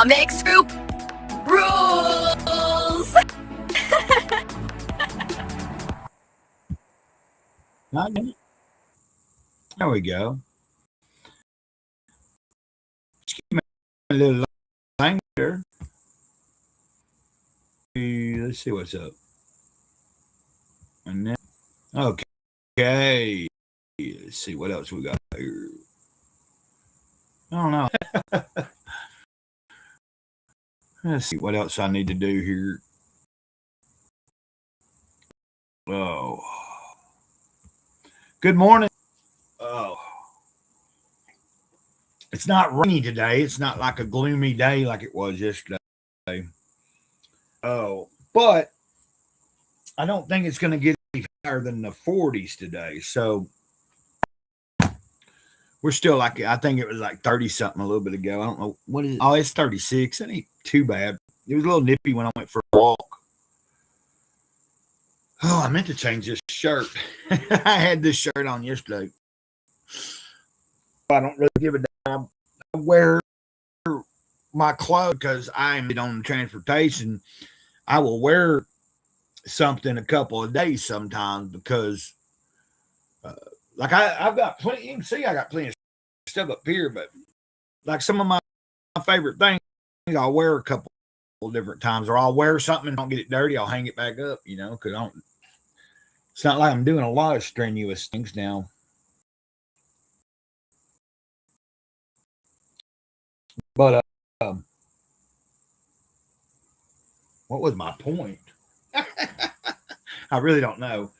Comics Group rules! There we go. Just give me a little later. Let's see what's up. And then, okay. Let's see what else we got here. I don't know. Let's see what else I need to do here. Oh. Good morning. Oh. It's not rainy today. It's not like a gloomy day like it was yesterday. Oh, but I don't think it's going to get any higher than the 40s today. So we're still like, I think it was like 30 something a little bit ago. I don't know. What is it? Oh, it's 36. It ain't too bad. It was a little nippy when I went for a walk. Oh, I meant to change this shirt. I had this shirt on yesterday. I don't really give a damn. I wear my clothes because I'm on transportation. I will wear something a couple of days sometimes because, like, I've got plenty. You can see I got plenty of stuff up here, but like some of my favorite things, I'll wear a couple of different times, or I'll wear something and don't get it dirty. I'll hang it back up, because I don't. It's not like I'm doing a lot of strenuous things now. But what was my point? I really don't know.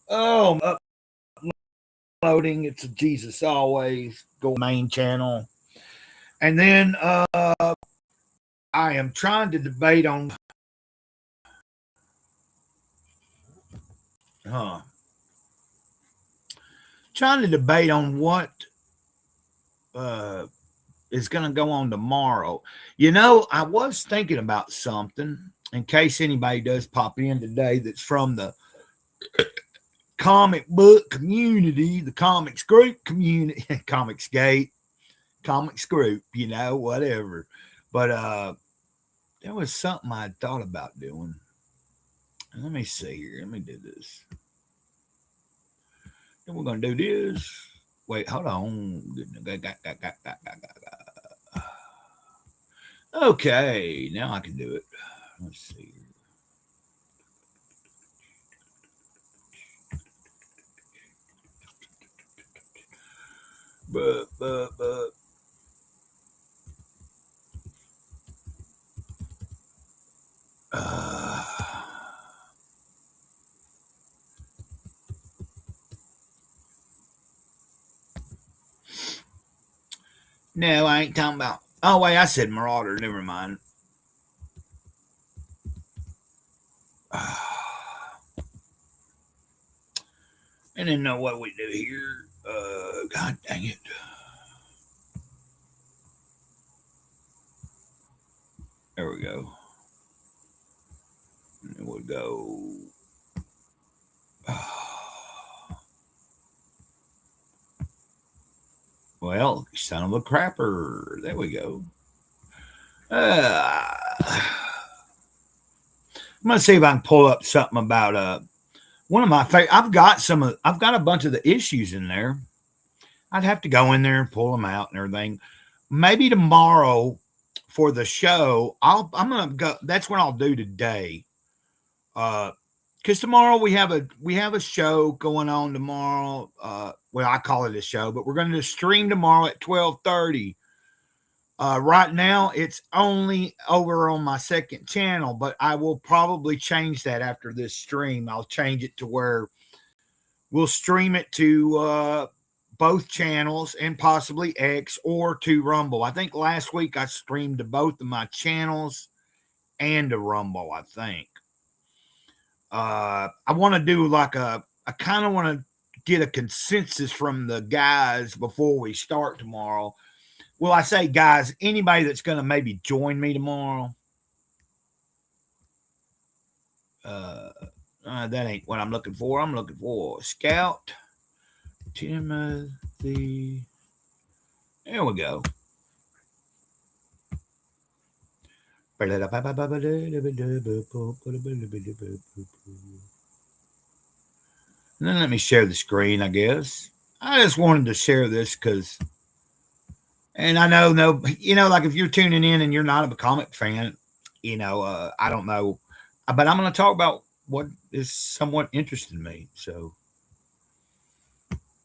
Oh, I'm uploading. It's a Jesus Always. Go main channel. And then I am trying to debate on what is going to go on tomorrow. I was thinking about something in case anybody does pop in today that's from the comic book community, the comics group community, comics gate, comics group, whatever. But there was something I thought about doing. Let me see here. Let me do this. Then we're going to do this. Wait, hold on. Okay, now I can do it. Let's see. But. No, I ain't talking about. Oh, wait, I said Marauder. Never mind. I didn't know what we do here. God dang it. There we go. And we'll go. Well, son of a crapper. There we go. I'm gonna see if I can pull up something about one of my favorite. I've got a bunch of the issues in there. I'd have to go in there and pull them out and everything. Maybe tomorrow for the show, I'm gonna go. That's what I'll do today. Because tomorrow we have a show going on tomorrow. Well, I call it a show, but we're going to stream tomorrow at 12:30. Right now, it's only over on my second channel, but I will probably change that after this stream. I'll change it to where we'll stream it to both channels and possibly X or to Rumble. I think last week I streamed to both of my channels and to Rumble, I think. I want to do like I kind of want to get a consensus from the guys before we start tomorrow. Well, I say guys, anybody that's going to maybe join me tomorrow. That ain't what I'm looking for. I'm looking for Scout Timothy. There we go. And then let me share the screen, I guess. I just wanted to share this because, and I know, no, like if you're tuning in and you're not a comic fan, I don't know, but I'm going to talk about what is somewhat interesting me. So,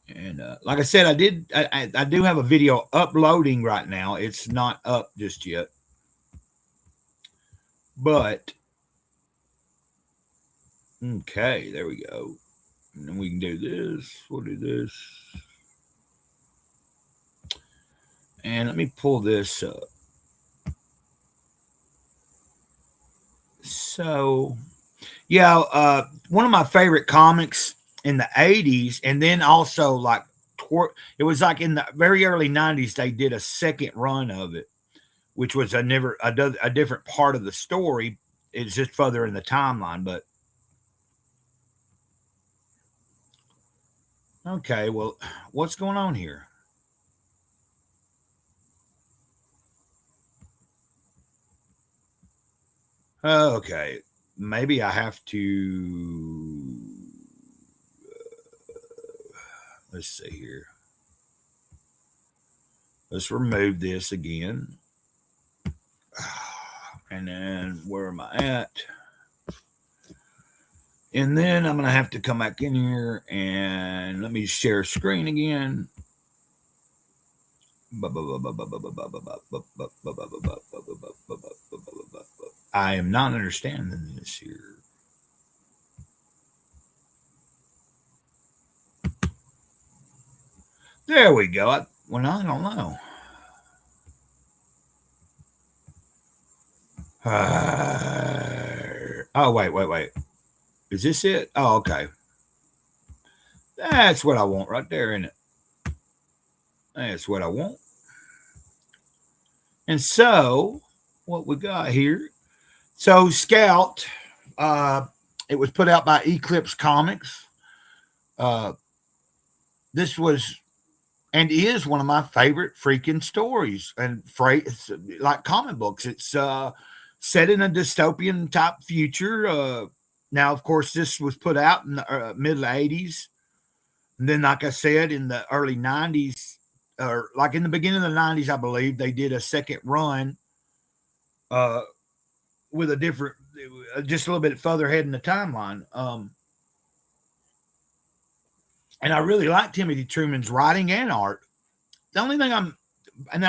and like I said, I do have a video uploading right now. It's not up just yet, but okay, there we go. And then we can do this. We'll do this. And let me pull this up. So, yeah, one of my favorite comics in the 80s, and then also like it was like in the very early 90s, they did a second run of it, which was a different part of the story. It's just further in the timeline, but okay, well, what's going on here? Okay, maybe I have to. Let's see here. Let's remove this again. And then where am I at? And then I'm going to have to come back in here and let me share screen again. I am not understanding this here. There we go. I don't know. Oh, wait. Is this it? Oh, okay. That's what I want right there, isn't it? That's what I want. And so, what we got here. So, Scout, it was put out by Eclipse Comics. This was and is one of my favorite freaking stories and like comic books. It's set in a dystopian type future. Now, of course, this was put out in the middle 80s. And then, like I said, in the early 90s, or like in the beginning of the 90s, I believe, they did a second run with a different, just a little bit further ahead in the timeline. And I really like Timothy Truman's writing and art. The only thing I'm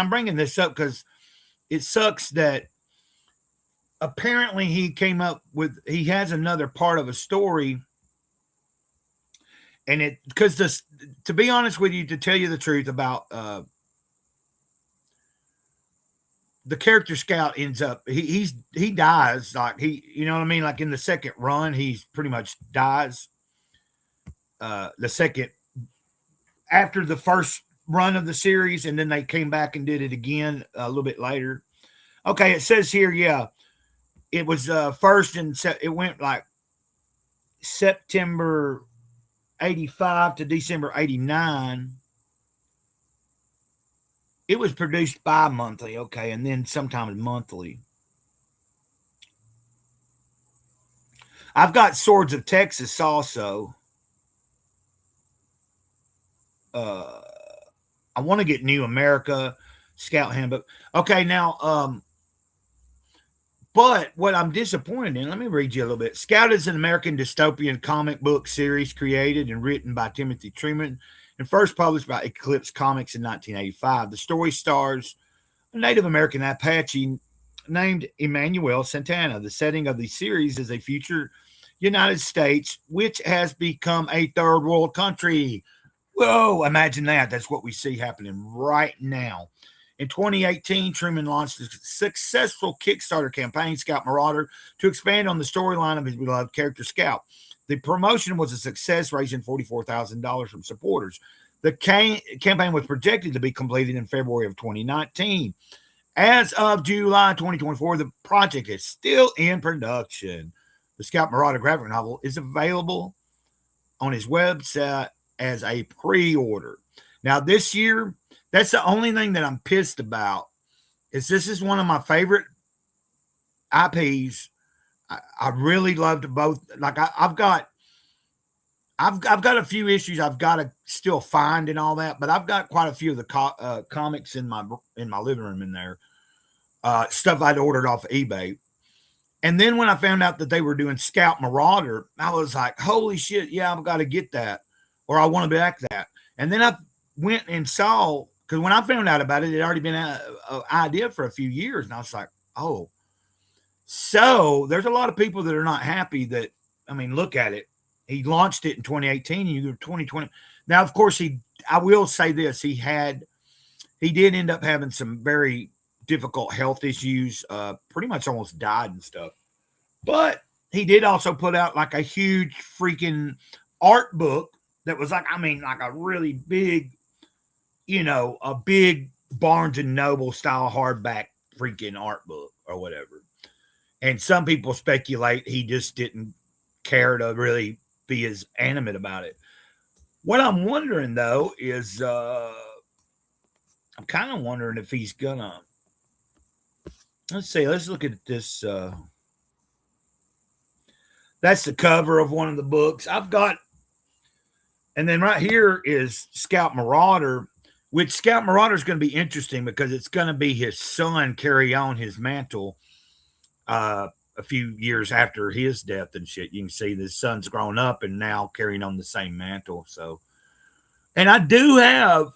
bringing this up because it sucks that apparently he has another part of a story. And to be honest with you, to tell you the truth about the character Scout ends up, he dies. Like you know what I mean? Like in the second run, he's pretty much dies. The second, after the first run of the series, and then they came back and did it again a little bit later. Okay, it says here, yeah, it was first and it went like September 85 to December 89. It was produced bi-monthly, okay, and then sometimes monthly. I've got Swords of Texas also. I want to get New America Scout Handbook. Okay, now, but what I'm disappointed in, let me read you a little bit. Scout is an American dystopian comic book series created and written by Timothy Truman and first published by Eclipse Comics in 1985. The story stars a Native American Apache named Emmanuel Santana. The setting of the series is a future United States, which has become a third world country. Whoa, imagine that. That's what we see happening right now. In 2018, Truman launched a successful Kickstarter campaign, Scout Marauder, to expand on the storyline of his beloved character, Scout. The promotion was a success, raising $44,000 from supporters. The campaign was projected to be completed in February of 2019. As of July 2024, the project is still in production. The Scout Marauder graphic novel is available on his website as a pre-order. Now, this year, that's the only thing that I'm pissed about. This is one of my favorite IPs. I really loved both. Like I've got a few issues I've got to still find and all that, but I've got quite a few of the comics in my living room in there. Stuff I'd ordered off of eBay. And then when I found out that they were doing Scout Marauder, I was like, holy shit, yeah, I've got to get that, or I want to back that. And then I went and saw, because when I found out about it, it had already been an idea for a few years. And I was like, oh. So there's a lot of people that are not happy that, I mean, look at it. He launched it in 2018 and you go 2020. Now, of course, I will say this, he did end up having some very difficult health issues, pretty much almost died and stuff. But he did also put out like a huge freaking art book that was like, I mean, like a really big, a big Barnes and Noble style hardback freaking art book or whatever. And some people speculate he just didn't care to really be as animate about it. What I'm wondering though is I'm kind of wondering if he's gonna, let's look at this. That's the cover of one of the books I've got. And then right here is Scout Marauder, which Scout Marauder is going to be interesting because it's going to be his son carry on his mantle a few years after his death and shit. You can see the son's grown up and now carrying on the same mantle. So, and I do have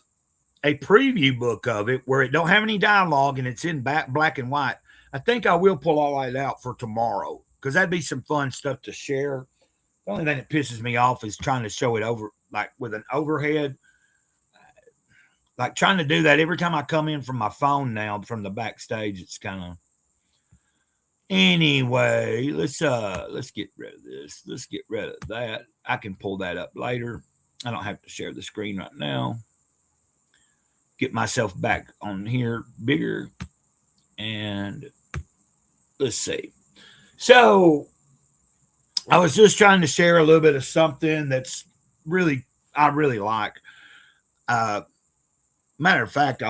a preview book of it where it don't have any dialogue and it's in black and white. I think I will pull all that out for tomorrow because that'd be some fun stuff to share. The only thing that pisses me off is trying to show it over, like with an overhead. Like trying to do that every time I come in from my phone now from the backstage, it's kind of. Anyway, let's get rid of this. Let's get rid of that. I can pull that up later. I don't have to share the screen right now. Get myself back on here bigger. And let's see. So I was just trying to share a little bit of something that's I really like. Matter of fact,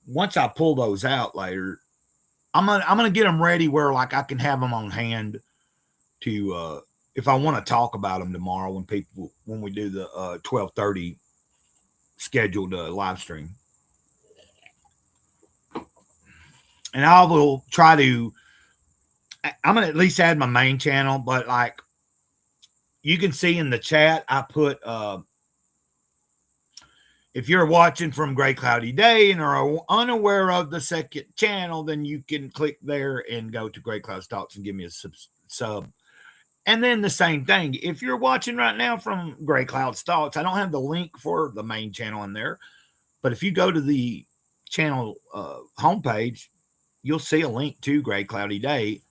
once I pull those out later, I'm gonna get them ready where like I can have them on hand to if I want to talk about them tomorrow when we do the 12:30 scheduled live stream. And I will try to. I'm gonna at least add my main channel, but like you can see in the chat, I put if you're watching from Gray Cloudy Day and are unaware of the second channel, then you can click there and go to Gray Cloud Talks and give me a sub. And then the same thing. If you're watching right now from Gray Cloud Talks, I don't have the link for the main channel in there. But if you go to the channel homepage, you'll see a link to Gray Cloudy Day.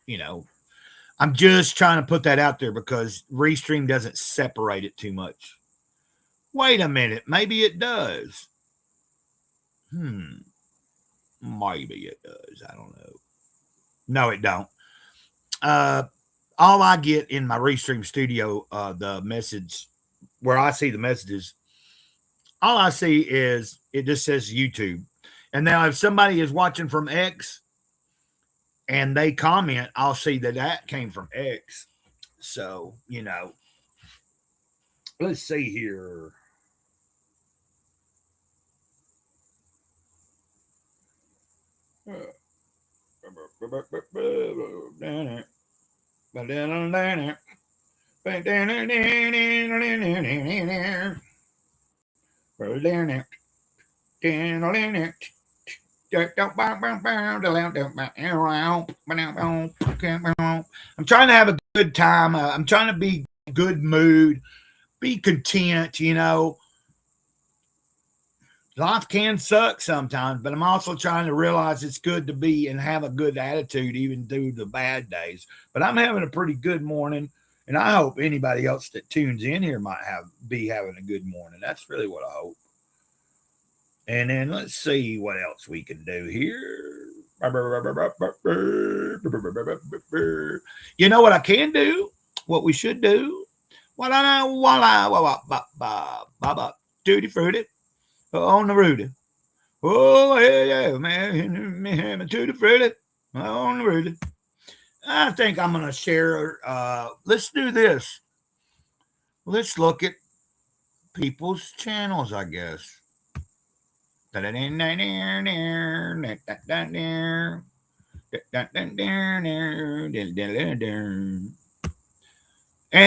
I'm just trying to put that out there because Restream doesn't separate it too much. Wait a minute. Maybe it does. Maybe it does. I don't know. No, it don't. All I get in my Restream studio, the message where I see the messages, all I see is it just says YouTube. And now if somebody is watching from X and they comment, I'll see that came from X. So, let's see here. I'm trying to have a good time. I'm trying to be good mood, be content, Life can suck sometimes, but I'm also trying to realize it's good to be and have a good attitude even through the bad days. But I'm having a pretty good morning, and I hope anybody else that tunes in here might be having a good morning. That's really what I hope. And then let's see what else we can do here. You know what I can do? What we should do? Tutti frutti. On the Rudy. Oh, yeah, man. Tutti frutti. On the Rudy. I think I'm going to share. Let's do this. Let's look at people's channels, I guess. And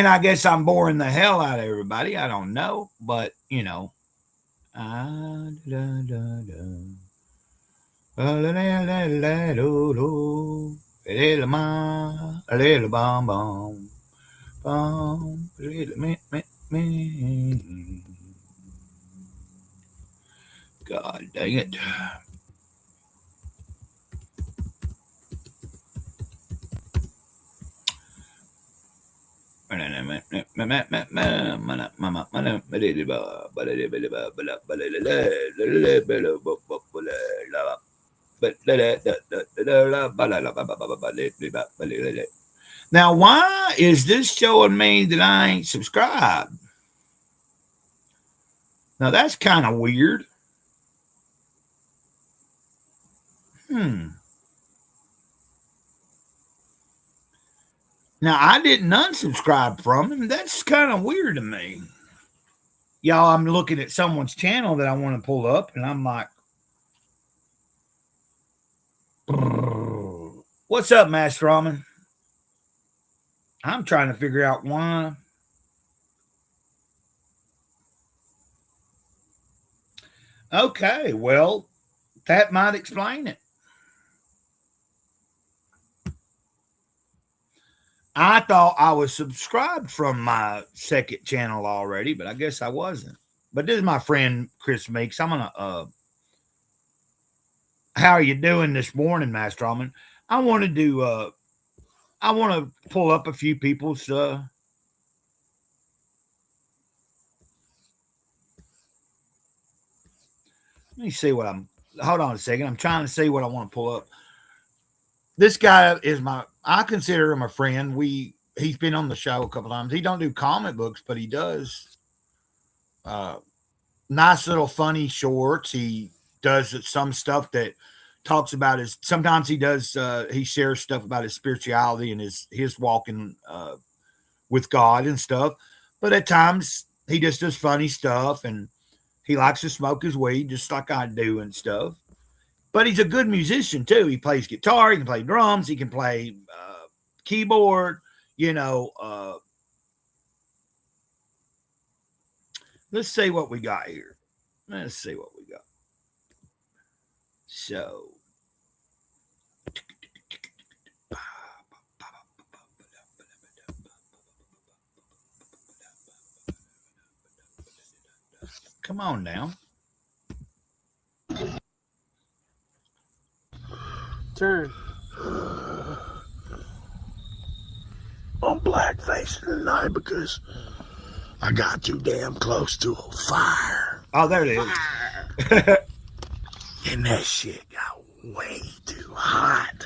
I guess I'm boring the hell out of everybody. I don't know, but you know. God dang it. Now, why is this showing me that I ain't subscribed? Now, that's kind of weird. Now, I didn't unsubscribe from him. That's kind of weird to me. Y'all, I'm looking at someone's channel that I want to pull up, and I'm like, what's up, Master Ramen? I'm trying to figure out why. Okay, well, that might explain it. I thought I was subscribed from my second channel already, but I guess I wasn't. But this is my friend Chris Meeks. I'm gonna how are you doing this morning, Master Ramen? I want to pull up a few people's let me see what hold on a second. I'm trying to see what I want to pull up. This guy is I consider him a friend. He's been on the show a couple times. He don't do comic books, but he does nice little funny shorts. He does some stuff that talks about sometimes he shares stuff about his spirituality and his walking with God and stuff. But at times he just does funny stuff, and he likes to smoke his weed just like I do and stuff. But he's a good musician too. He plays guitar, he can play drums, he can play keyboard, you know. Let's see what we got here. Let's see what we got. So, come on now. Turn. I'm blackfacing tonight because I got too damn close to a fire. Oh, there it is. And that shit got way too hot.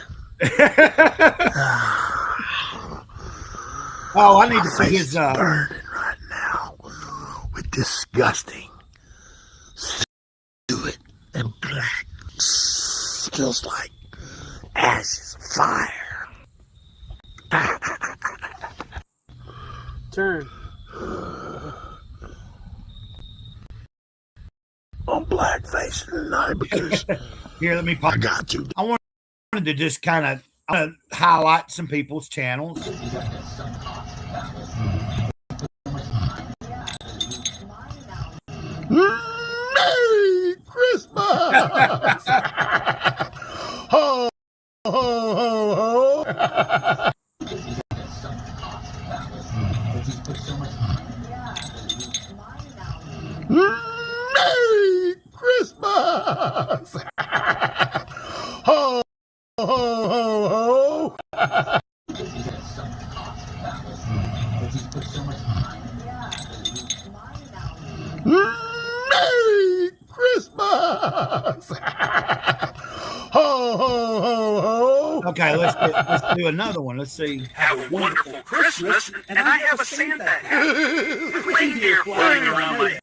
Oh, I need to see his burning right now with disgusting suet and black. Feels like ashes of fire. Turn. I'm blackfacing tonight because here, let me I got to. I wanted to just kind of highlight some people's channels. Merry Christmas! Ho, ho, ho, ho! Merry Christmas! Ho, ho, ho, ho! Merry Christmas! Ho, ho, ho, ho! Okay, let's do another one. Let's see. Have a wonderful Christmas, and I have a Santa hat. Reindeer flying around my head.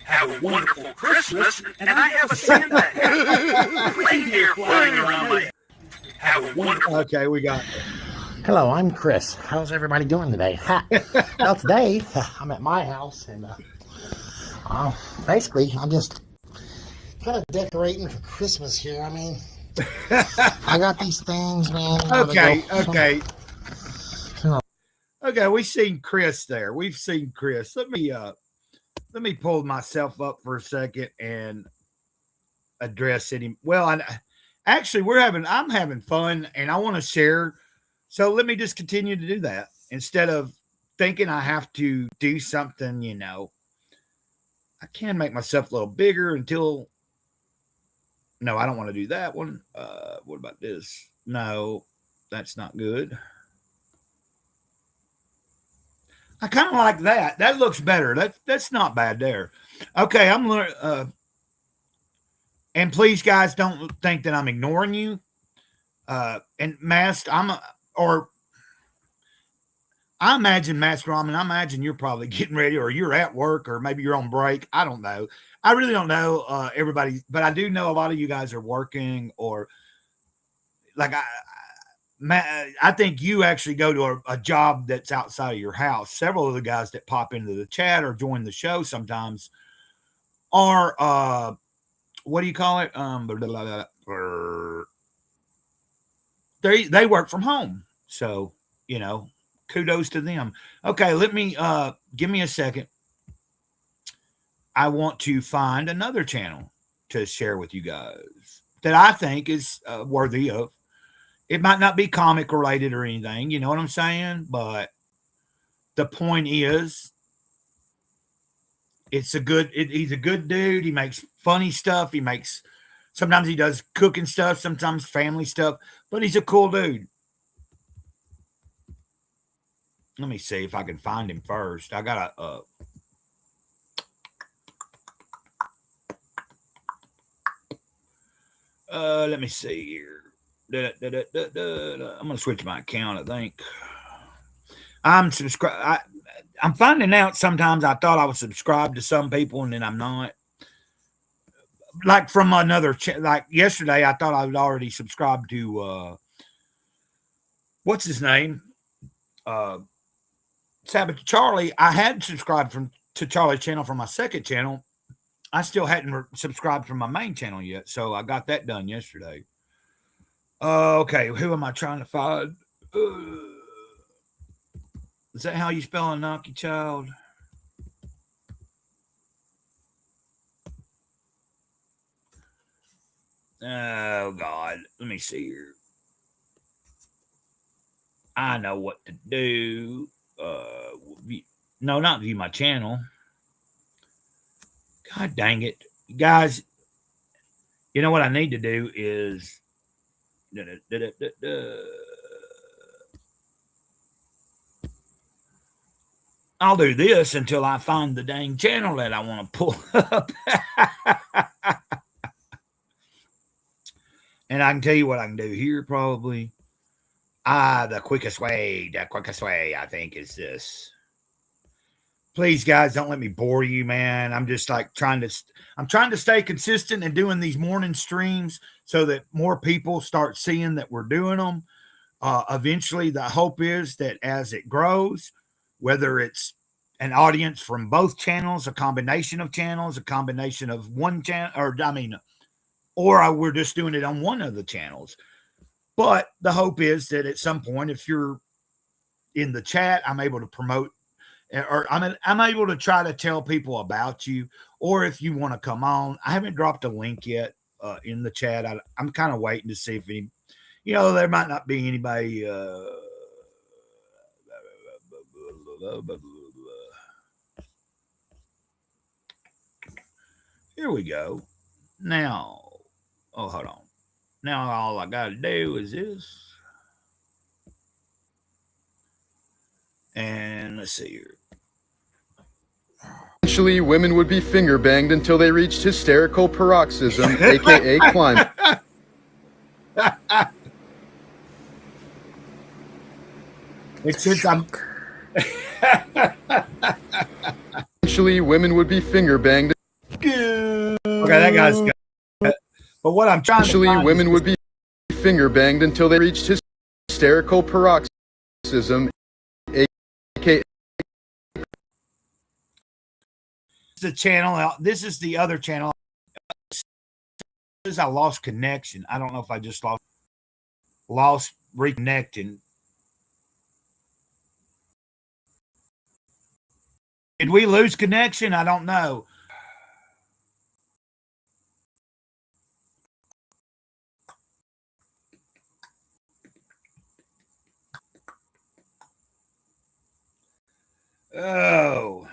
Have a wonderful Christmas, and I have a Santa hat. Reindeer flying around my head. Have a wonderful. Okay, we got. Hello, I'm Chris. How's everybody doing today? Ha. Well, today I'm at my house, and basically I'm just kind of decorating for Christmas here. I mean, I got these things, man. Okay. Okay, we've seen Chris there. We've seen Chris. Let me pull myself up for a second and address any. Well, actually, I'm having fun, and I want to share. So let me just continue to do that instead of thinking I have to do something. I can make myself a little bigger until. No, I don't want to do that one. What about this? No, that's not good. I kind of like that. That looks better. That's not bad there. Okay, I'm learning. And please, guys, don't think that I'm ignoring you. And Master, I imagine Master Ramen. I imagine you're probably getting ready, or you're at work, or maybe you're on break. I don't know. I really don't know everybody, but I do know a lot of you guys are working, or like I think you actually go to a job that's outside of your house. Several of the guys that pop into the chat or join the show sometimes are what do you call it? They work from home. So, kudos to them. Okay, let me give me a second. I want to find another channel to share with you guys that I think is worthy of. It might not be comic related or anything, you know what I'm saying? But the point is, he's a good dude. He makes funny stuff. Sometimes he does cooking stuff, sometimes family stuff, but he's a cool dude. Let me see if I can find him first. I gotta let me see here. I'm gonna switch my account. I think I'm subscribed. I'm finding out sometimes I thought I was subscribed to some people and then I'm not. Like from another like yesterday, I thought I was already subscribed to what's his name? Sabbath Charlie. I had subscribed to Charlie's channel from my second channel. I still hadn't subscribed from my main channel yet, so I got that done yesterday. Okay, who am I trying to find? Is that how you spell Anunnaki child? Oh God, let me see here. I know what to do. No, not view my channel. God dang it, guys! You know what I need to do is. I'll do this until I find the dang channel that I want to pull up. And I can tell you what I can do here probably. The quickest way, I think, is this. Please, guys, don't let me bore you, man. I'm just like trying to stay consistent and doing these morning streams so that more people start seeing that we're doing them. Eventually, the hope is that as it grows, whether it's an audience from both channels, a combination of channels, a combination of one channel, or we're just doing it on one of the channels. But the hope is that at some point, if you're in the chat, I'm able to promote, or I'm able to try to tell people about you. Or if you want to come on, I haven't dropped a link yet in the chat. I'm kind of waiting to see if any, there might not be anybody. Here we go. Now, hold on. Now all I got to do is this. And let's see here. Eventually, women would be finger banged until they reached hysterical paroxysm, aka climb. It's just Eventually, women would be finger banged. Okay, that guy's got it. But what I'm trying Eventually, to women would be finger banged until they reached hysterical paroxysm. aka The channel. This is the other channel. I lost connection. I don't know if I just lost reconnecting. Did we lose connection? I don't know. Oh.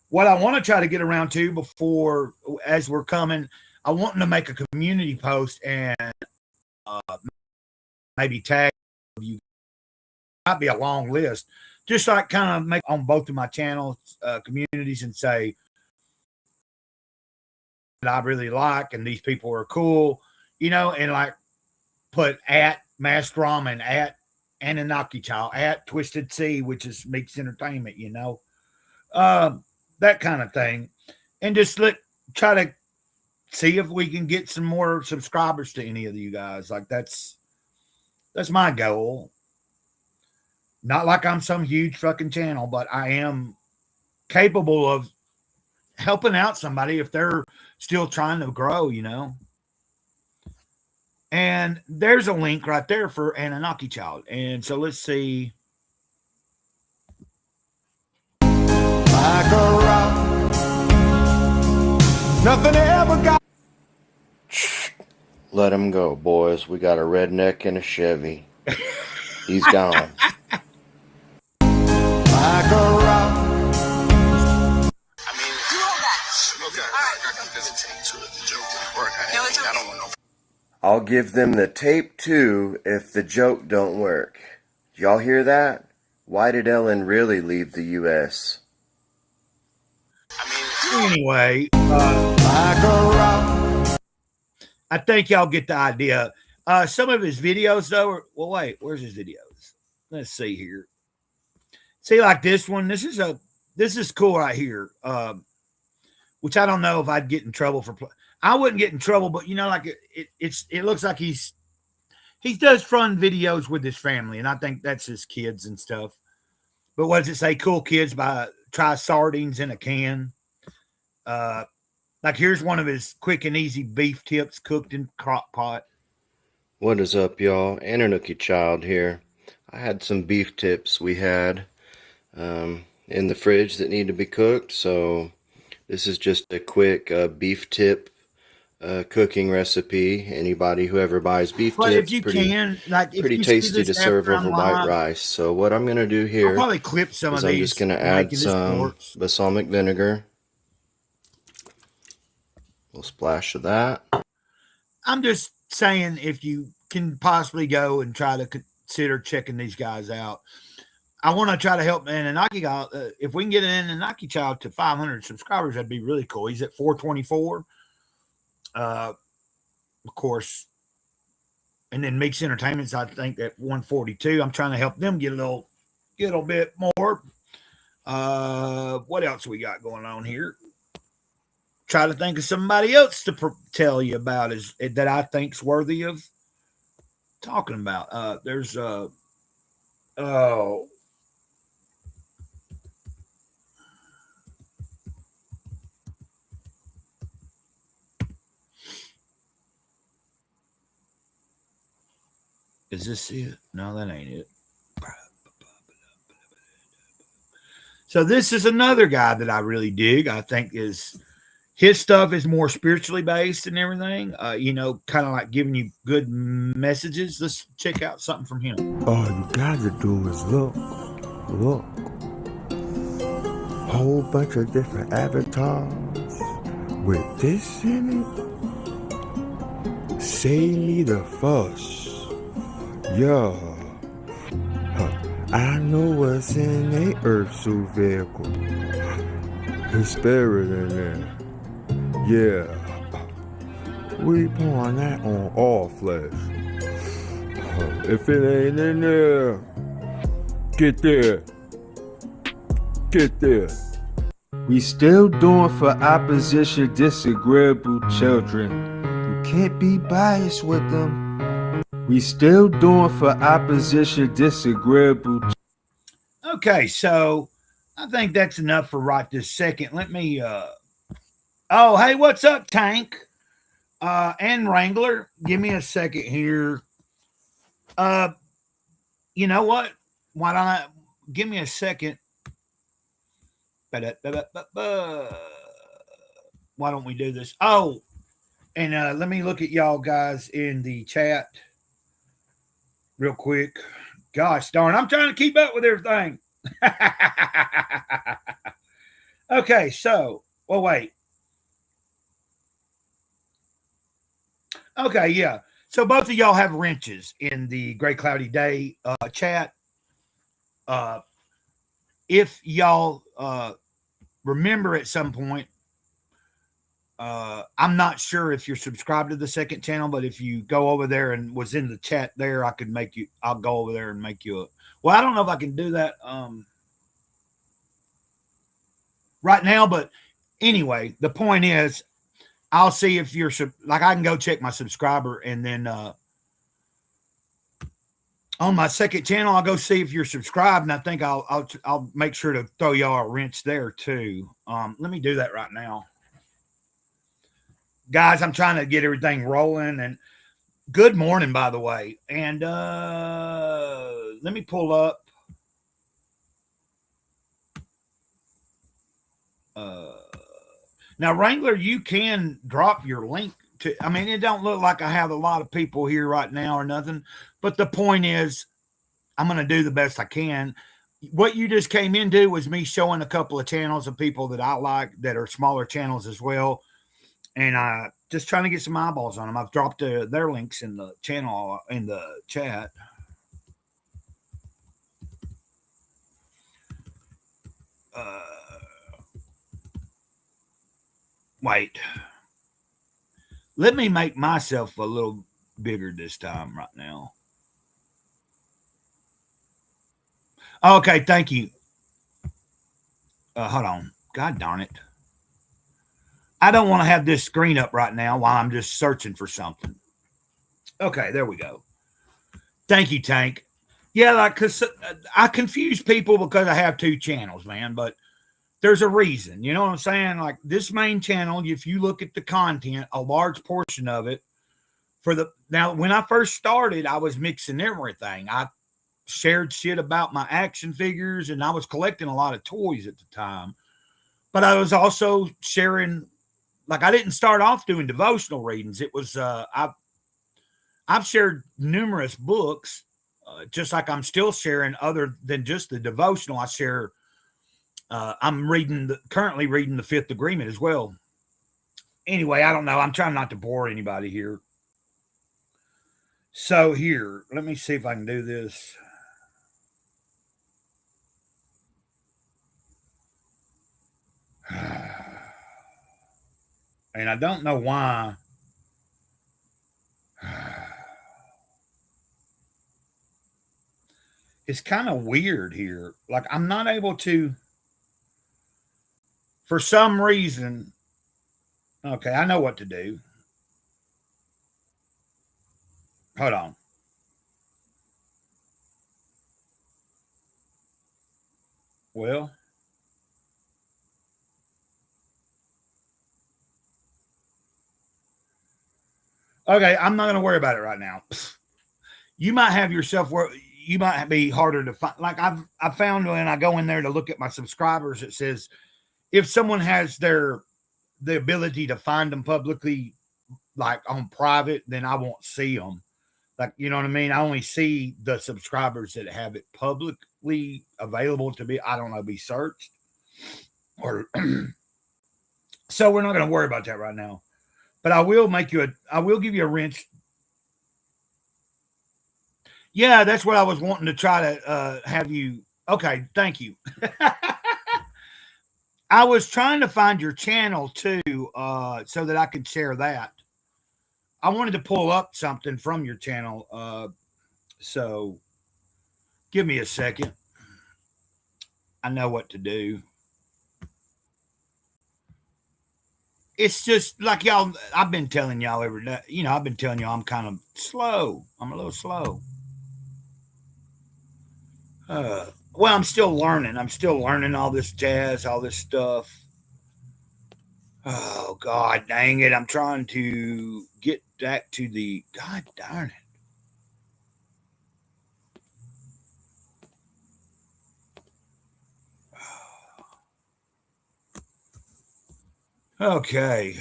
What I want to try to get around to before, as we're coming, I want to make a community post and maybe tag you. Might be a long list, just like kind of make on both of my channels, communities, and say that I really like and these people are cool, you know, and like put at Masked Ramen, at Anunnaki Child, at Twisted Sea, which is Meeks Entertainment, you know, that kind of thing, and just try to see if we can get some more subscribers to any of you guys. Like that's my goal. Not like I'm some huge fucking channel, but I am capable of helping out somebody if they're still trying to grow, you know. And there's a link right there for Anunnaki Child. And so let's see. Like a rock, nothing ever got. Let him go, boys. We got a redneck and a Chevy. He's gone. Like a rock. I mean, do all that. Okay. All right. There's a tape to it. The joke didn't work. I don't want no. I'll give them the tape too if the joke don't work. Y'all hear that? Why did Ellen really leave the U.S.? Anyway, like a rock. I think y'all get the idea. Some of his videos, though, well, wait, where's his videos? Let's see here. See, like this one. This is cool right here. Which I don't know if I'd get in trouble for. I wouldn't get in trouble, but you know, like it looks like he does fun videos with his family, and I think that's his kids and stuff. But what does it say? Cool kids try sardines in a can. Like here's one of his quick and easy beef tips cooked in crock pot. What is up, y'all? Anunnaki Child here. I had some beef tips we had in the fridge that need to be cooked, so this is just a quick beef tip cooking recipe. Anybody who ever buys beef But tips, if you pretty tasty to serve over white rice. So what I'm going to do here I'll probably clip some is of I'm these. just going to add some balsamic vinegar. A little splash of that. I'm just saying, if you can possibly go and try to consider checking these guys out. I want to try to help Anunnaki Child. If we can get an Anunnaki Child to 500 subscribers, that'd be really cool. He's at 424. Of course. And then Meeks Entertainment's, I think, at 142. I'm trying to help them get a little bit more. What else we got going on here? Try to think of somebody else to tell you about that I think's worthy of talking about. There's is this it? No, that ain't it. So this is another guy that I really dig. I think his stuff is more spiritually based and everything. You know, kind of like giving you good messages. Let's check out something from him. All you gotta do is look. Whole bunch of different avatars with this in it. Save me the fuss. Yeah. I know what's in a Earth suit vehicle. His spirit in there. Yeah. We pouring that on all flesh. If it ain't in there, get there. Get there. We still doing for opposition disagreeable children. You can't be biased with them. We still doing for opposition disagreeable. Okay, so I think that's enough for right this second. Let me oh, hey, what's up, Tank? And Wrangler, give me a second here. You know what? Why don't I give me a second? Why don't we do this? Oh, and let me look at y'all guys in the chat real quick. Gosh darn, I'm trying to keep up with everything. Okay, so, well, wait. Okay, yeah. So both of y'all have wrenches in the Gray Cloudy Day chat. If y'all remember at some point, I'm not sure if you're subscribed to the second channel, but if you go over there and was in the chat there, I could make you, I'll go over there and make you a, well, I don't know if I can do that right now, but anyway, the point is, I'll see if you're like, I can go check my subscriber, and then on my second channel, I'll go see if you're subscribed, and I think I'll make sure to throw y'all a wrench there too. Let me do that right now, guys. I'm trying to get everything rolling. And good morning, by the way. And let me pull up. Now, Wrangler, you can drop your link to, I mean, it don't look like I have a lot of people here right now or nothing, but the point is, I'm going to do the best I can. What you just came into was me showing a couple of channels of people that I like that are smaller channels as well. And just trying to get some eyeballs on them. I've dropped their links in the channel, in the chat. Wait. Let me make myself a little bigger this time right now. Okay, thank you. Hold on. God darn it. I don't want to have this screen up right now while I'm just searching for something. Okay, there we go. Thank you, Tank. Yeah, like, because I confuse people because I have two channels, man, but there's a reason. You know what I'm saying? Like, this main channel, if you look at the content, a large portion of it now, when I first started, I was mixing everything. I shared shit about my action figures, and I was collecting a lot of toys at the time. But I was also sharing, like, I didn't start off doing devotional readings. It was, I've shared numerous books, just like I'm still sharing other than just the devotional. I share, I'm currently reading the Fifth Agreement as well. Anyway, I don't know. I'm trying not to bore anybody here. So here, let me see if I can do this. And I don't know why. It's kind of weird here. Like, I'm not able to, for some reason. Okay, I know what to do. Hold on. Well, okay, I'm not going to worry about it right now. You might have yourself where you might be harder to find. Like, I found when I go in there to look at my subscribers, it says if someone has the ability to find them publicly, like on private, then I won't see them. Like, you know what I mean? I only see the subscribers that have it publicly available to be, I don't know, be searched. Or so we're not going to worry about that right now. But I will give you a wrench. Yeah, that's what I was wanting to try to have you. Okay, thank you. I was trying to find your channel too, so that I could share that. I wanted to pull up something from your channel. So give me a second. I know what to do. It's just like y'all, I've been telling y'all every day, I've been telling y'all I'm kind of slow. I'm a little slow. Well, I'm still learning. I'm still learning all this jazz, all this stuff. Oh, God dang it. I'm trying to get back to the, God darn it. Okay.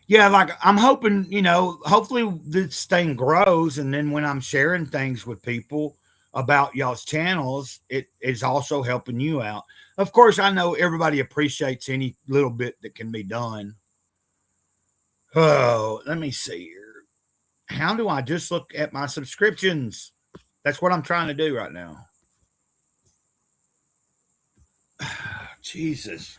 Yeah, like I'm hoping, hopefully this thing grows. And then when I'm sharing things with people about y'all's channels, it is also helping you out. Of course, I know everybody appreciates any little bit that can be done. Oh, let me see here. How do I just look at my subscriptions? That's what I'm trying to do right now. Jesus.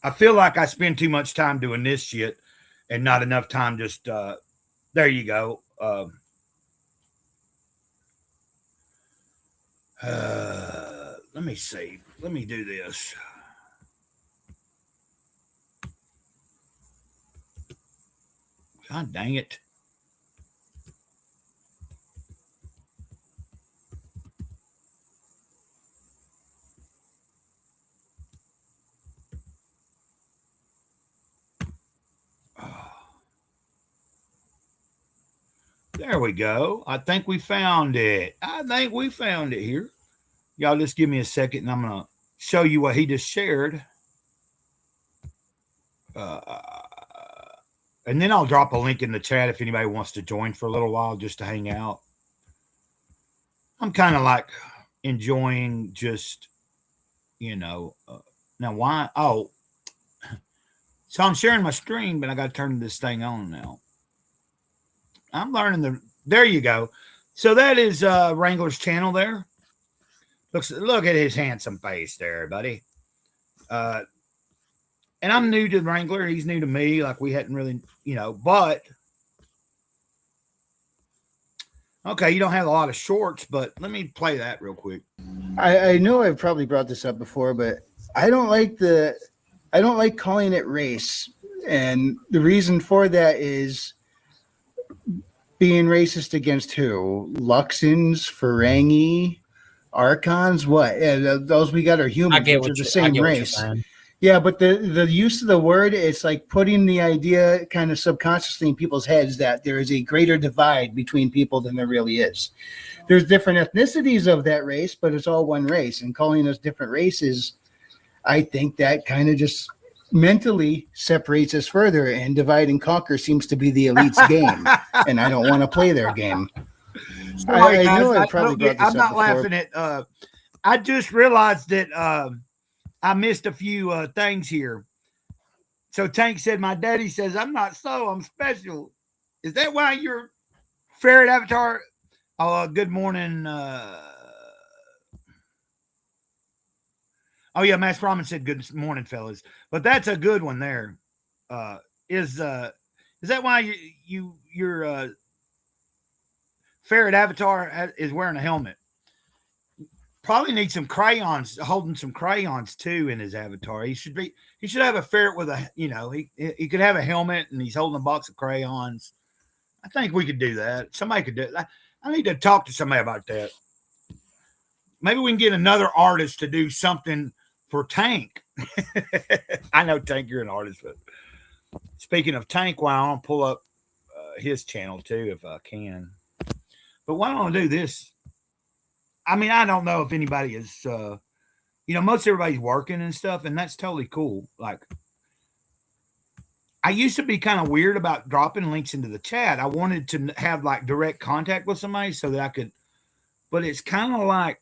I feel like I spend too much time doing this shit and not enough time just, there you go. Let me see. Let me do this. God dang it. There we go. I think we found it. Here. Y'all just give me a second and I'm going to show you what he just shared. And then I'll drop a link in the chat if anybody wants to join for a little while just to hang out. I'm kind of like enjoying just, now why? Oh, so I'm sharing my screen, but I got to turn this thing on now. I'm learning there you go. So that is Wrangler's channel there. Look at his handsome face there, buddy. And I'm new to Wrangler. He's new to me. Like we hadn't really, but okay, you don't have a lot of shorts, but let me play that real quick. I know I've probably brought this up before, but I don't like calling it race. And the reason for that is being racist against who? Luxons, Ferengi, Archons, what? Yeah, those we got are humans, which are the same race. Yeah, but the use of the word, it's like putting the idea kind of subconsciously in people's heads that there is a greater divide between people than there really is. There's different ethnicities of that race, but it's all one race. And calling us different races, I think that kind of just mentally separates us further, and divide and conquer seems to be the elite's game, and I don't want to play their game. Sorry, I know guys, I probably brought this I'm not up before. laughing at I just realized that I missed a few things here. So Tank said, my daddy says I'm not slow, I'm special. Is that why you're ferret avatar? Oh, good morning. Oh yeah, Mass Ramen said good morning, fellas. But that's a good one there. Is that why your ferret avatar is wearing a helmet? Probably needs some crayons, holding some crayons too in his avatar. He should have a ferret with a, he could have a helmet and he's holding a box of crayons. I think we could do that. Somebody could do it. I need to talk to somebody about that. Maybe we can get another artist to do something for Tank. I know Tank, you're an artist, but speaking of Tank, why don't I pull up his channel too if I can. But why don't I do this? I mean, I don't know if anybody is, most everybody's working and stuff, and that's totally cool. Like, I used to be kind of weird about dropping links into the chat. I wanted to have like direct contact with somebody so that I could, but it's kind of like,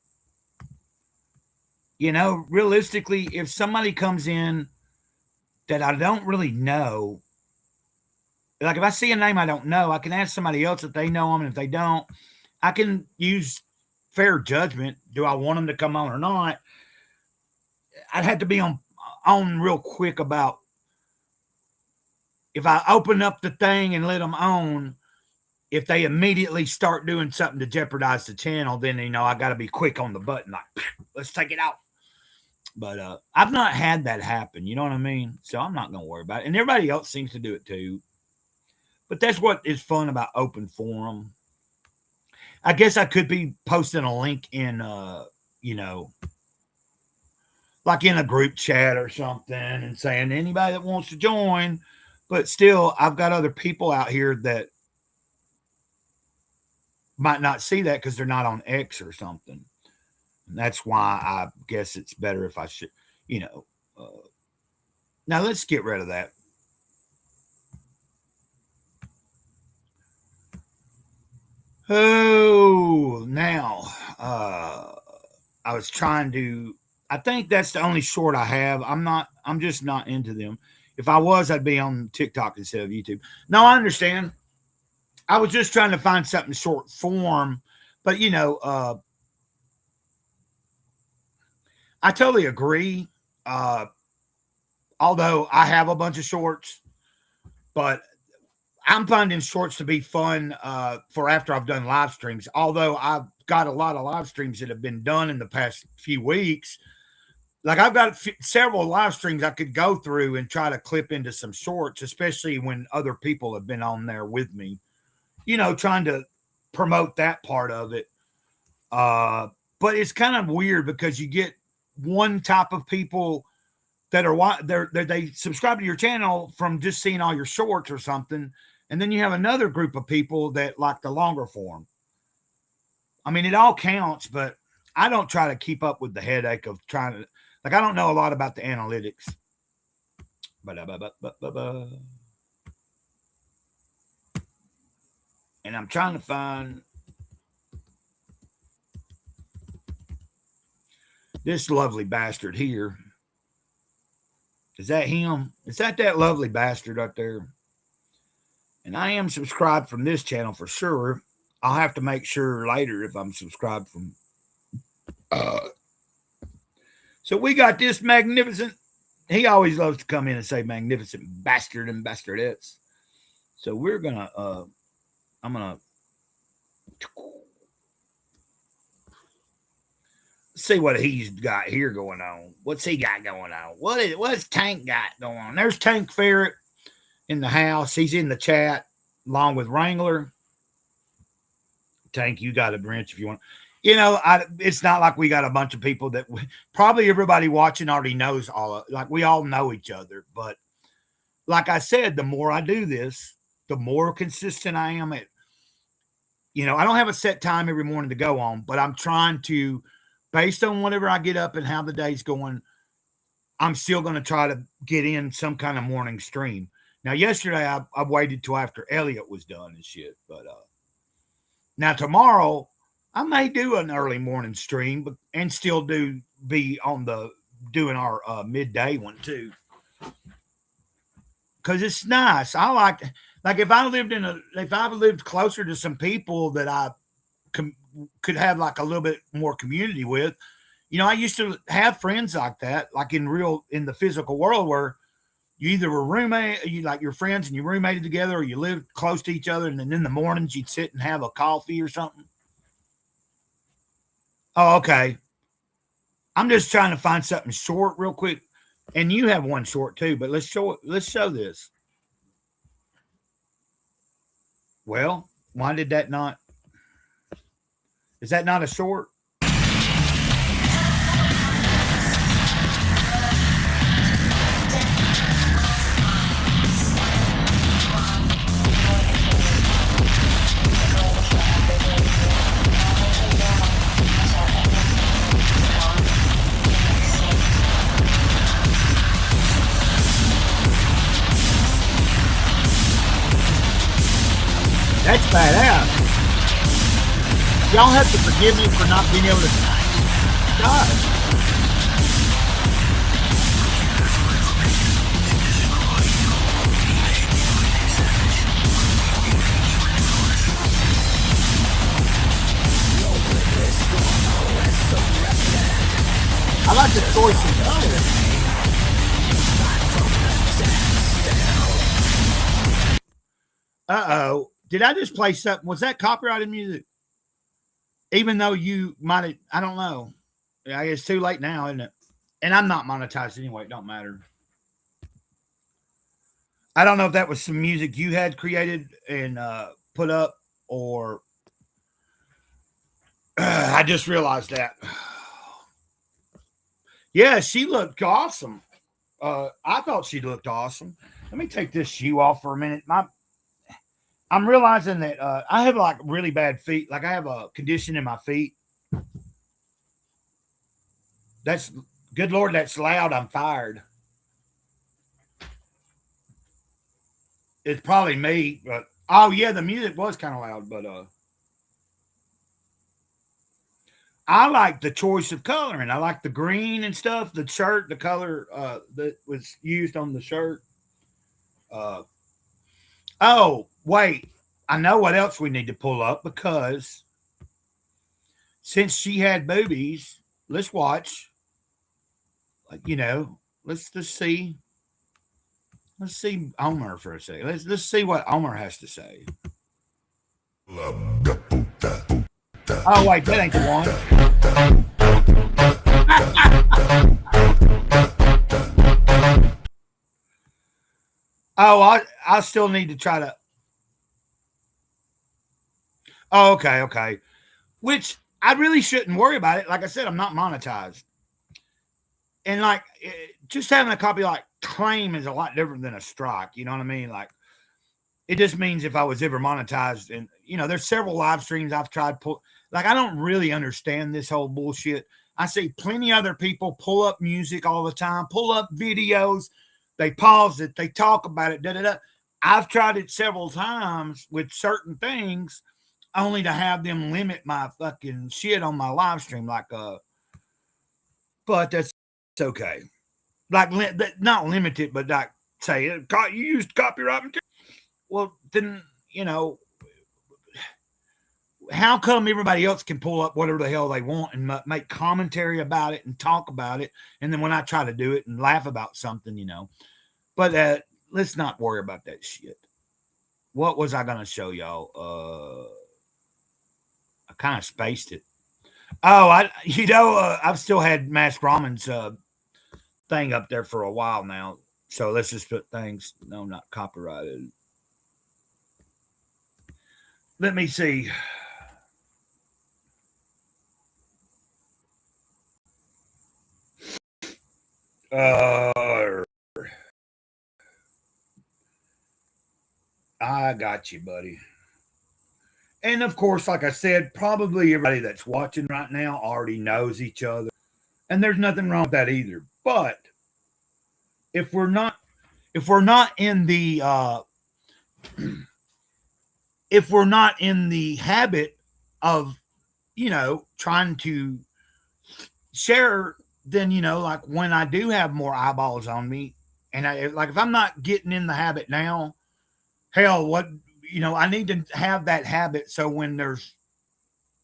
realistically, if somebody comes in that I don't really know, like if I see a name I don't know, I can ask somebody else if they know them, and if they don't, I can use fair judgment. Do I want them to come on or not? I'd have to be on real quick about if I open up the thing and let them on, if they immediately start doing something to jeopardize the channel, then, I got to be quick on the button. Like, let's take it out. But I've not had that happen. You know what I mean? So I'm not going to worry about it. And everybody else seems to do it too. But that's what is fun about open forum. I guess I could be posting a link in, like in a group chat or something and saying anybody that wants to join. But still, I've got other people out here that might not see that because they're not on X or something. And that's why I guess it's better if I should, now let's get rid of that. Oh, now I was trying to, I think that's the only short I have. I'm just not into them. If I was, I'd be on TikTok instead of YouTube. No, I understand. I was just trying to find something short form, but I totally agree. Although I have a bunch of shorts, but I'm finding shorts to be fun for after I've done live streams. Although I've got a lot of live streams that have been done in the past few weeks. Like I've got several live streams I could go through and try to clip into some shorts, especially when other people have been on there with me, trying to promote that part of it. But it's kind of weird because you get one type of people that they subscribe to your channel from just seeing all your shorts or something. And then you have another group of people that like the longer form. I mean, it all counts, but I don't try to keep up with the headache of trying to, I don't know a lot about the analytics. And I'm trying to find this lovely bastard here. Is that him? Is that lovely bastard up there? And I am subscribed from this channel for sure. I'll have to make sure later if I'm subscribed from. So we got this magnificent. He always loves to come in and say magnificent bastard and bastardettes. So we're going to, I'm going to see what he's got here going on. What's he got going on? What's Tank got going on? There's Tank Ferret in the house. He's in the chat along with Wrangler. Tank, you got a wrench if you want. It's not like we got a bunch of people that probably everybody watching already knows we all know each other. But like I said, the more I do this, the more consistent I am at, I don't have a set time every morning to go on, but I'm trying to, based on whatever I get up and how the day's going, I'm still going to try to get in some kind of morning stream. Now, yesterday I waited till after Elliot was done and shit. But now tomorrow I may do an early morning stream and still be on doing our midday one too. Cause it's nice. I like if I lived closer to some people that I could have like a little bit more community with, I used to have friends like that, like in the physical world where you either were like your friends and you roommated together, or you lived close to each other. And then in the mornings you'd sit and have a coffee or something. Oh, okay. I'm just trying to find something short real quick. And you have one short too, but let's show this. Well, why did that not? Is that not a short? That's badass. Y'all have to forgive me for not being able to. God. I like the choice of color. Uh-oh. Did I just play something? Was that copyrighted music? Even though you might have, I don't know. Yeah, it's too late now, isn't it? And I'm not monetized anyway. It don't matter. I don't know if that was some music you had created and put up, or I just realized that. Yeah, she looked awesome. I thought she looked awesome. Let me take this shoe off for a minute. I'm realizing that I have like really bad feet. Like I have a condition in my feet. That's good Lord, that's loud. I'm fired. It's probably me, but oh yeah, the music was kind of loud, but I like the choice of coloring. I like the green and stuff, the shirt, the color that was used on the shirt. Oh, wait. I know what else we need to pull up, because since she had boobies, let's watch. Like, you know, let's just see. Let's see Omer for a second. Let's see what Omer has to say. Oh wait, that ain't the one. Oh, I still need to try to. Oh, okay. Which I really shouldn't worry about it. Like I said, I'm not monetized, and like just having a copyright claim is a lot different than a strike. You know what I mean? Like it just means if I was ever monetized, and you know, there's several live streams I've tried pull. Like I don't really understand this whole bullshit. I see plenty other people pull up music all the time, pull up videos, they pause it, they talk about it, I've tried it several times with certain things, only to have them limit my fucking shit on my live stream. Like, but that's okay. Like, not limited, but like say you used copyright material. Well, then, you know, how come everybody else can pull up whatever the hell they want and make commentary about it and talk about it? And then when I try to do it and laugh about something, you know, but let's not worry about that shit. What was I going to show y'all? I kind of spaced it. Oh, I've still had Mask Ramen's thing up there for a while now. So let's just put things, no, not copyrighted. Let me see. I got you, buddy. And of course, like I said, probably everybody that's watching right now already knows each other. And there's nothing wrong with that either. But if we're not in the if we're not in the habit of, you know, trying to share, then, you know, like when I do have more eyeballs on me, and like if I'm not getting in the habit now, hell, what, you know, I need to have that habit so when there's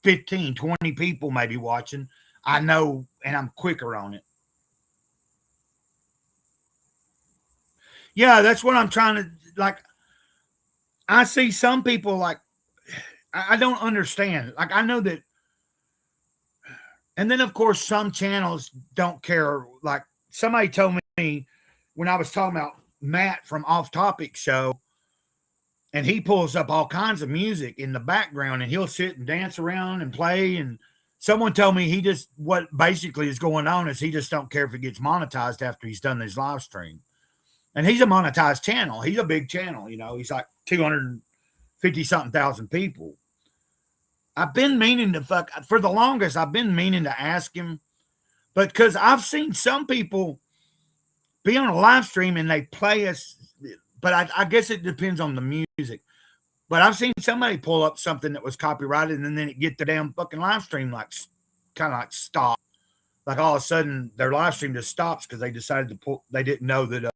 15, 20 people maybe watching, I know, and I'm quicker on it. Yeah, that's what I'm trying to, like, I see some people like, I don't understand. Like, I know that, and then of course some channels don't care. Like somebody told me when I was talking about Matt from Off Topic Show, and he pulls up all kinds of music in the background and he'll sit and dance around and play. And someone told me what basically is going on is he just don't care if it gets monetized after he's done his live stream. And he's a monetized channel. He's a big channel, you know, he's like 250 something thousand people. I've been meaning to for the longest, I've been meaning to ask him, but because I've seen some people be on a live stream and they play us, but I guess it depends on the music. But I've seen somebody pull up something that was copyrighted and then it get the damn fucking live stream like kind of like stop. Like all of a sudden their live stream just stops because they decided to pull, they didn't know that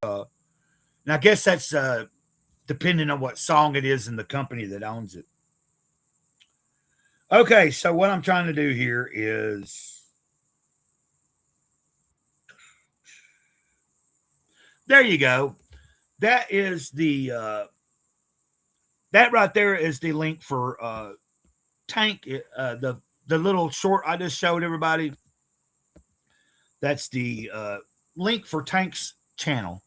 and I guess that's depending on what song it is and the company that owns it. Okay, so what I'm trying to do here is there you go. That is the that right there is the link for Tank. The little short I just showed everybody. That's the link for Tank's channel.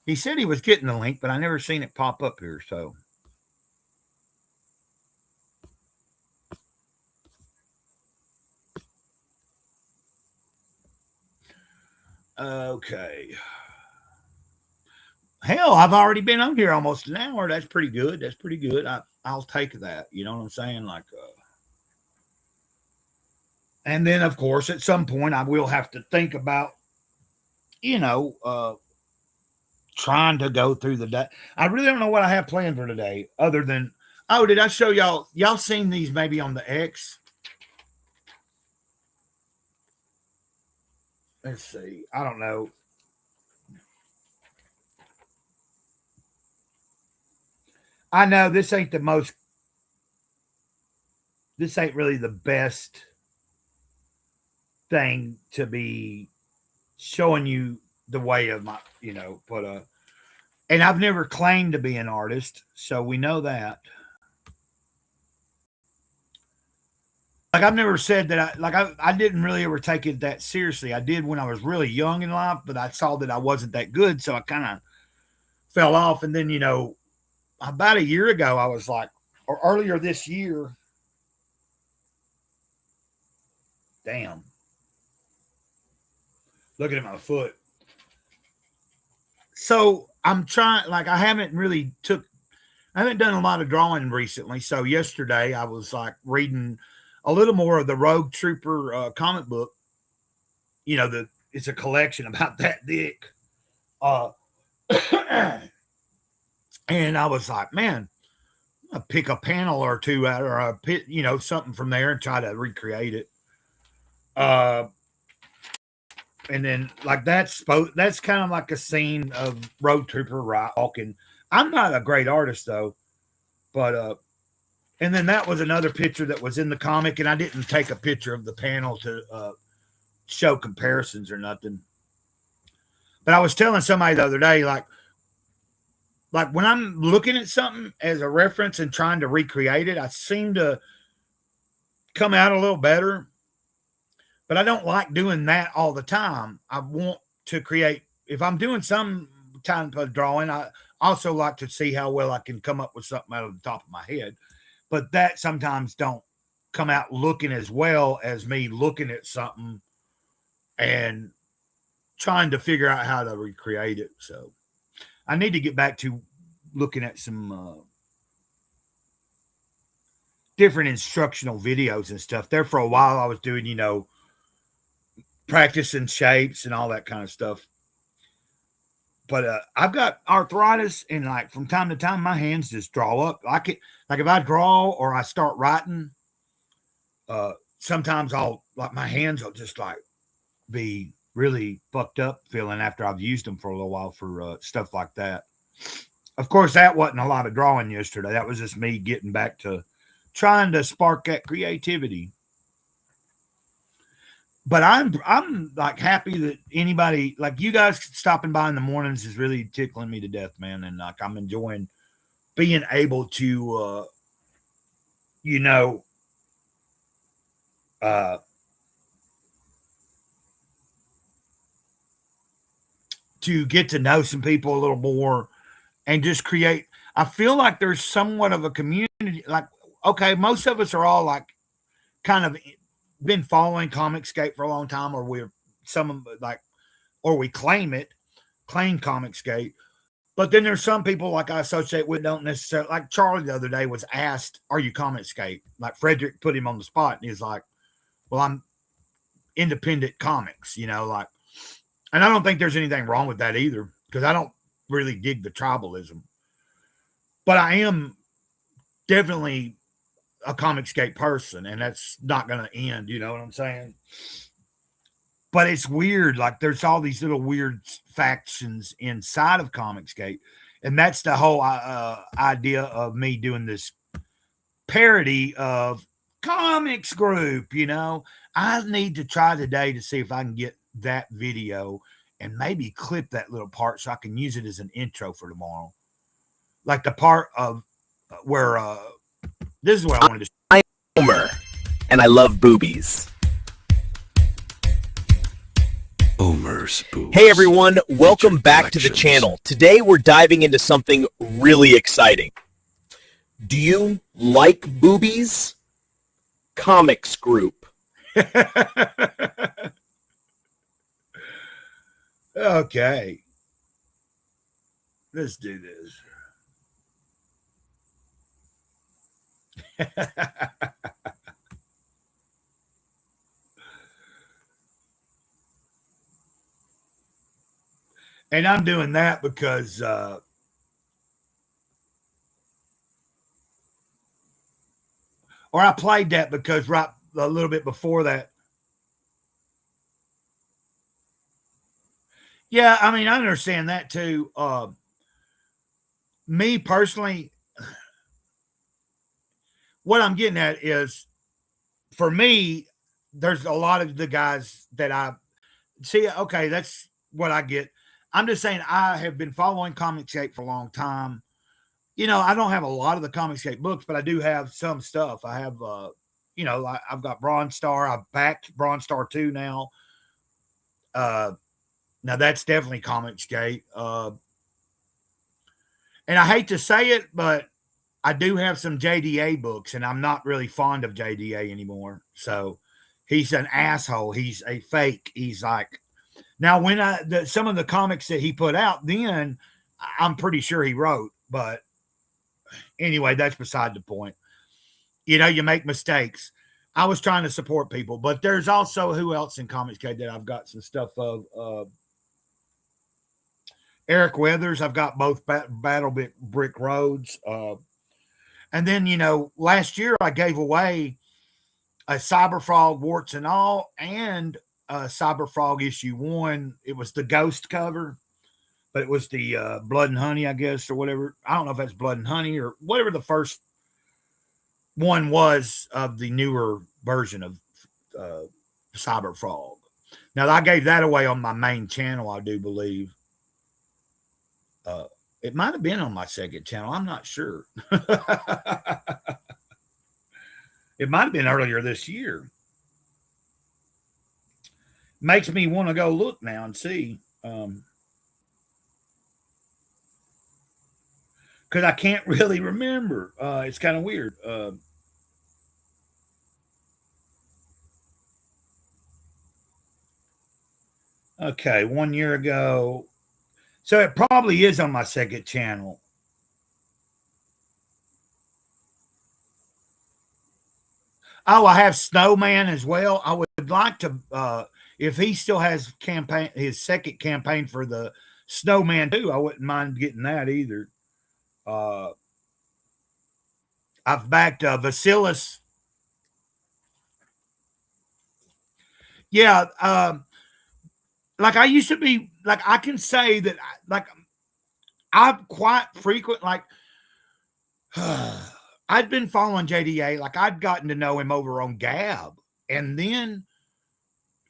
He said he was getting the link, but I never seen it pop up here. So. Okay. Hell, I've already been on here almost an hour. That's pretty good. That's pretty good. I'll take that. You know what I'm saying? Like, and then of course, at some point I will have to think about, trying to go through the day. I really don't know what I have planned for today other than, oh, did I show y'all seen these maybe on the X? Let's see. I don't know. I know this ain't really the best thing to be showing you the way of my, but and I've never claimed to be an artist, so we know that. Like I've never said that I didn't really ever take it that seriously. I did when I was really young in life, but I saw that I wasn't that good, so I kind of fell off. And then, about a year ago, I was like, or earlier this year, damn. Looking at my foot. So I'm trying, I haven't done a lot of drawing recently. So yesterday I was like reading a little more of the Rogue Trooper comic book. It's a collection about that thick. And I was like, man, I'll pick a panel or two out, or something from there and try to recreate it. And then that's kind of like a scene of Rogue Trooper walking. I'm not a great artist though, but and then that was another picture that was in the comic, and I didn't take a picture of the panel to show comparisons or nothing. But I was telling somebody the other day, like when I'm looking at something as a reference and trying to recreate it, I seem to come out a little better. But I don't like doing that all the time. I want to create, if I'm doing some type of drawing, I also like to see how well I can come up with something out of the top of my head. But that sometimes don't come out looking as well as me looking at something and trying to figure out how to recreate it. So I need to get back to looking at some different instructional videos and stuff. There for a while I was doing, practicing shapes and all that kind of stuff. But I've got arthritis, and from time to time my hands just draw up. If I draw or I start writing, sometimes my hands will just be really fucked up feeling after I've used them for a little while for stuff like that. Of course, that wasn't a lot of drawing yesterday. That was just me getting back to trying to spark that creativity. But I'm happy that anybody, you guys stopping by in the mornings is really tickling me to death, man. And I'm enjoying being able to, to get to know some people a little more and just create. I feel like there's somewhat of a community. Okay, most of us are all kind of been following Comicscape for a long time, or we claim Comicscape. But then there's some people I associate with don't necessarily, like Charlie the other day was asked, "Are you Comicscape?" Frederick put him on the spot, and he's like, "Well, I'm independent comics," and I don't think there's anything wrong with that either, because I don't really dig the tribalism. But I am definitely a Comicscape person, and that's not going to end. You know what I'm saying? But it's weird. There's all these little weird factions inside of Comicscape, and that's the whole idea of me doing this parody of Comics Group. I need to try today to see if I can get that video and maybe clip that little part so I can use it as an intro for tomorrow. The part of where this is what I wanted to say. I'm Homer, and I love boobies. Homer's boobs. Hey everyone, welcome back to the channel. Today we're diving into something really exciting. Do you like boobies? Comics group. Okay. Let's do this. And I'm doing that because or I played that because right a little bit before that. Yeah, I mean, I understand that too. Me personally, what I'm getting at is, for me, there's a lot of the guys that I see. Okay, that's what I get. I'm just saying I have been following Comicsgate for a long time. You know, I don't have a lot of the Comicsgate books, but I do have some stuff. I have, you know, I've got Bronze Star. I've backed Bronze Star 2 now. Now that's definitely Comicsgate. And I hate to say it, but I do have some JDA books, and I'm not really fond of JDA anymore. So he's an asshole. He's a fake. He's like, now when some of the comics that he put out, then I'm pretty sure he wrote, but anyway, that's beside the point. You know, you make mistakes. I was trying to support people, but there's also who else in Comicsgate that I've got some stuff of. Eric Weathers, I've got both Battle Brick Roads. And then, you know, last year I gave away a Cyberfrog Warts and All and Cyberfrog issue 1. It was the Ghost cover, but it was the Blood and Honey, I guess, or whatever. I don't know if that's Blood and Honey or whatever the first one was of the newer version of Cyberfrog. Now, I gave that away on my main channel, I do believe. It might have been on my second channel. I'm not sure. It might have been earlier this year. Makes me want to go look now and see. Because I can't really remember. It's kind of weird. Okay, 1 year ago. So it probably is on my second channel. Oh, I have Snowman as well. I would like to, if he still has his second campaign for the Snowman too, I wouldn't mind getting that either. I've backed Vasilis. Yeah, like I used to be, like I can say that, like I'm quite frequent, like I'd been following JDA, like I'd gotten to know him over on Gab. And then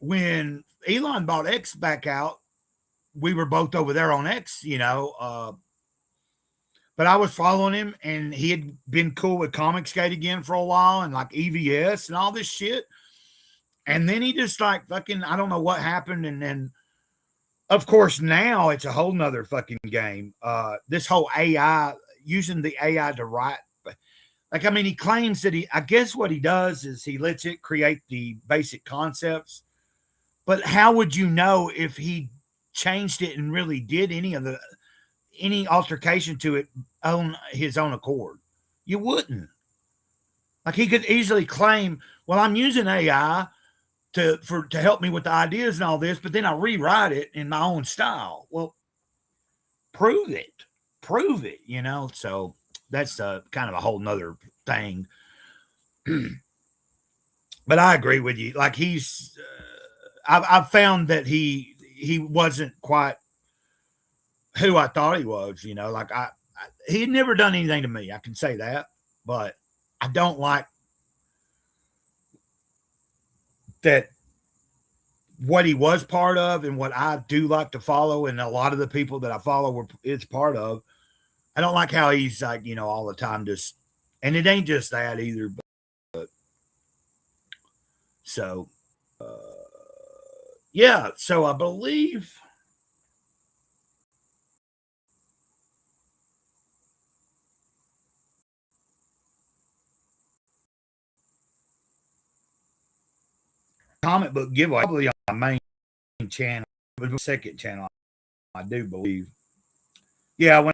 when Elon bought X back out, we were both over there on X, you know, but I was following him and he had been cool with Comicsgate again for a while and like EVS and all this shit. And then he just like fucking, I don't know what happened. And then, of course, now it's a whole nother fucking game. This whole AI, using the AI to write. Like, I mean, he claims that I guess what he does is he lets it create the basic concepts. But how would you know if he changed it and really did any altercation to it on his own accord? You wouldn't. Like, he could easily claim, well, I'm using AI to help me with the ideas and all this, but then I rewrite it in my own style. Well, prove it, you know? So that's kind of a whole nother thing. But I agree with you. Like he's, I've found that he wasn't quite who I thought he was, you know, like he had never done anything to me. I can say that, but I don't like that what he was part of and what I do like to follow, and a lot of the people that I follow is part of. I don't like how he's like, all the time just, and it ain't just that either. But so, yeah. So I believe. Comic book giveaway probably on my main channel, it was the second channel, I do believe. Yeah, when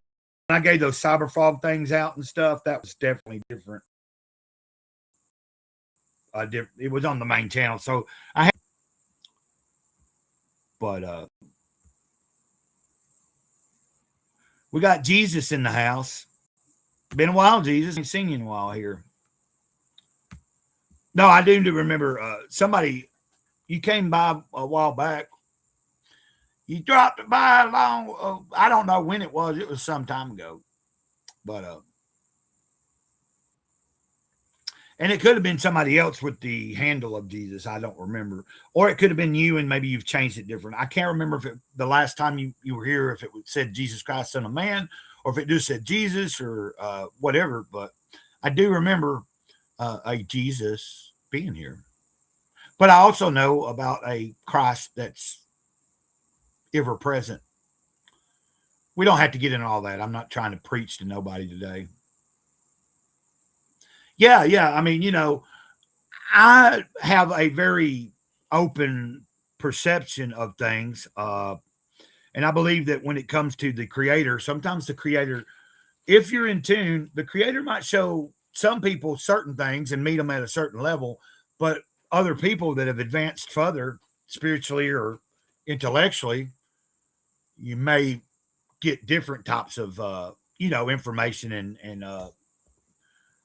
I gave those Cyber Frog things out and stuff, that was definitely different. It was on the main channel, so I had, but we got Jesus in the house. Been a while, Jesus. Ain't seen you in a while here. No, I do remember somebody. You came by a while back. You dropped by along. I don't know when it was. It was some time ago, but and it could have been somebody else with the handle of Jesus. I don't remember, or it could have been you, and maybe you've changed it different. I can't remember if the last time you were here, if it said Jesus Christ, Son of Man, or if it just said Jesus or whatever. But I do remember a Jesus being here. But I also know about a Christ that's ever present. We don't have to get into all that. I'm not trying to preach to nobody today. Yeah. I mean, I have a very open perception of things. And I believe that when it comes to the Creator, sometimes the Creator, if you're in tune, the Creator might show some people certain things and meet them at a certain level, but other people that have advanced further spiritually or intellectually, you may get different types of information and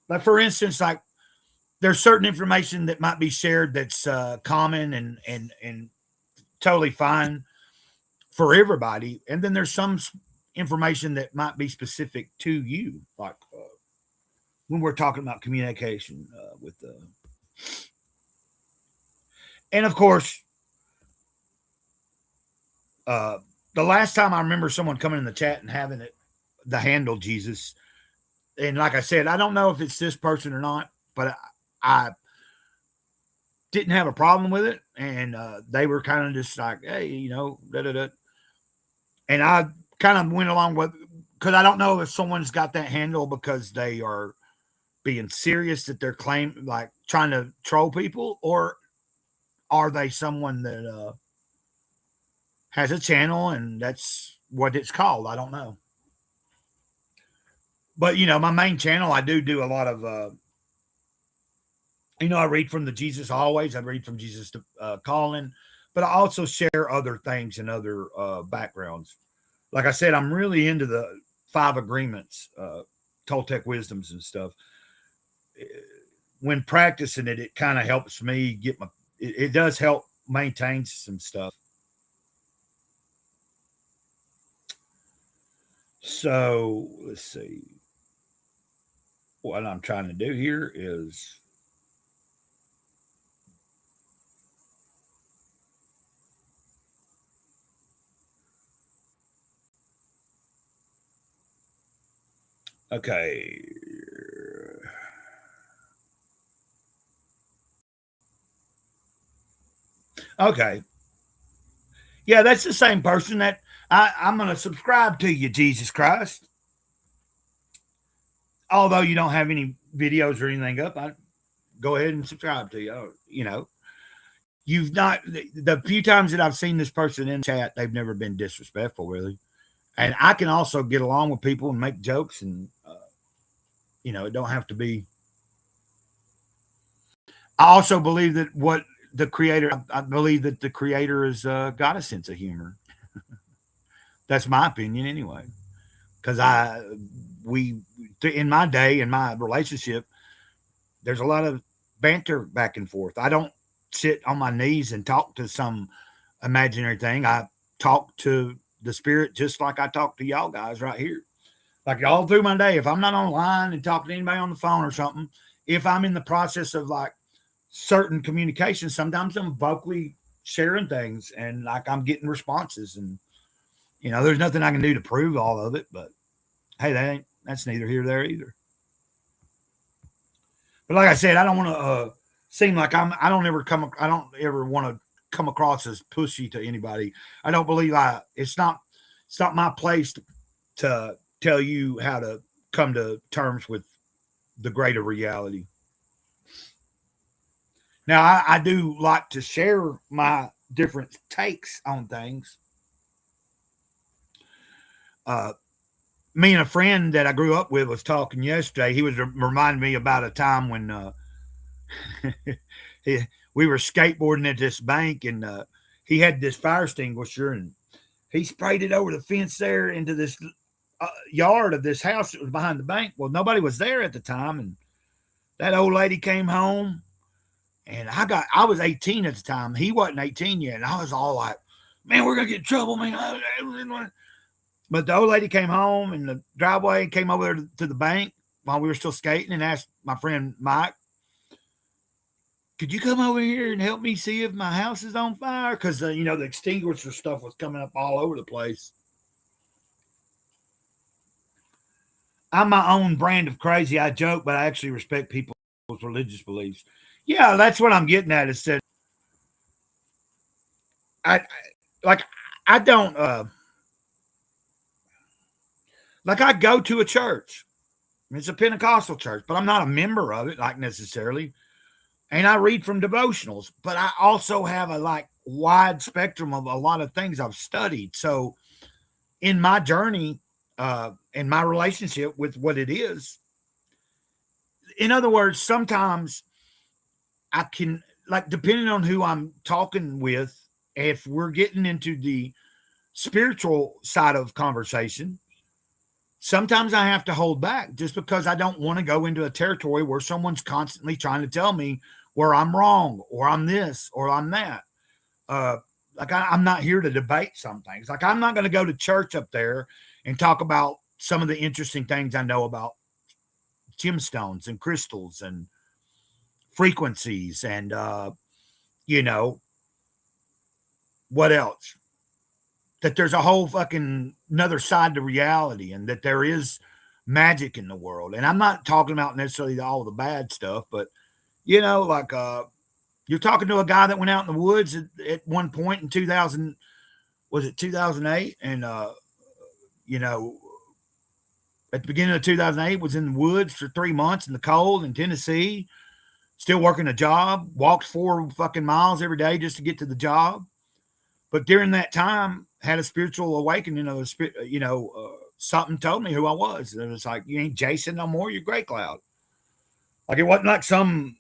like, for instance, like there's certain information that might be shared that's common and totally fine for everybody, and then there's some information that might be specific to you, like when we're talking about communication with and of course, the last time I remember someone coming in the chat and having the handle Jesus, and like I said, I don't know if it's this person or not, but I didn't have a problem with it, and they were kind of just like, hey, da. And I kind of went along with, because I don't know if someone's got that handle because they are being serious that they're like trying to troll people, or are they someone that has a channel and that's what it's called? I don't know. But, my main channel, I do a lot of, I read from the Jesus Always. I read from Jesus to Calling, but I also share other things and other backgrounds. Like I said, I'm really into the 5 agreements, Toltec wisdoms and stuff. When practicing it, it kind of helps me get it does help maintain some stuff. So let's see. What I'm trying to do here is okay. Okay. Yeah, that's the same person that I'm going to subscribe to you, Jesus Christ. Although you don't have any videos or anything up, I go ahead and subscribe to you. You've not, the few times that I've seen this person in chat, they've never been disrespectful, really. And I can also get along with people and make jokes, and it don't have to be. I also believe that I believe that the Creator has got a sense of humor. That's my opinion anyway. Because in my day, in my relationship, there's a lot of banter back and forth. I don't sit on my knees and talk to some imaginary thing. I talk to the Spirit just like I talk to y'all guys right here. Like all through my day, if I'm not online and talking to anybody on the phone or something, if I'm in the process of like certain communication, sometimes I'm vocally sharing things and like I'm getting responses, and there's nothing I can do to prove all of it, but hey, that's neither here nor there either. But like I said, I don't want to seem like I don't ever want to come across as pushy to anybody. I don't believe it's not my place to tell you how to come to terms with the greater reality. Now, I do like to share my different takes on things. Me and a friend that I grew up with was talking yesterday. He was reminding me about a time when we were skateboarding at this bank, and he had this fire extinguisher, and he sprayed it over the fence there into this yard of this house that was behind the bank. Well, nobody was there at the time, and that old lady came home, and I was 18 at the time. He wasn't 18 yet, and I was all like, man, we're gonna get in trouble, man. But the old lady came home in the driveway, came over there to the bank while we were still skating, and asked my friend Mike, could you come over here and help me see if my house is on fire? Because, the extinguisher stuff was coming up all over the place. I'm my own brand of crazy. I joke, but I actually respect people's religious beliefs. Yeah, that's what I'm getting at. Is that I go to a church. It's a Pentecostal church, but I'm not a member of it, necessarily. And I read from devotionals, but I also have a wide spectrum of a lot of things I've studied. So in my journey, in my relationship with what it is, in other words, sometimes I can, depending on who I'm talking with, if we're getting into the spiritual side of conversation, sometimes I have to hold back just because I don't want to go into a territory where someone's constantly trying to tell me where I'm wrong, or I'm this, or I'm that. I'm not here to debate some things. I'm not going to go to church up there and talk about some of the interesting things I know about gemstones and crystals and frequencies and, what else? That there's a whole fucking another side to reality, and that there is magic in the world. And I'm not talking about necessarily all the bad stuff, but you're talking to a guy that went out in the woods at one point in 2008? And, at the beginning of 2008 was in the woods for 3 months in the cold in Tennessee, still working a job, walked 4 fucking miles every day just to get to the job. But during that time, had a spiritual awakening something told me who I was. And it was like, you ain't Jason no more, you're Gray Cloud. It wasn't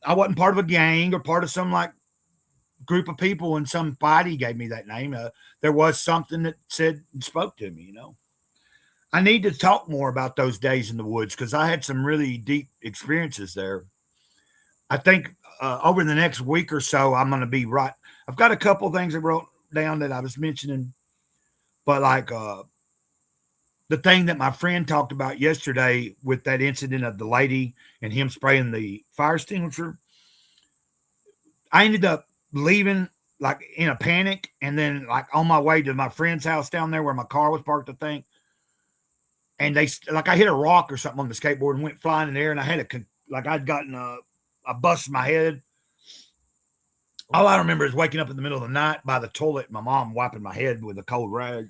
I wasn't part of a gang or part of some group of people and somebody gave me that name. There was something that said and spoke to me, I need to talk more about those days in the woods because I had some really deep experiences there. I think over the next week or so, I'm going to be right. I've got a couple of things I wrote down that I was mentioning, but the thing that my friend talked about yesterday with that incident of the lady and him spraying the fire extinguisher, I ended up leaving in a panic. And then on my way to my friend's house down there where my car was parked, I think. And I hit a rock or something on the skateboard and went flying in the air. And I had I'd gotten a bust in my head. All I remember is waking up in the middle of the night by the toilet, my mom wiping my head with a cold rag.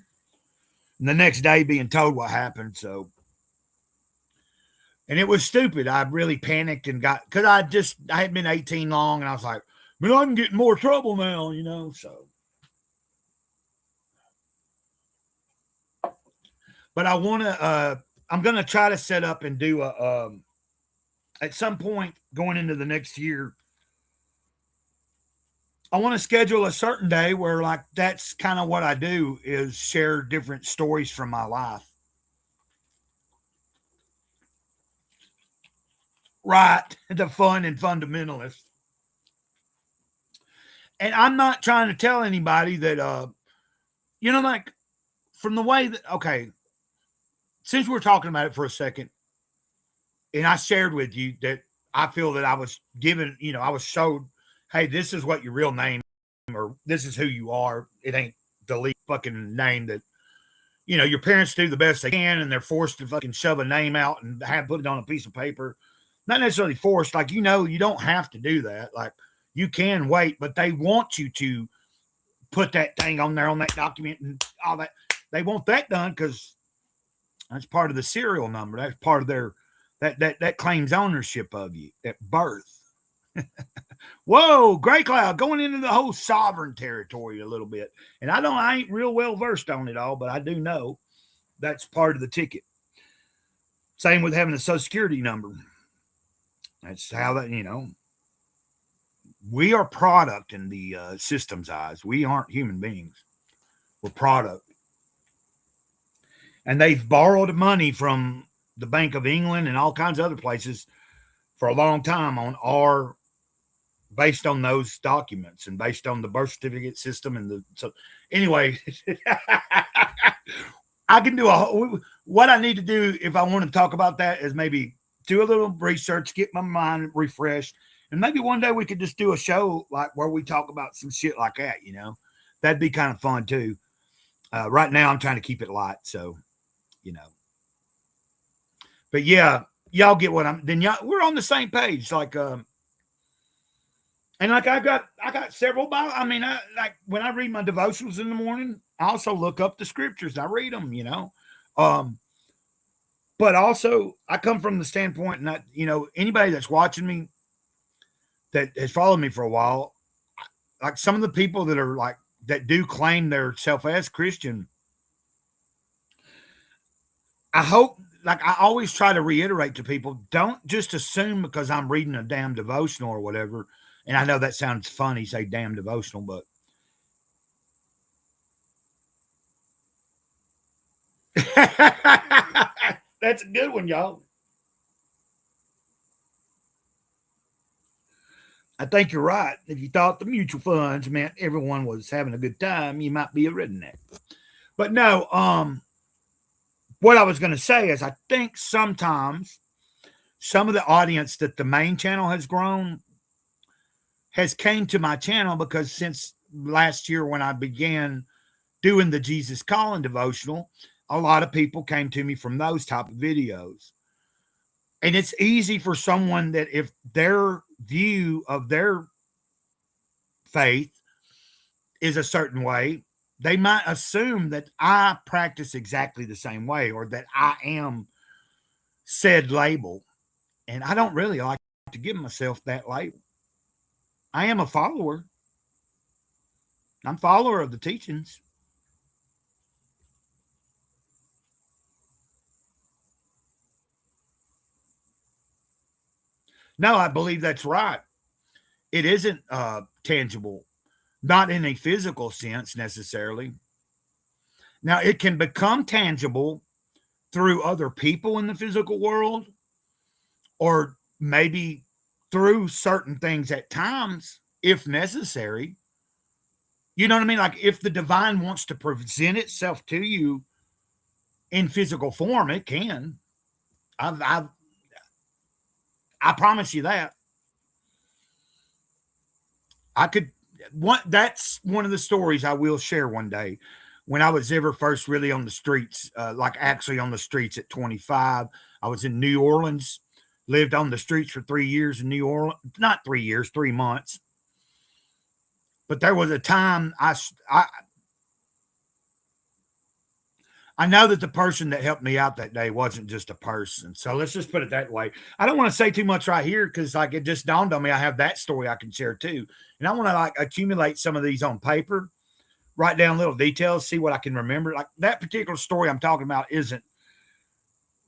And the next day being told what happened. And it was stupid. I really panicked and because I had been 18 long, and I was like, man, I can get in more trouble now, so. But I want to, I'm going to try to set up and do at some point going into the next year, I want to schedule a certain day where that's kind of what I do is share different stories from my life. Right. The fun and fundamentalist. And I'm not trying to tell anybody that, from the way that, okay, since we're talking about it for a second, and I shared with you that I feel that I was given, I was showed, hey, this is what your real name, or this is who you are. It ain't the least fucking name that, you know, your parents do the best they can and they're forced to fucking shove a name out and put it on a piece of paper. Not necessarily forced. Like, you know, you don't have to do that. Like, you can wait, but they want you to put that thing on there on that document and all that. They want that done because that's part of the serial number. That's part of their that claims ownership of you at birth. Whoa, Gray Cloud going into the whole sovereign territory a little bit. And I ain't real well versed on it all, but I do know that's part of the ticket. Same with having a social security number. That's how that, you know, we are product in the system's eyes. We aren't human beings. We're product. And they've borrowed money from the Bank of England and all kinds of other places for a long time based on those documents and based on the birth certificate system. And so anyway, I can do what I need to do if I want to talk about that is maybe do a little research, get my mind refreshed. And maybe one day we could just do a show like where we talk about some shit like that, you know, that'd be kind of fun too. Right now I'm trying to keep it light. So, you know, but yeah, y'all get what we're on the same page. Like, and like I got several Bible. I mean, like when I read my devotionals in the morning, I also look up the scriptures. I read them, you know. But also I come from the standpoint that, you know, anybody that's watching me that has followed me for a while, like some of the people that are like that do claim their self as Christian, I hope, like I always try to reiterate to people, don't just assume because I'm reading a damn devotional or whatever. And I know that sounds funny, say damn devotional, but that's a good one, y'all. I think you're right. If you thought the mutual funds meant everyone was having a good time, you might be a redneck. But no, what I was going to say is I think sometimes some of the audience that the main channel has grown has came to my channel because since last year when I began doing the Jesus Calling devotional, a lot of people came to me from those type of videos. And it's easy for someone that if their view of their faith is a certain way, they might assume that I practice exactly the same way or that I am said label. And I don't really like to give myself that label. I am a follower. I'm a follower of the teachings. No, I believe that's right. It isn't tangible, not in a physical sense necessarily. Now, it can become tangible through other people in the physical world, or maybe through certain things at times, if necessary. You know what I mean? Like if the divine wants to present itself to you in physical form, it can. I promise you that. That's one of the stories I will share one day. When I was ever first really on the streets, like actually on the streets at 25, I was in New Orleans, lived on the streets for 3 years in New Orleans, not 3 years, 3 months. But there was a time I know that the person that helped me out that day wasn't just a person. So let's just put it that way. I don't want to say too much right here because like it just dawned on me. I have that story I can share too. And I want to like accumulate some of these on paper, write down little details, see what I can remember. Like that particular story I'm talking about isn't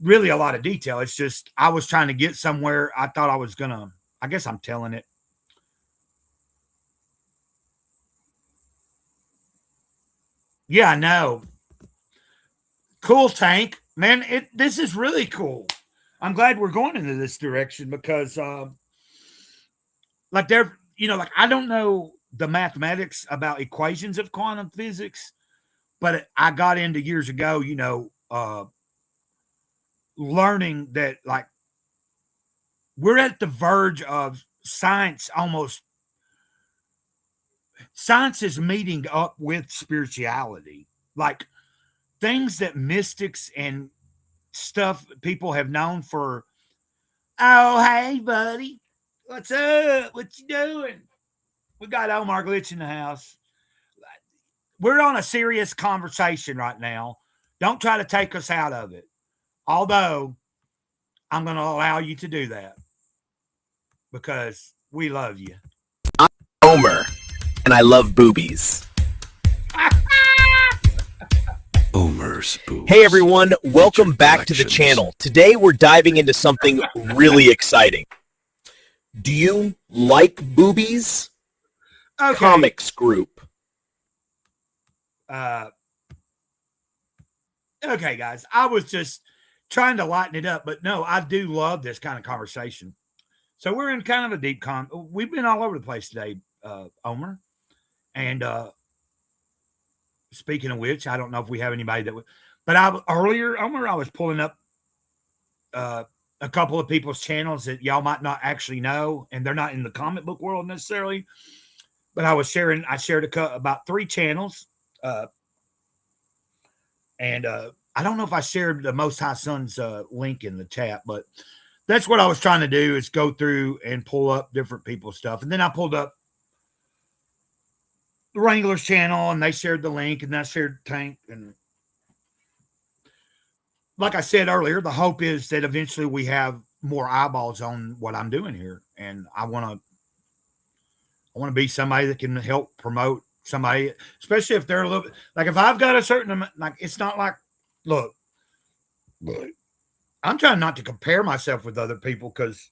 really a lot of detail. It's just I was trying to get somewhere. I thought I was going to, I guess I'm telling it. Yeah, I know. Cool, Tank. Man, this is really cool. I'm glad we're going into this direction because like they're, you know, like I don't know the mathematics about equations of quantum physics, but I got into years ago, you know, learning that like we're at the verge of science is meeting up with spirituality. Like things that mystics and stuff people have known for. Oh, hey, buddy. What's up? What you doing? We got Omar Glitch in the house. We're on a serious conversation right now. Don't try to take us out of it. Although, I'm going to allow you to do that because we love you. I'm Homer, and I love boobies. Omer's Booze. Hey everyone, welcome back to the channel. Today we're diving into something really exciting. Do you like boobies? Okay. Comics group. Okay, guys. I was just trying to lighten it up, but no, I do love this kind of conversation. So we're in kind of a deep we've been all over the place today, Omer. And speaking of which, I don't know if we have anybody that would, but earlier, Omer, I was pulling up a couple of people's channels that y'all might not actually know, and they're not in the comic book world necessarily. But I shared about 3 channels. And I don't know if I shared the Most High Son's link in the chat, but that's what I was trying to do is go through and pull up different people's stuff. And then I pulled up the Wranglers channel and they shared the link and I shared Tank. And like I said earlier, the hope is that eventually we have more eyeballs on what I'm doing here. And I want to be somebody that can help promote somebody, especially if they're a little bit, like if I've got a certain amount, like it's not like, look, I'm trying not to compare myself with other people because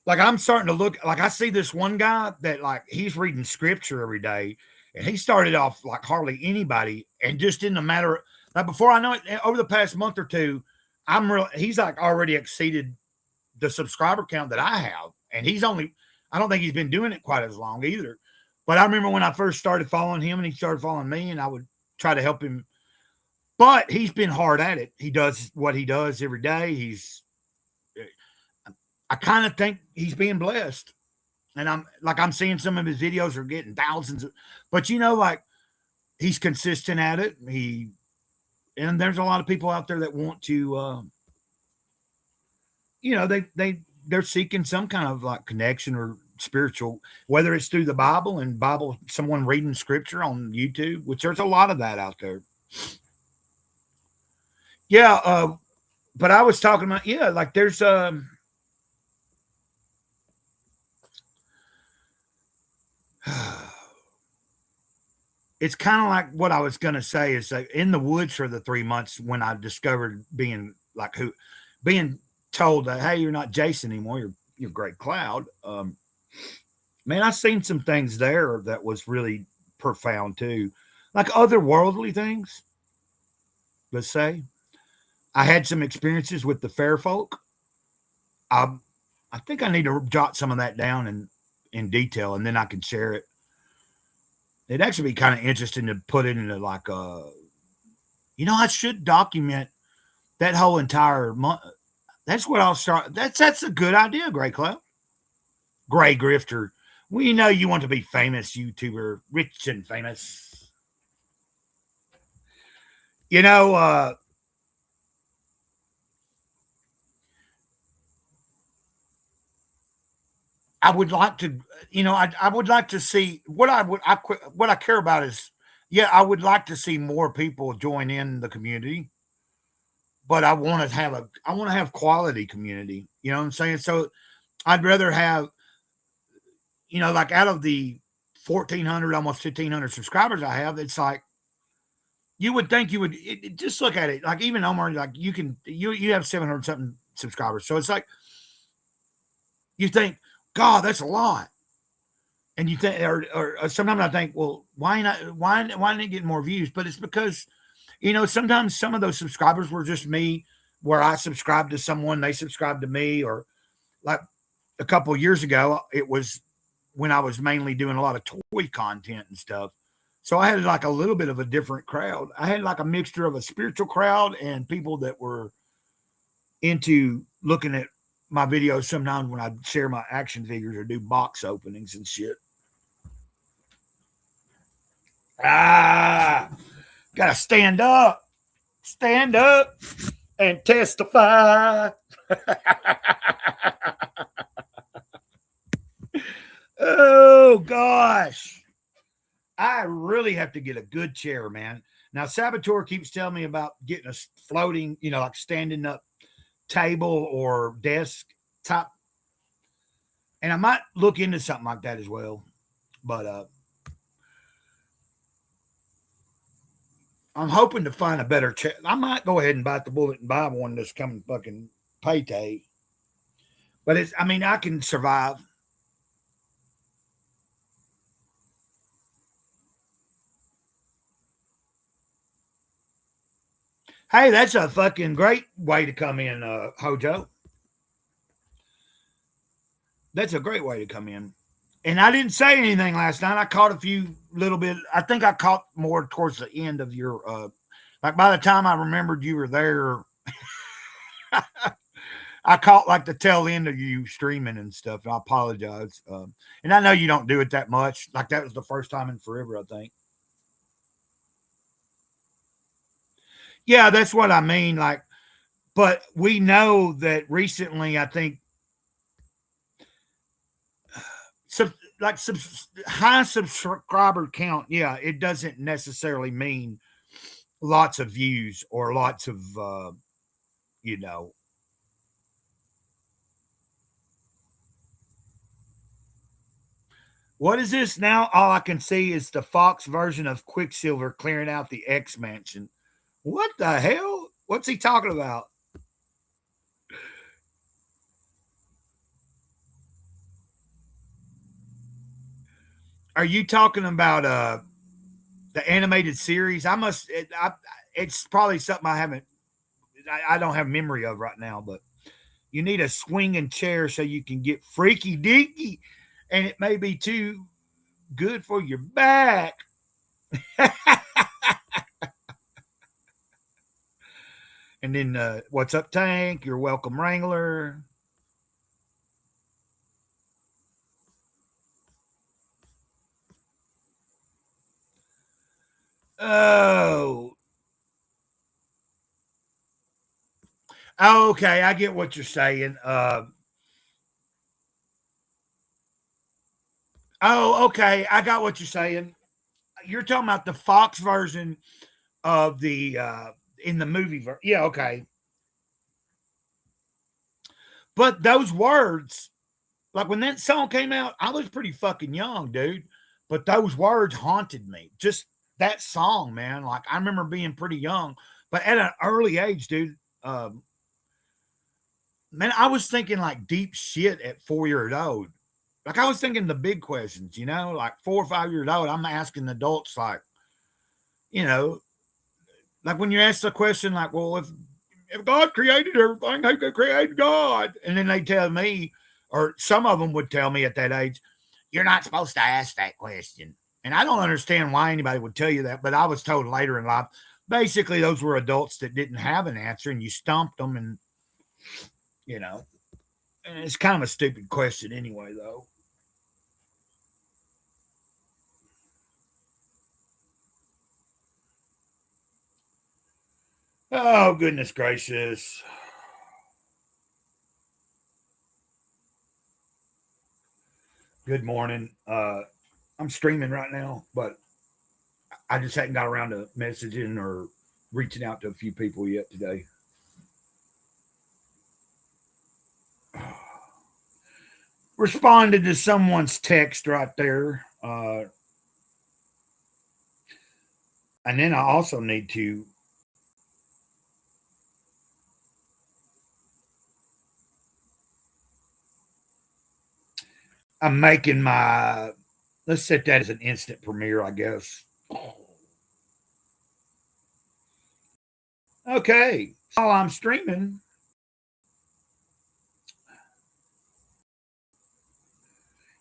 like I'm starting to look like I see this one guy that like he's reading scripture every day and he started off like hardly anybody and just in a matter of like before I know it over the past month or two, he's like already exceeded the subscriber count that I have. And I don't think he's been doing it quite as long either. But I remember when I first started following him and he started following me and I would try to help him. But he's been hard at it. He does what he does every day. I kind of think he's being blessed. And I'm seeing some of his videos are getting thousands but like he's consistent at it. And there's a lot of people out there that want to, they're seeking some kind of like connection or spiritual, whether it's through the Bible and someone reading scripture on YouTube, which there's a lot of that out there. Yeah. But I was talking about, like there's, it's kind of like what I was going to say is like in the woods for the 3 months when I discovered being told that, hey, you're not Jason anymore. You're Great Cloud. Man, I've seen some things there that was really profound too. Like otherworldly things. Let's say I had some experiences with the fair folk. I think I need to jot some of that down in detail and then I can share it. It'd actually be kind of interesting to put it into like I should document that whole entire month. That's what I'll start. That's a good idea, Gray Cloud. Gray Grifter. We know you want to be famous, YouTuber, rich and famous. I would like to, I would like to see what I care about is, I would like to see more people join in the community, but I want to have quality community. You know what I'm saying? So I'd rather have, like out of the 1,400, almost 1,500 subscribers I have, it's like, you would think just look at it. Like even Omar, like you have 700 something subscribers. So it's like, you think, God, that's a lot. And you think, or sometimes I think, well, why not get more views? But it's because, sometimes some of those subscribers were just me, where I subscribed to someone, they subscribed to me, or like a couple of years ago, it was when I was mainly doing a lot of toy content and stuff. So I had like a little bit of a different crowd. I had like a mixture of a spiritual crowd and people that were into looking at my videos sometimes when I share my action figures or do box openings and shit. Gotta stand up and testify. Oh gosh, I really have to get a good chair, man. Now Saboteur keeps telling me about getting a floating, like standing up table or desk top, and I might look into something like that as well. But I'm hoping to find a better chair. I might go ahead and bite the bullet and buy one this coming fucking payday. But I can survive. Hey, that's a fucking great way to come in, Hojo. That's a great way to come in. And I didn't say anything last night. I caught a few little bit. I think I caught more towards the end of your, like by the time I remembered you were there, I caught like the tail end of you streaming and stuff. And I apologize. And I know you don't do it that much. Like that was the first time in forever, I think. Yeah, that's what I mean. Like, but we know that recently, I think, high subscriber count. Yeah, it doesn't necessarily mean lots of views or lots of, What is this now? All I can see is the Fox version of Quicksilver clearing out the X Mansion. What the hell? What's he talking about? Are you talking about the animated series? It's probably something I don't have memory of right now, but you need a swinging chair so you can get freaky deaky, and it may be too good for your back. And then, what's up, Tank? You're welcome, Wrangler. Oh, okay. I get what you're saying. Okay. I got what you're saying. You're talking about the Fox version of the in the movie. Yeah, okay. But those words, like when that song came out, I was pretty fucking young, dude. But those words haunted me. Just that song, man. Like I remember being pretty young, but at an early age, dude. Man, I was thinking like deep shit at 4 years old. Like I was thinking the big questions, like 4 or 5 years old. I'm asking adults, like, like when you ask the question, like, well, if God created everything, who could create God? And then they tell me, or some of them would tell me at that age, you're not supposed to ask that question. And I don't understand why anybody would tell you that, but I was told later in life, basically those were adults that didn't have an answer and you stumped them and, and it's kind of a stupid question anyway, though. Oh, goodness gracious. Good morning. I'm streaming right now, but I just hadn't got around to messaging or reaching out to a few people yet today. Responded to someone's text right there. And then I also need to I'm making let's set that as an instant premiere, I guess. Okay. While I'm streaming,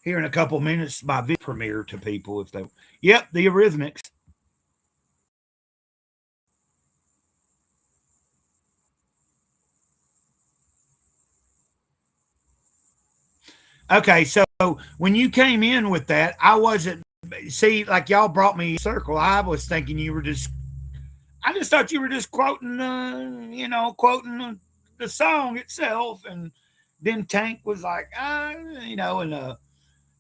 here in a couple minutes, my video premiere to people if they. Yep, the Eurythmics. Okay, so when you came in with that, I wasn't see, like y'all brought me circle. I was thinking you were just. I just thought you were just quoting, quoting the song itself, and then Tank was like, and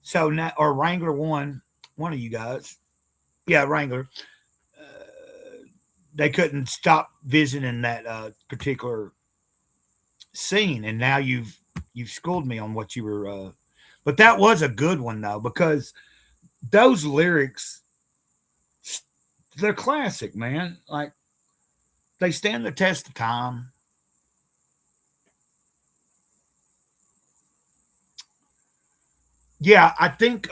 so now, or Wrangler one of you guys, yeah, Wrangler. They couldn't stop visiting that particular scene, and now you've schooled me on what you were. But that was a good one though, because those lyrics, they're classic, man. Like they stand the test of time. Yeah, I think.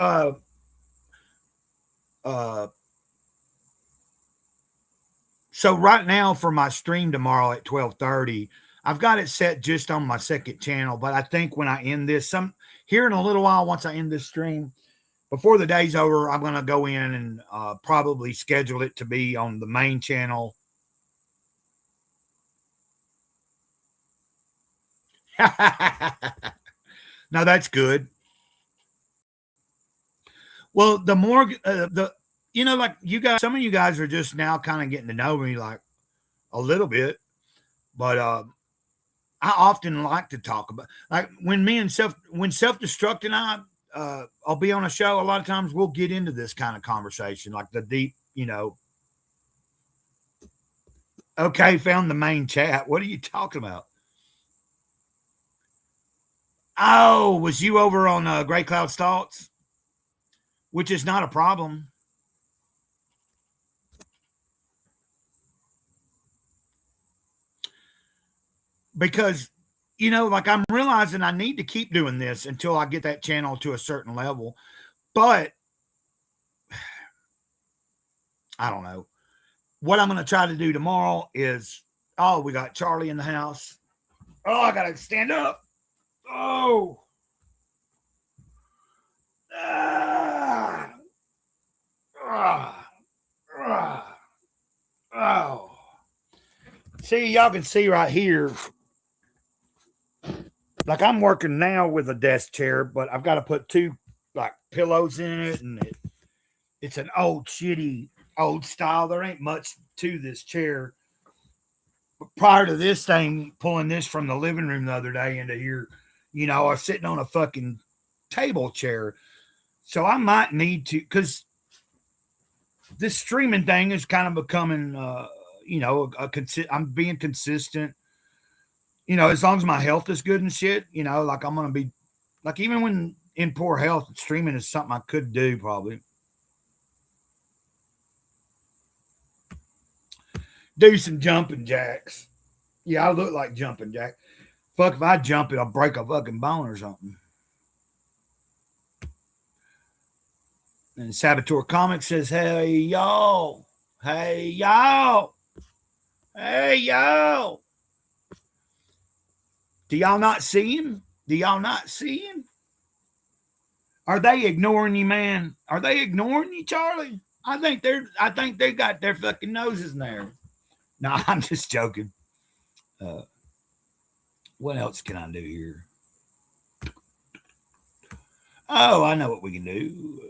So right now for my stream tomorrow at 12:30, I've got it set just on my second channel. But I think when I end this, here in a little while, once I end this stream, before the day's over, I'm going to go in and probably schedule it to be on the main channel. Now that's good. Well, the more like you guys, some of you guys are just now kind of getting to know me like a little bit, but I often like to talk about, like when Self-Destruct and I'll be on a show. A lot of times we'll get into this kind of conversation, like the deep, okay, found the main chat. What are you talking about? Oh, was you over on Gray Cloud's Thoughts? Which is not a problem. Because, like I'm realizing I need to keep doing this until I get that channel to a certain level. But I don't know. What I'm going to try to do tomorrow is, we got Charlie in the house. Oh, I got to stand up. Oh. Oh. See, y'all can see right here. Like I'm working now with a desk chair, but I've got to put two like pillows in it, and it's an old shitty old style. There ain't much to this chair. But prior to this thing, pulling this from the living room the other day into here, I was sitting on a fucking table chair. So I might need to, because this streaming thing is kind of becoming, I'm being consistent. As long as my health is good and shit, like I'm going to be, like even when in poor health, streaming is something I could do probably. Do some jumping jacks. Yeah, I look like jumping jack. Fuck, if I jump it, I'll break a fucking bone or something. And Saboteur Comics says, hey, y'all. Hey, y'all. Hey, y'all. Do y'all not see him? Do y'all not see him? Are they ignoring you, man? Are they ignoring you, Charlie? I think they got their fucking noses in there. No, I'm just joking. What else can I do here? Oh, I know what we can do.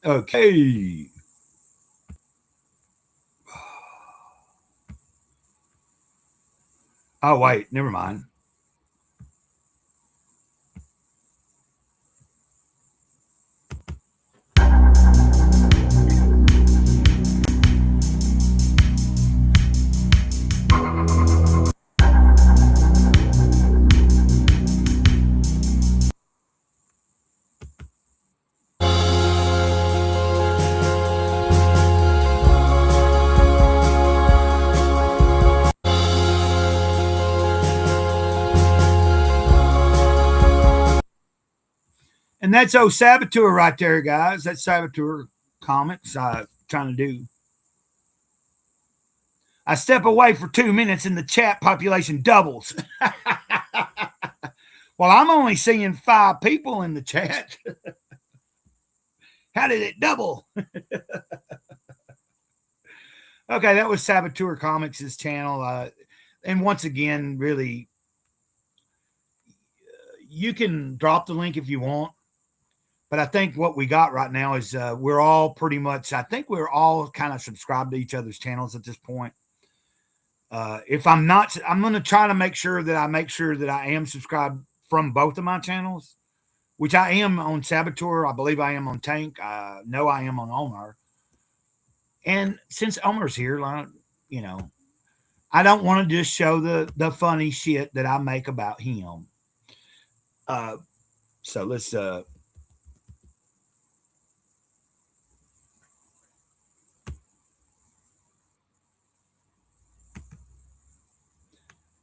Okay. Oh, wait, never mind. And that's Saboteur right there, guys. That's Saboteur Comics. Trying to do I step away for 2 minutes and the chat population doubles. Well, I'm only seeing 5 people in the chat. How did it double? Okay, that was Saboteur Comics' channel. And once again, really, you can drop the link if you want. But I think what we got right now is we're all pretty much, I think we're all kind of subscribed to each other's channels at this point. If I'm not, I'm going to try to make sure that I am subscribed from both of my channels, which I am on Saboteur. I believe I am on Tank. I know I am on Omar. And since Omar's here, you know, I don't want to just show the funny shit that I make about him. So let's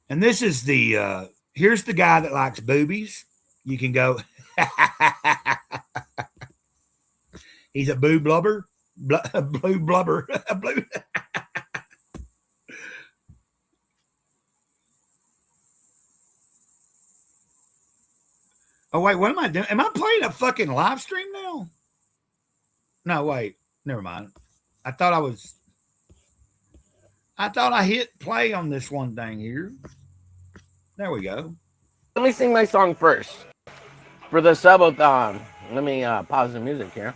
and this is the here's the guy that likes boobies. You can go. He's a blue blubber. Blue blubber. Blue. Oh, wait, what am I doing? Am I playing a fucking live stream now? No, wait. Never mind. I thought I hit play on this one thing here. There we go. Let me sing my song first for the subathon. Let me pause the music here.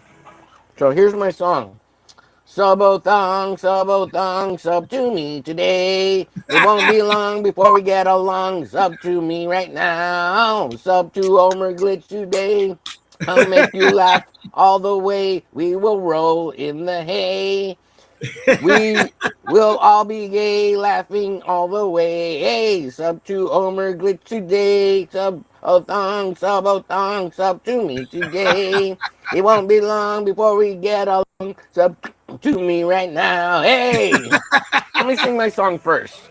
So here's my song. Subathon, subathon, sub to me today. It won't be long before we get along. Sub to me right now. Sub to Homer Glitch today. I'll make you laugh all the way. We will roll in the hay. We will all be gay, laughing all the way. Hey, sub to Homer Glitch today. Subathon, subathon, sub to me today. It won't be long before we get along. Sub to me right now. Hey, let me sing my song first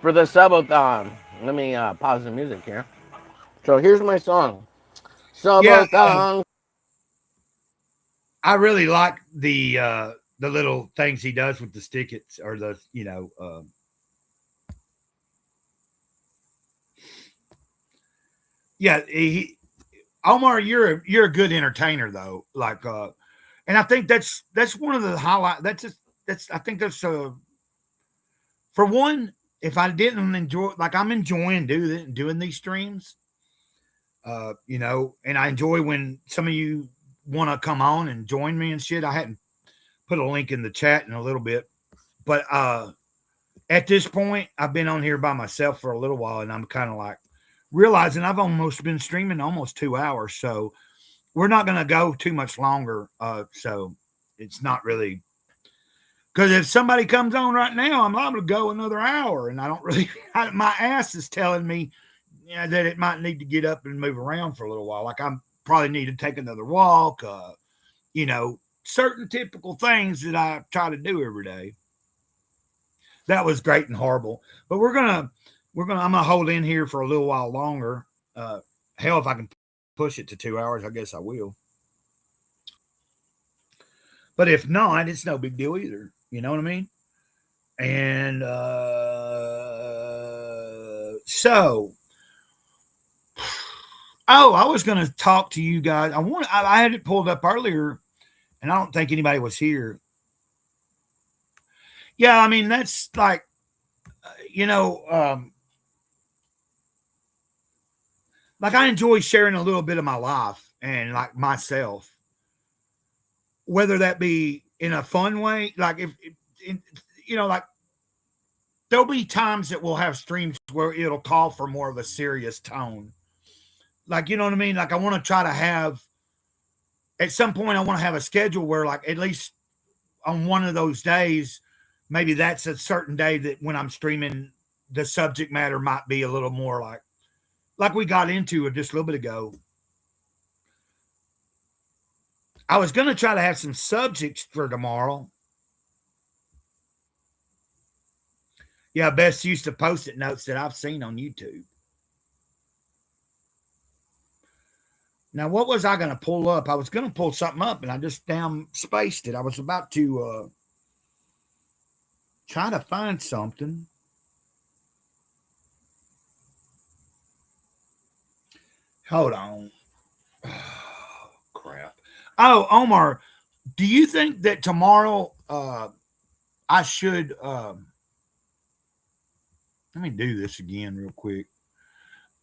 for the subathon. Let me pause the music here. So here's my song. Subathon. I really like the little things he does with the stickets or the, you know, yeah, Omar, you're a good entertainer though. Like, and I think that's one of the highlights. I think that's for one, if I didn't enjoy, like I'm enjoying doing these streams, you know, and I enjoy when some of you want to come on and join me and shit. I hadn't put a link in the chat in a little bit, but at this point I've been on here by myself for a little while and I'm kind of like realizing I've almost been streaming almost 2 hours, so we're not going to go too much longer, so it's not really, because if somebody comes on right now I'm liable to go another hour and I don't really my ass is telling me, you know, that it might need to get up and move around for a little while, like I'm probably need to take another walk, you know, certain typical things that I try to do every day. That was great and horrible, but I'm gonna hold in here for a little while longer. Hell, if I can push it to 2 hours, I guess I will. But if not, it's no big deal either. You know what I mean? And so, I was gonna talk to you guys. I had it pulled up earlier. And I don't think anybody was here. Yeah, I mean, that's like, you know, like I enjoy sharing a little bit of my life and like myself, whether that be in a fun way, like you know, like there'll be times that we'll have streams where it'll call for more of a serious tone. Like, you know what I mean? Like I want to try to have, at some point, I want to have a schedule where, like, at least on one of those days, maybe that's a certain day that when I'm streaming, the subject matter might be a little more like we got into just a little bit ago. I was going to try to have some subjects for tomorrow. Yeah, best use of Post-it notes that I've seen on YouTube. Now, what was I going to pull up? I was going to pull something up, and I just damn spaced it. I was about to Try to find something. Hold on. Oh, crap. Oh, Omar, do you think that tomorrow I should let me do this again real quick.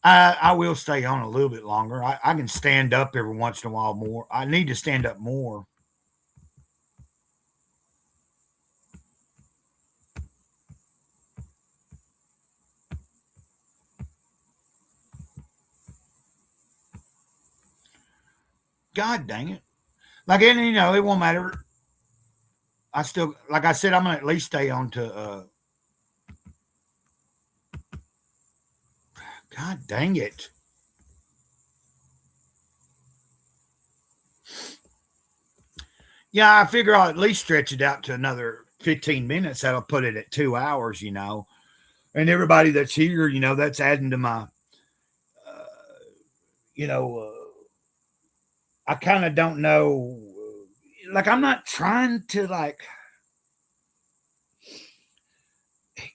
I will stay on a little bit longer. I can stand up every once in a while more. I need to stand up more. God dang it. Like, and you know, it won't matter. I still, like I said, I'm going to at least stay on to, God dang it. Yeah, I figure I'll at least stretch it out to another 15 minutes. That'll put it at 2 hours, you know. And everybody that's here, you know, that's adding to my, you know, I kind of don't know. Like, I'm not trying to, like,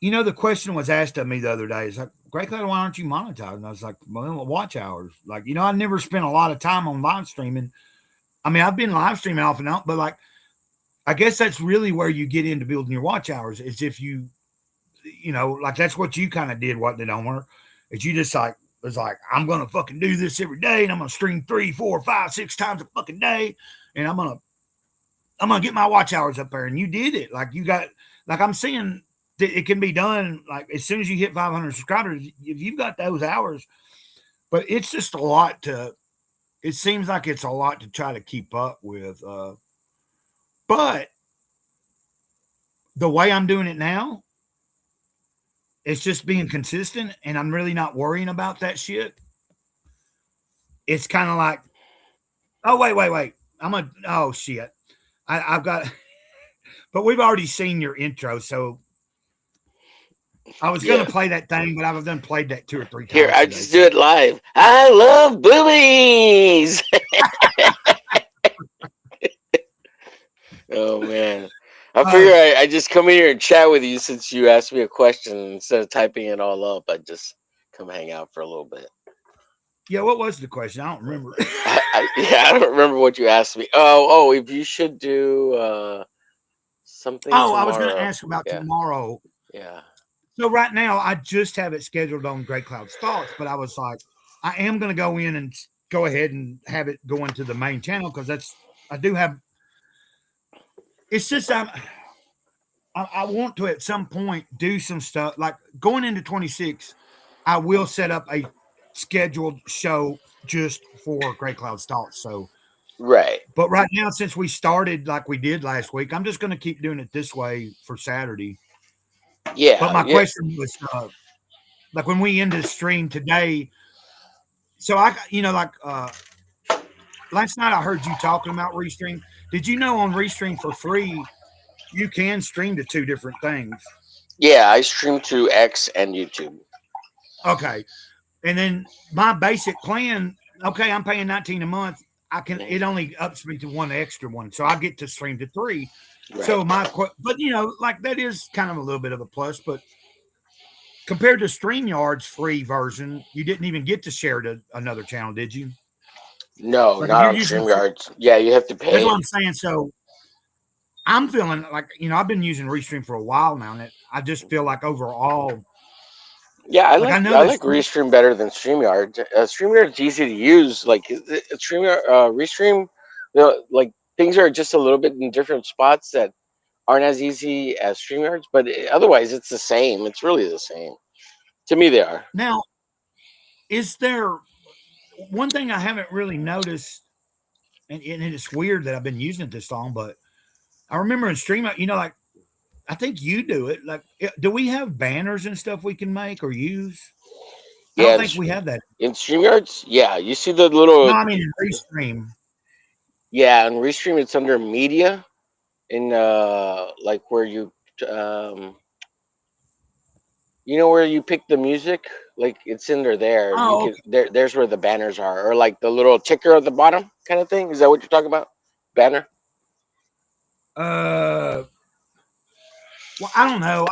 you know, the question was asked of me the other day. It's like, Grey Cloud, why aren't you monetized? And I was like, well, watch hours. Like, you know, I never spent a lot of time on live streaming. I mean, I've been live streaming off and on, but like, I guess that's really where you get into building your watch hours. Is if you know, like that's what you kind of did, wasn't it, Omar? Is you just like, was like, I'm going to fucking do this every day and I'm going to stream 3, 4, 5, 6 times a fucking day. And I'm going to get my watch hours up there. And you did it. Like you got, like I'm seeing that it can be done. Like as soon as you hit 500 subscribers, if you've got those hours, but it's just a lot to, it seems like it's a lot to try to keep up with. But the way I'm doing it now, it's just being consistent and I'm really not worrying about that shit. It's kind of like, oh, wait. Oh, shit. I've got, but we've already seen your intro. So I was going to play that thing, but I've done played that 2 or 3 times. Here, I just do it live. I love boobies. Oh, man. I figure I just come here and chat with you since you asked me a question. Instead of typing it all up, I just come hang out for a little bit. Yeah, what was the question? I don't remember. I don't remember what you asked me. Oh, if you should do something tomorrow. I was going to ask about tomorrow. Yeah. So right now, I just have it scheduled on Grey Cloud's Thoughts, but I was like, I am going to go in and go ahead and have it go into the main channel because I do have. It's just I want to at some point do some stuff like going into 26. I will set up a scheduled show just for Grey Cloud's Thoughts. So right, but right now since we started like we did last week, I'm just going to keep doing it this way for Saturday. Yeah. But my question was like when we end the stream today. So I, you know, like last night I heard you talking about Restream. Did you know on Restream for free, you can stream to 2 different things? Yeah, I stream to X and YouTube. Okay. And then my basic plan, okay, I'm paying $19 a month. It only ups me to 1 extra one. So I get to stream to 3. Right. So but you know, like that is kind of a little bit of a plus, but compared to StreamYard's free version, you didn't even get to share to another channel, did you? No, like not on StreamYard. Yeah, you have to pay. That's what I'm saying. So I'm feeling like, you know, I've been using Restream for a while now, and I just feel like overall. Yeah, I like Restream better than StreamYard. StreamYard's easy to use. Like StreamYard, Restream, you know, like things are just a little bit in different spots that aren't as easy as StreamYard's, but otherwise it's the same. It's really the same. To me, they are. Now, is there one thing I haven't really noticed, and it's weird that I've been using it this long, but I remember in StreamYard, you know, like I think you do it. Like, do we have banners and stuff we can make or use? I don't think we have that in StreamYards. Yeah, you see the little. No, I mean in Restream. Yeah, in Restream it's under media, in like where you you know where you pick the music, like it's in there. Oh, okay. There's where the banners are, or like the little ticker at the bottom kind of thing. Is that what you're talking about? Banner? Well, I don't know.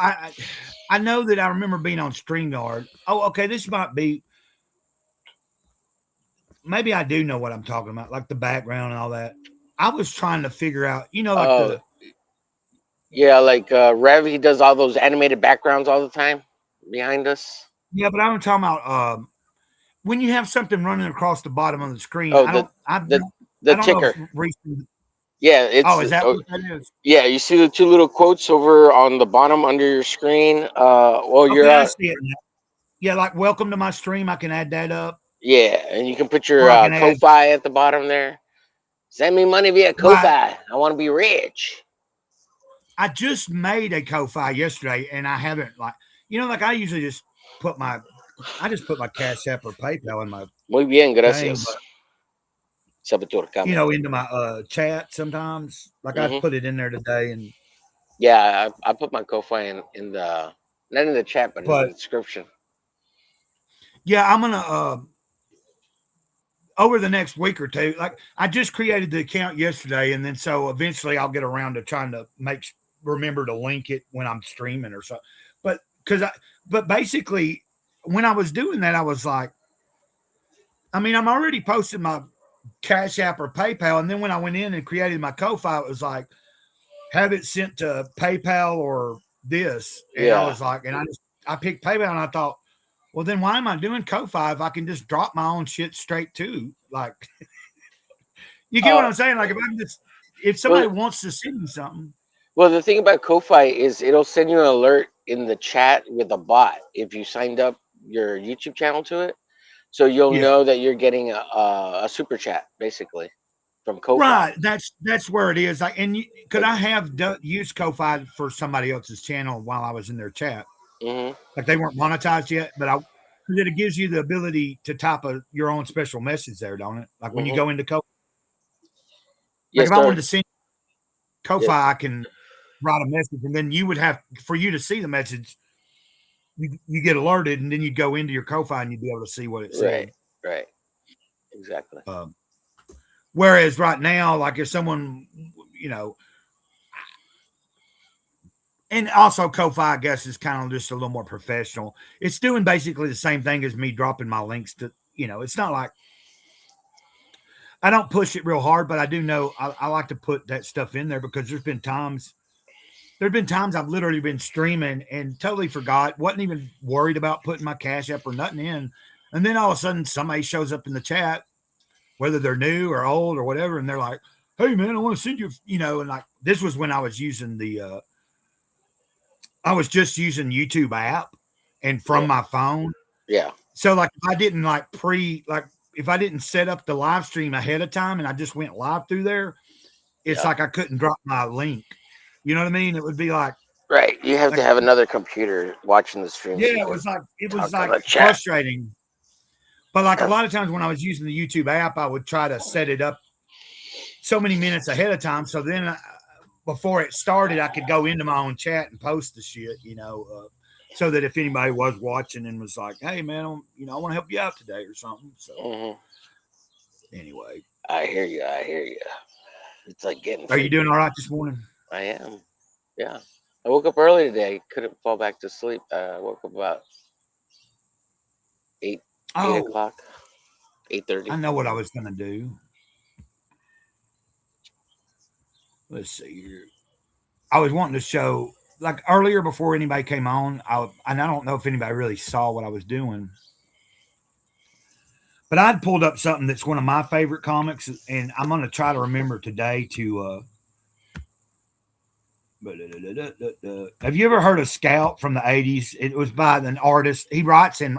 I know that I remember being on StreamYard. Oh, okay. This might be. Maybe I do know what I'm talking about, like the background and all that. I was trying to figure out, like Oh, yeah, like Rev, he does all those animated backgrounds all the time behind us. yeah, but I'm talking about when you have something running across the bottom of the screen. Oh, I don't the know ticker. if recent. Yeah, it's Oh, is that what that is? yeah. You see the two little quotes over on the bottom under your screen. Well, you're Okay, I see it now. Yeah, like welcome to my stream. I can add that up. yeah, and you can put your Or I can add. Ko-Fi at the bottom there. Send me money via Ko-Fi. Right. I want to be rich. I just made a Ko-Fi yesterday, and I haven't like I usually just put my Cash App or PayPal in my Muy bien, thing, gracias. but, Sabaturcamo. into my chat sometimes. Like I Mhm. put it in there today, and Yeah, I put my Ko-Fi in the not in the chat, but in the but description. yeah, I'm gonna over the next week or two. Like I just created the account yesterday, and then so eventually I'll get around to trying to remember to link it when I'm streaming or something. But basically, when I was doing that, I was like, I mean, I'm already posting my Cash App or PayPal, and then when I went in and created my Ko-Fi, it was like, have it sent to PayPal or this, and I was like, and I picked PayPal, and I thought, well, then why am I doing Ko-Fi if I can just drop my own shit straight to like, you get what I'm saying? Like if somebody wants to send me something. Well, the thing about Ko-Fi is it'll send you an alert in the chat with a bot if you signed up your YouTube channel to it, so you'll know that you're getting a super chat basically from Ko-Fi. Right, that's where it is. Like, and could I have used Ko-Fi for somebody else's channel while I was in their chat? Mm-hmm. Like they weren't monetized yet, but it gives you the ability to type your own special message there, don't it? Like when you go into Ko-Fi. Like if I wanted to send Ko-Fi, I can write a message, and then you would have for you to see the message. You get alerted, and then you go into your Ko-Fi and you'd be able to see what it said. Right, exactly. Whereas right now, like if someone, and also Ko-Fi, I guess, is kind of just a little more professional. It's doing basically the same thing as me dropping my links to, it's not like I don't push it real hard, but I do know I like to put that stuff in there because there's been times I've literally been streaming and totally forgot, wasn't even worried about putting my Cash App or nothing in. And then all of a sudden somebody shows up in the chat, whether they're new or old or whatever, and they're like, hey man, I want to send you, and like this was when I was using I was just using YouTube app and from my phone. Yeah. So like if I didn't if I didn't set up the live stream ahead of time and I just went live through there, it's like I couldn't drop my link. You know what I mean? It would be like right. You have to have another computer watching the stream. Yeah, it was like frustrating. But like a lot of times when I was using the YouTube app, I would try to set it up so many minutes ahead of time. So then before it started, I could go into my own chat and post the shit, so that if anybody was watching and was like, hey man, I want to help you out today or something. So anyway, I hear you. It's like getting. Are you doing all right this morning? I am. Yeah. I woke up early today. Couldn't fall back to sleep. I woke up about 8 o'clock. 8:30. I know what I was going to do. Let's see here. I was wanting to show, like earlier before anybody came on, and I don't know if anybody really saw what I was doing, but I'd pulled up something that's one of my favorite comics, and I'm going to try to remember today to. Have you ever heard of Scout from the 80s? It was by an artist. He writes and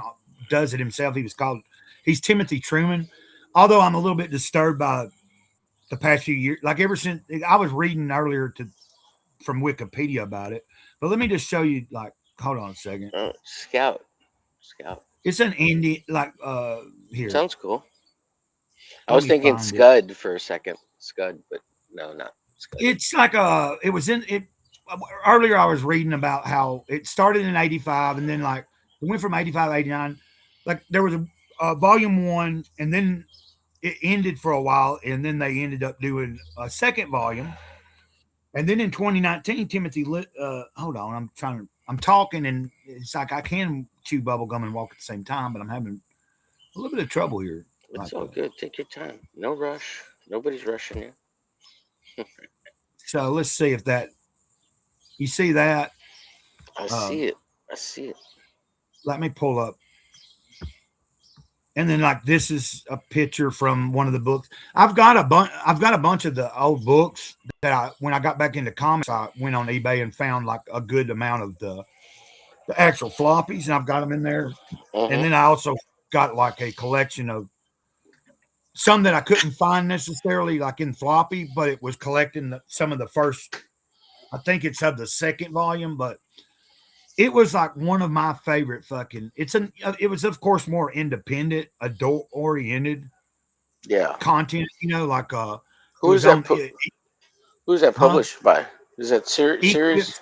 does it himself. He's Timothy Truman. Although I'm a little bit disturbed by the past few years, like ever since I was reading earlier from Wikipedia about it. But let me just show you, like, hold on a second. Scout. It's an indie, like, here. Sounds cool. I was thinking Scud for a second. Scud, but no, not Scud. It's like it was in it. Earlier I was reading about how it started in 85 and then like it went from 85 to 89. Like there was a volume 1 and then it ended for a while and then they ended up doing a second volume. And then in 2019, Timothy, hold on, I'm talking and it's like I can chew bubble gum and walk at the same time, but I'm having a little bit of trouble here. It's all good. Take your time. No rush. Nobody's rushing you. So let's see if that, you see that? I see it. I see it. Let me pull up. And then like this is a picture from one of the books. I've got a bunch of the old books that when I got back into comics, I went on eBay and found like a good amount of the actual floppies, and I've got them in there. And then I also got like a collection of some that I couldn't find necessarily like in floppy, but it was collecting some of the first, I think it's of the second volume, but it was like one of my favorite fucking, it was of course more independent, adult oriented content, you know, like who's that published by? Is that series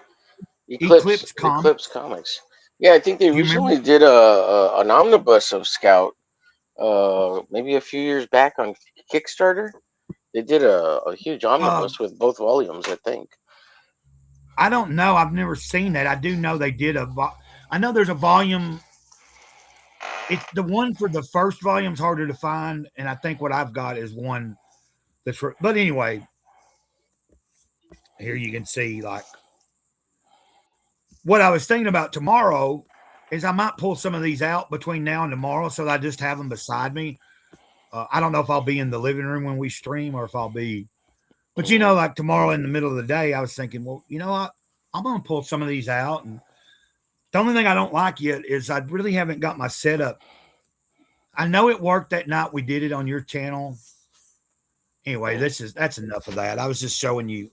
Eclipse Comics? Yeah, I think they recently did an omnibus of Scout maybe a few years back on Kickstarter. They did a huge omnibus with both volumes, I think. I don't know. I've never seen that. I do know they did I know there's a volume. It's the one for the first volume's harder to find, and I think what I've got is one that's but anyway, here you can see like what I was thinking about tomorrow is I might pull some of these out between now and tomorrow so that I just have them beside me. I don't know if I'll be in the living room when we stream or if I'll be, but you know, like tomorrow in the middle of the day, I was thinking, well, you know what? I'm going to pull some of these out. And the only thing I don't like yet is I really haven't got my setup. I know it worked that night we did it on your channel. Anyway, that's enough of that. I was just showing you.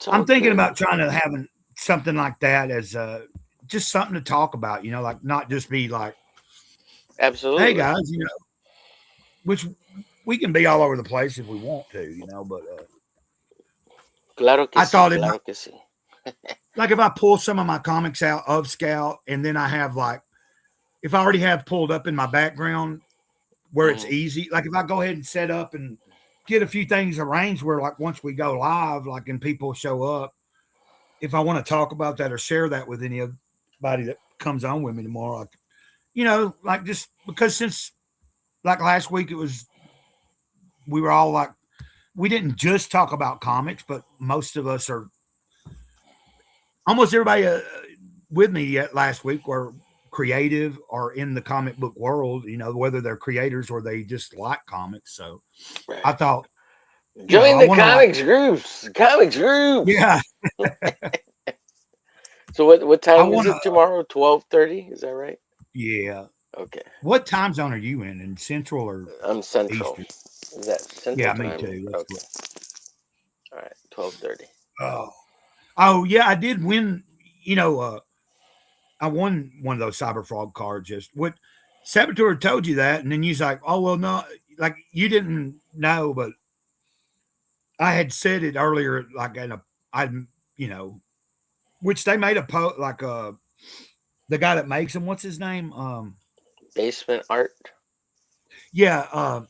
I'm thinking about trying to have something like that as just something to talk about, you know, like not just be like, absolutely, hey guys, you know, which we can be all over the place if we want to, you know, but I thought like if I pull some of my comics out of Scout and then I have like, if I already have pulled up in my background where it's easy, like if I go ahead and set up and get a few things arranged where like once we go live, like and people show up, if I want to talk about that or share that with anybody that comes on with me tomorrow, like, you know, like just because since like last week, we were all like, we didn't just talk about comics, but most of us are, almost everybody with me yet last week were creative or in the comic book world, you know, whether they're creators or they just like comics. So I thought, join the comics groups. Comics group. Yeah. So what time is it tomorrow? 12:30, is that right? Yeah. Okay. What time zone are you in Central or I'm Central. Eastern? Is that Central? Yeah, time? me too. Okay. All right, 12:30. Oh yeah, I did win, you know, I won one of those Cyber Frog cards. Just what Saboteur told you that, and then you's like, oh well, no, like you didn't know, but I had said it earlier, like you know, which they made a post, like the guy that makes them, what's his name? Basement Art. Yeah,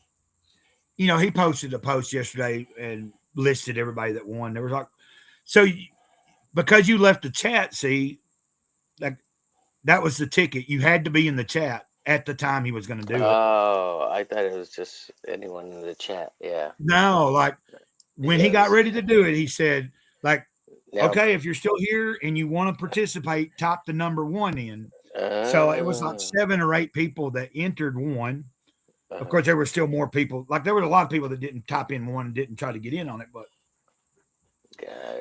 you know, he posted a post yesterday and listed everybody that won. There was like, so because you left the chat, see, like that was the ticket. You had to be in the chat at the time he was going to do it. Oh, I thought it was just anyone in the chat. Yeah. No, like when he got ready to do it, he said, like, okay, if you're still here and you want to participate, type the number 1 in. So it was like 7 or 8 people that entered 1. Of course, there were still more people. Like there were a lot of people that didn't type in 1 and didn't try to get in on it, but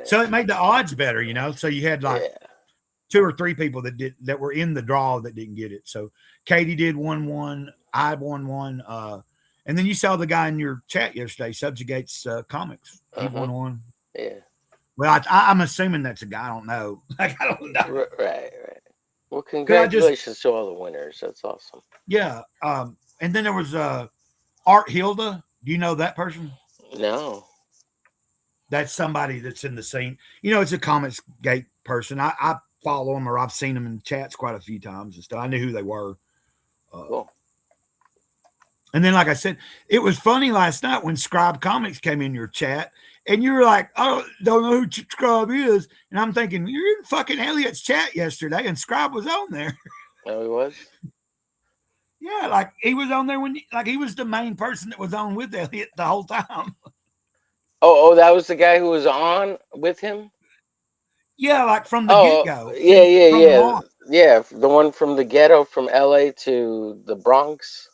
so it made the odds better, you know. So you had like 2 or 3 people that were in the draw that didn't get it. So Katie did 1-1, I won 1, and then you saw the guy in your chat yesterday, Subjugates Comics. He won 1. Yeah. Well, I'm assuming that's a guy. I don't know. Like I don't know. Right. Well, congratulations to all the winners. That's awesome. Yeah. And then there was Art Hilda. Do you know that person? No. That's somebody that's in the scene. You know, it's a Comics Gate person. I follow them or I've seen them in chats quite a few times and stuff. I knew who they were. Cool. And then, like I said, it was funny last night when Scribe Comics came in your chat, and you were like, "Oh, don't know who Scribe is," and I'm thinking you're in fucking Elliot's chat yesterday, and Scribe was on there. Oh, he was. Yeah, like he was on there when, like, he was the main person that was on with Elliot the whole time. Oh, that was the guy who was on with him. Yeah, like from the Oh, get-go. Yeah. The one from the ghetto, from LA to the Bronx.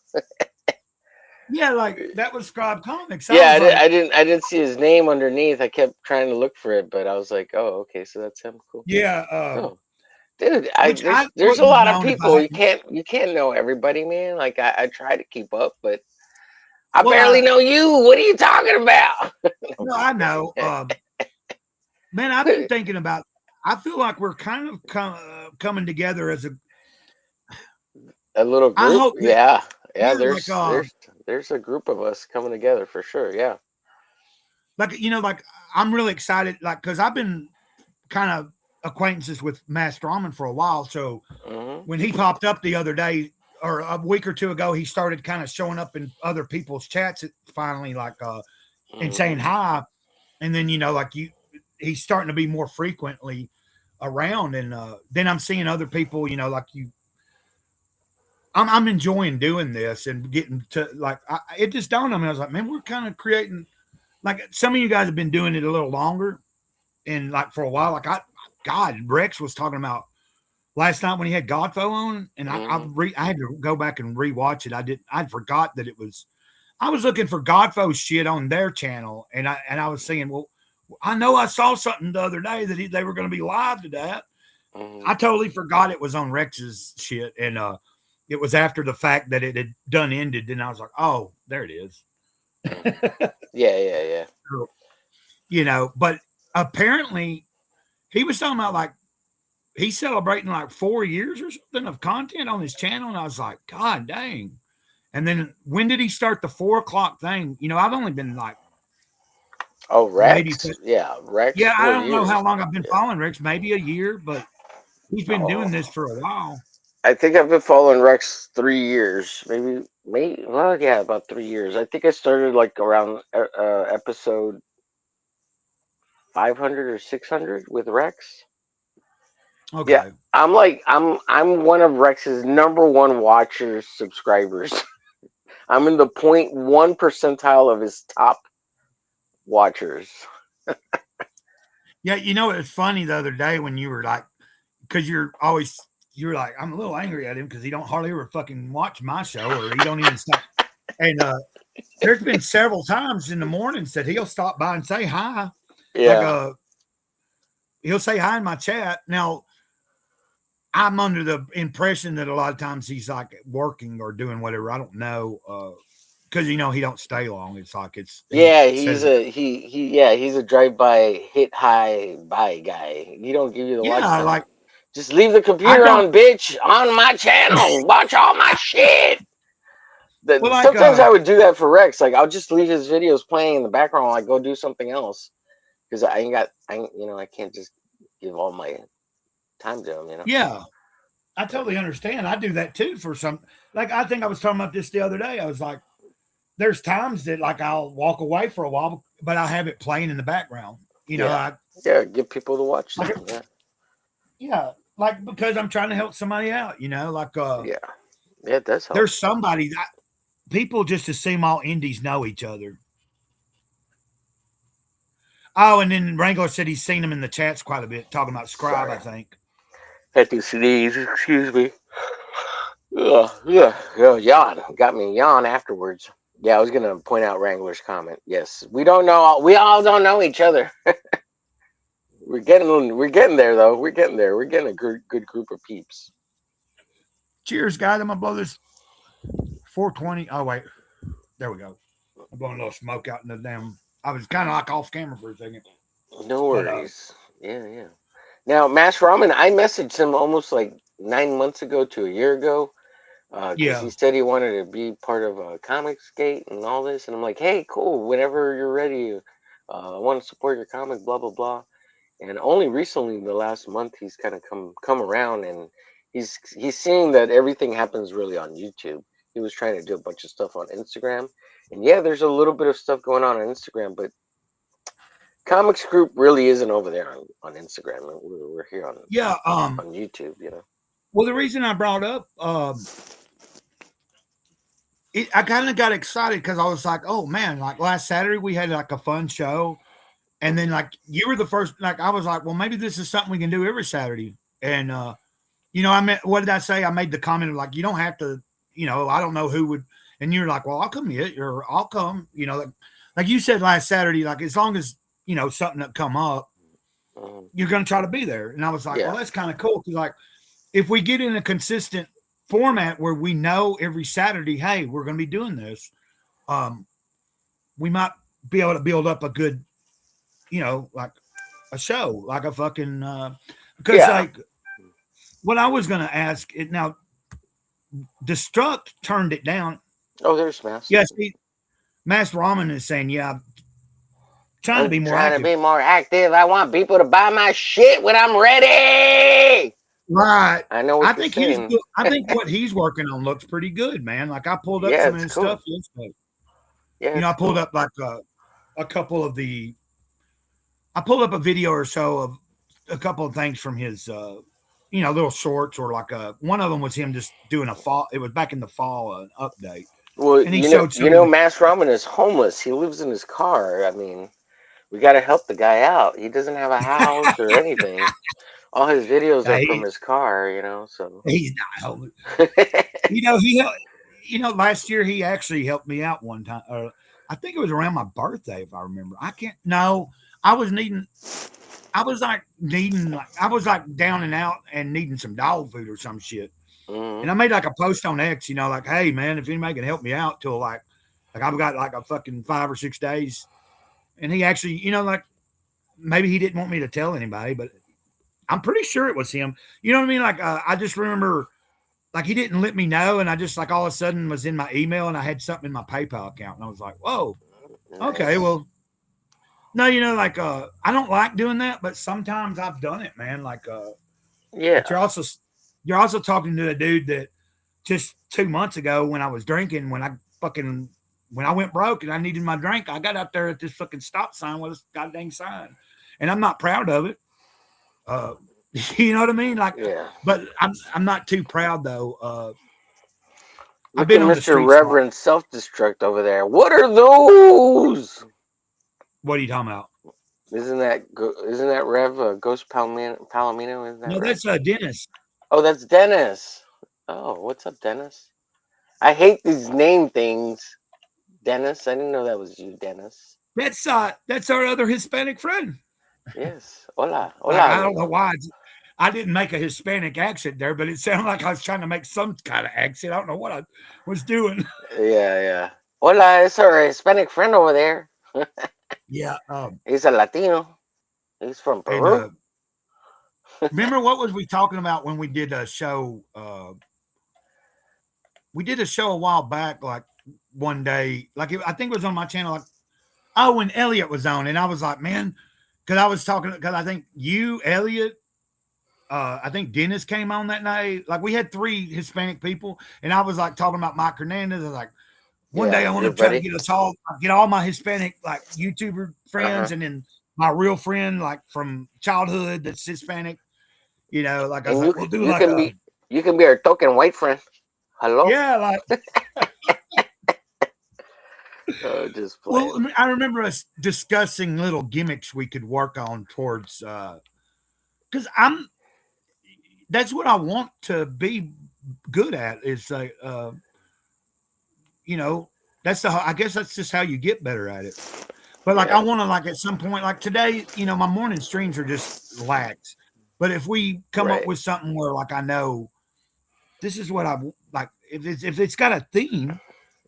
Yeah, like that was Scribe Comics. Yeah, I didn't see his name underneath. I kept trying to look for it, but I was like, oh, okay, so that's him. Cool. Yeah. Oh. Dude, there's a wouldn't lot have of known if people. I You can't know everybody, man. Like I try to keep up, but I Well, barely know you. What are you talking about? No, I know. Man, I've been thinking about. I feel like we're kind of coming together as a little group. I hope that- Yeah. like, There's a group of us coming together for sure. Yeah. like, you know, like I'm really excited, like, because I've been kind of acquaintances with Master Ramen for a while. So when he popped up the other day or a week or two ago, he started kind of showing up in other people's chats finally, like and saying hi. And then, you know, like he's starting to be more frequently around. And then I'm seeing other people, you know, like you. I'm enjoying doing this and getting to, like, it just dawned on me. I was like, man, we're kind of creating, like, some of you guys have been doing it a little longer and like for a while. Like God, Rex was talking about last night when he had Godfo on, and I had to go back and rewatch it. I forgot that it was. I was looking for Godfo shit on their channel, and I was saying, well, I know I saw something the other day that they were going to be live to that. I totally forgot it was on Rex's shit, and it was after the fact that it had done ended, and I was like, oh, there it is. Yeah. So, you know, but apparently he was talking about, like, he's celebrating like 4 years or something of content on his channel. And I was like, God dang. And then when did he start the 4 o'clock thing? You know, I've only been like, oh, Rex. Rex. Yeah, I don't know how long I've been following Rex, maybe a year, but he's been doing this for a while. I think I've been following Rex 3 years, maybe. Well, yeah, about 3 years. I think I started like around episode 500 or 600 with Rex. Okay. Yeah, I'm one of Rex's #1 watchers, subscribers. I'm in the 0.1 percentile of his top watchers. Yeah, you know, it's funny the other day when you were like, because you're like, I'm a little angry at him because he don't hardly ever fucking watch my show, or he don't even stop. And there's been several times in the mornings that he'll stop by and say hi. Yeah. Like, he'll say hi in my chat. Now, I'm under the impression that a lot of times he's like working or doing whatever. I don't know. Because, you know, he don't stay long. It's like he's a drive-by hit high buy guy. He don't give you the watch time. Like, just leave the computer on, bitch, on my channel. Watch all my shit. Sometimes I would do that for Rex. Like, I'll just leave his videos playing in the background while I go do something else. Because I can't just give all my time to him, you know? Yeah. I totally understand. I do that too for some, like, I think I was talking about this the other day. I was like, there's times that, like, I'll walk away for a while, but I'll have it playing in the background. You know, give people to watch. Like, because I'm trying to help somebody out, you know, like, it does help. There's somebody that people just assume all indies know each other. Oh, and then Wrangler said he's seen him in the chats quite a bit, talking about Scribe, I think. Had to sneeze, excuse me. Yawn. Got me yawn afterwards. Yeah, I was gonna point out Wrangler's comment. Yes, we all don't know each other. We're getting there though. We're getting there. We're getting a good group of peeps. Cheers, guys. I'm gonna blow this 420. Oh wait, there we go. I'm blowing a little smoke out in the damn. I was kind of like off camera for a second. No worries. Yeah. Now, Master Ramen, I messaged him almost like 9 months ago to a year ago. He said he wanted to be part of Comicsgate and all this, and I'm like, hey, cool. Whenever you're ready, I want to support your comic. Blah blah blah. And only recently, the last month, he's kind of come around, and he's seeing that everything happens really on YouTube. he was trying to do a bunch of stuff on Instagram. And yeah, there's a little bit of stuff going on Instagram, but Comics Group really isn't over there on Instagram. We're here on on YouTube, you know. Well, the reason I brought up, I kind of got excited because I was like, oh man, like last Saturday we had like a fun show. And then like you were the first, like I was like, well, maybe this is something we can do every Saturday. And, you know, I meant, what did I say? I made the comment of like, you don't have to, you know, I don't know who would, and you're like, well, I'll come yet, or I'll come, you know, like you said last Saturday, like as long as, you know, something that come up, you're going to try to be there. And I was like, well, that's kind of cool. Cause like, if we get in a consistent format where we know every Saturday, hey, we're going to be doing this, we might be able to build up a good, you know, like a show, like a fucking, because like what I was going to ask it now, Destruct turned it down. Oh, there's Mass. Yes. Mass Ramen is saying, yeah, trying to be more active. I want people to buy my shit when I'm ready. Right. I know what I think saying. he's good. I think what he's working on looks pretty good, man. Like I pulled up some of his stuff yesterday. Yeah, you know, I pulled up like a couple of I pulled up a video or so of a couple of things from his you know, little shorts, or like one of them was him just doing a fall. It was back in the fall, update. Well, and he you know, Mass Ramen is homeless. He lives in his car. I mean, we got to help the guy out. He doesn't have a house or anything. All his videos are from his car, you know. So he's not homeless. You know, last year he actually helped me out one time. I think it was around my birthday, if I remember. I was like down and out and needing some dog food or some shit. And I made like a post on X, you know, like, hey man, if anybody can help me out till like I've got like a fucking 5 or 6 days. And he actually, you know, like maybe he didn't want me to tell anybody, but I'm pretty sure it was him. You know what I mean? Like I just remember like he didn't let me know, and I just like all of a sudden was in my email and I had something in my PayPal account, and I was like, whoa, okay, well. No, you know, like I don't like doing that, but sometimes I've done it, man. Like but you're also talking to a dude that just 2 months ago when I was drinking, when I went broke and I needed my drink, I got out there at this fucking stop sign with this goddamn sign. And I'm not proud of it. You know what I mean? Like but I'm not too proud though. I've been on Mr. Reverend Self-Destruct over there. What are those? What are you talking about? Isn't that Rev Ghost Palomino? No, that's Dennis. Oh, that's Dennis. Oh, what's up, Dennis? I hate these name things. Dennis, I didn't know that was you, Dennis. That's our other Hispanic friend. Yes. Hola. I don't know why I didn't make a Hispanic accent there, but it sounded like I was trying to make some kind of accent. I don't know what I was doing. Yeah. Hola, it's our Hispanic friend over there. Yeah. He's a Latino. He's from Peru. And, remember what was we talking about when we did a show? We did a show a while back, like one day, like I think it was on my channel. Like, when Elliot was on, and I was like, man, because I think you, Elliot, I think Dennis came on that night. Like we had 3 Hispanic people, and I was like talking about Mike Hernandez. I was like, one day I want to try to get all my Hispanic like YouTuber friends, and then my real friend like from childhood that's Hispanic. You know, like I was like, we'll do like you can be our token white friend. Hello. Yeah, like. Just well, I remember us discussing little gimmicks we could work on towards because that's what I want to be good at is like you know, I guess that's just how you get better at it. But like I want to like at some point, like today, you know, my morning streams are just lax. But if we come up with something where like I know this is what I like, if it's got a theme,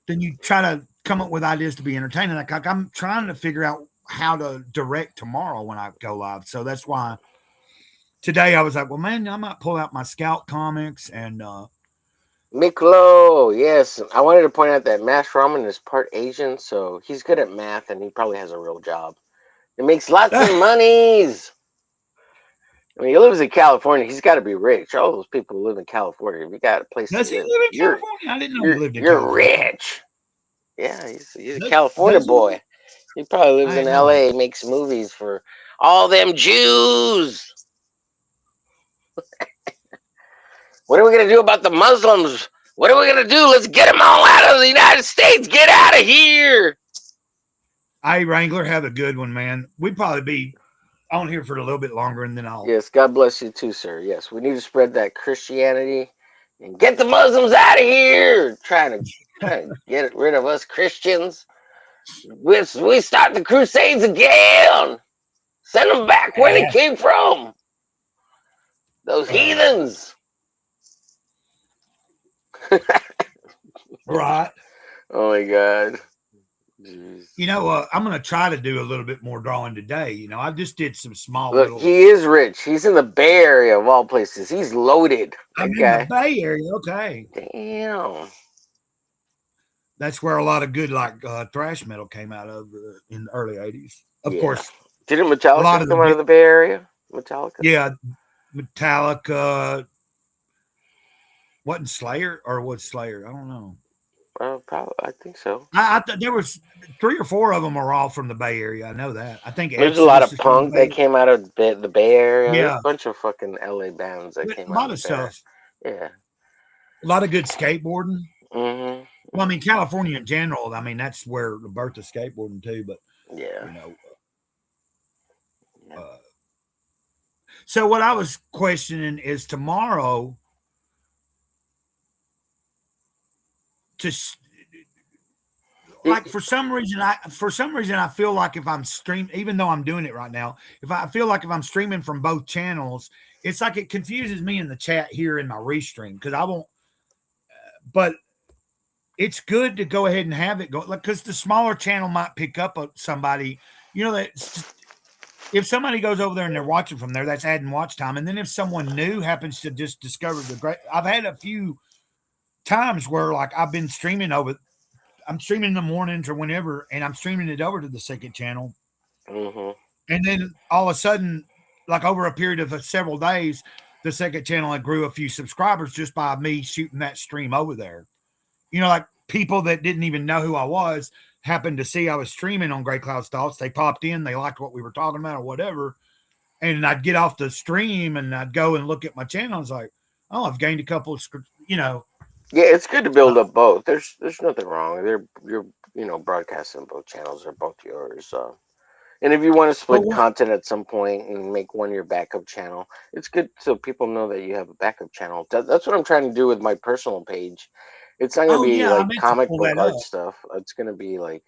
then you try to come up with ideas to be entertaining. Like I'm trying to figure out how to direct tomorrow when I go live. So that's why today I was like, well, man, I might pull out my Scout comics and Miklo, yes. I wanted to point out that Mass Ramen is part Asian, so he's good at math and he probably has a real job. It makes lots of monies. I mean, he lives in California. He's got to be rich. All those people who live in California, if you got a place Does to he live, live in you're California? I didn't know he lived in you're California. rich. Yeah, he's a California Does he? boy. He probably lives I in didn't know L.A. Makes movies for all them Jews. What are we gonna do about the Muslims? What are we gonna do? Let's get them all out of the United States. Get out of here. Hey, Wrangler, have a good one, man. We'd probably be on here for a little bit longer, and then I'll. Yes, God bless you too, sir. Yes, we need to spread that Christianity and get the Muslims out of here. Trying to get rid of us Christians. We start the Crusades again. Send them back where they came from. Those heathens. Right. Oh my God. Jeez. You know, I'm going to try to do a little bit more drawing today. You know, I just did some small Look, little. he is rich. He's in the Bay Area of all places. He's loaded. I'm in Okay. the Bay Area. Okay. Damn. That's where a lot of good, like, thrash metal came out of in the early 80s. Of Yeah. course. Didn't a lot Metallica of come out of the Bay Area? Metallica? Yeah. Metallica. Wasn't Slayer or was Slayer? I don't know. Probably. I think so. There was 3 or 4 of them are all from the Bay Area. I know that. I think There's a lot of Exodus is from the punk Bay- that came out of the Bay Area. There's Yeah. a bunch of fucking LA bands that came a out lot of of the Bay Area. stuff. Yeah. A lot of good skateboarding. Mm-hmm. Well, I mean, California in general. I mean, that's where the birth of skateboarding too. But Yeah. you know, so what I was questioning is tomorrow to like for some reason I feel like if I'm streaming, even though I'm doing it right now, if I'm streaming from both channels, it's like it confuses me in the chat here in my restream because I won't. But it's good to go ahead and have it go, like, because the smaller channel might pick up somebody, you know, that if somebody goes over there and they're watching from there, that's adding watch time. And then if someone new happens to just discover I've had a few times where like I'm streaming in the mornings or whenever, and I'm streaming it over to the second channel. Mm-hmm. And then all of a sudden, like over a period of several days, the second channel had grew a few subscribers just by me shooting that stream over there. You know, like people that didn't even know who I was happened to see I was streaming on Gray Cloud Thoughts. They popped in, they liked what we were talking about or whatever. And I'd get off the stream and I'd go and look at my channel. I was like, oh, I've gained a couple of, you know. Yeah, it's good to build up both. There's nothing wrong. You're broadcasting both channels. They're both yours. And if you want to split content at some point and make one your backup channel, it's good so people know that you have a backup channel. That's what I'm trying to do with my personal page. It's not going to be like comic book art stuff. It's going to be like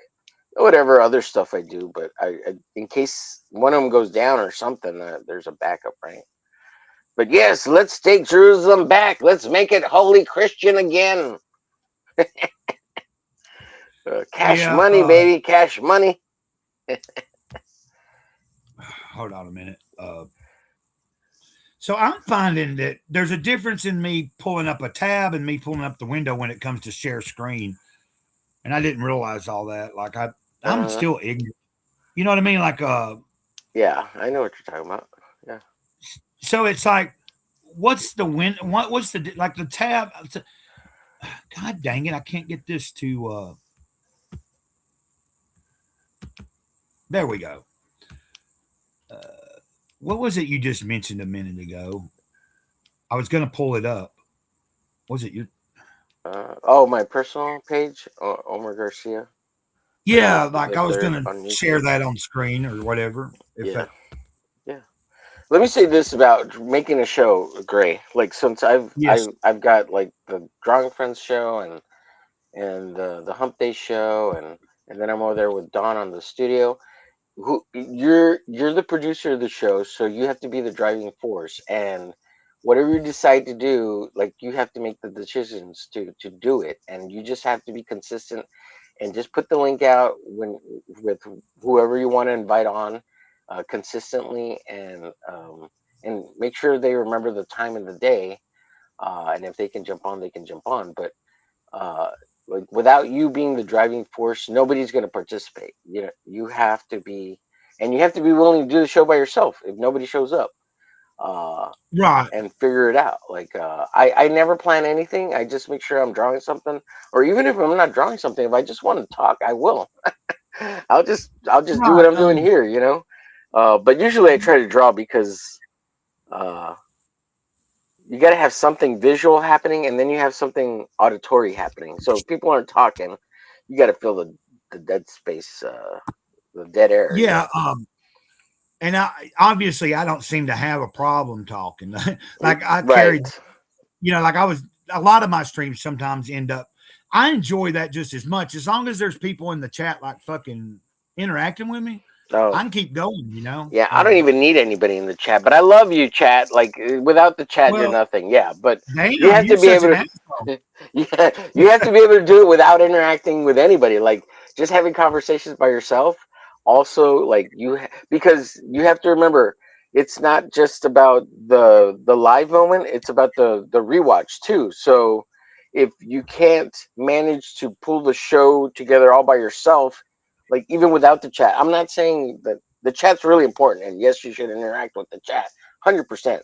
whatever other stuff I do. But I in case one of them goes down or something, there's a backup, right? But yes, let's take Jerusalem back. Let's make it holy Christian again. Cash money, baby. Cash money. Hold on a minute. So I'm finding that there's a difference in me pulling up a tab and me pulling up the window when it comes to share screen. And I didn't realize all that. Like I'm still ignorant. You know what I mean? Like yeah, I know what you're talking about. Yeah. So it's like, what's the what's the like the tab? God dang it! I can't get this to. There we go. What was it you just mentioned a minute ago? I was going to pull it up. Was it you? My personal page, Omar Garcia. Yeah, like I was going to share that on screen or whatever. Yeah. Let me say this about making a show, Gray. Like since I've got like the Drawing Friends show and the Hump Day show and then I'm over there with Don on the studio. You're the producer of the show, so you have to be the driving force. And whatever you decide to do, like you have to make the decisions to do it, and you just have to be consistent and just put the link out with whoever you want to invite on consistently, and make sure they remember the time of the day, and if they can jump on, they can jump on. But like without you being the driving force, nobody's going to participate. You know, you have to be, and you have to be willing to do the show by yourself if nobody shows up. Right. and figure it out. Like I never plan anything. I just make sure I'm drawing something, or even if I'm not drawing something, if I just want to talk, I will. I'll just do what Right. I'm doing here, you know. But usually I try to draw because you got to have something visual happening, and then you have something auditory happening. So if people aren't talking, you got to fill the dead space, the dead air. Yeah. And obviously I don't seem to have a problem talking. Like I carried, Right. like I was, a lot of my streams sometimes end up, I enjoy that just as much. As long as there's people in the chat, like fucking interacting with me, I Oh, can keep going, yeah. I don't even need anybody in the chat, but I love you, chat. Like without the chat, you're Well, nothing. Yeah, but damn, you have you're to be such able an asshole. to. Yeah, you have to be able to do it without interacting with anybody. Like just having conversations by yourself. Also, like because you have to remember, it's not just about the live moment. It's about the rewatch too. So if you can't manage to pull the show together all by yourself, like even without the chat, I'm not saying that the chat's really important, and yes, you should interact with the chat, 100%.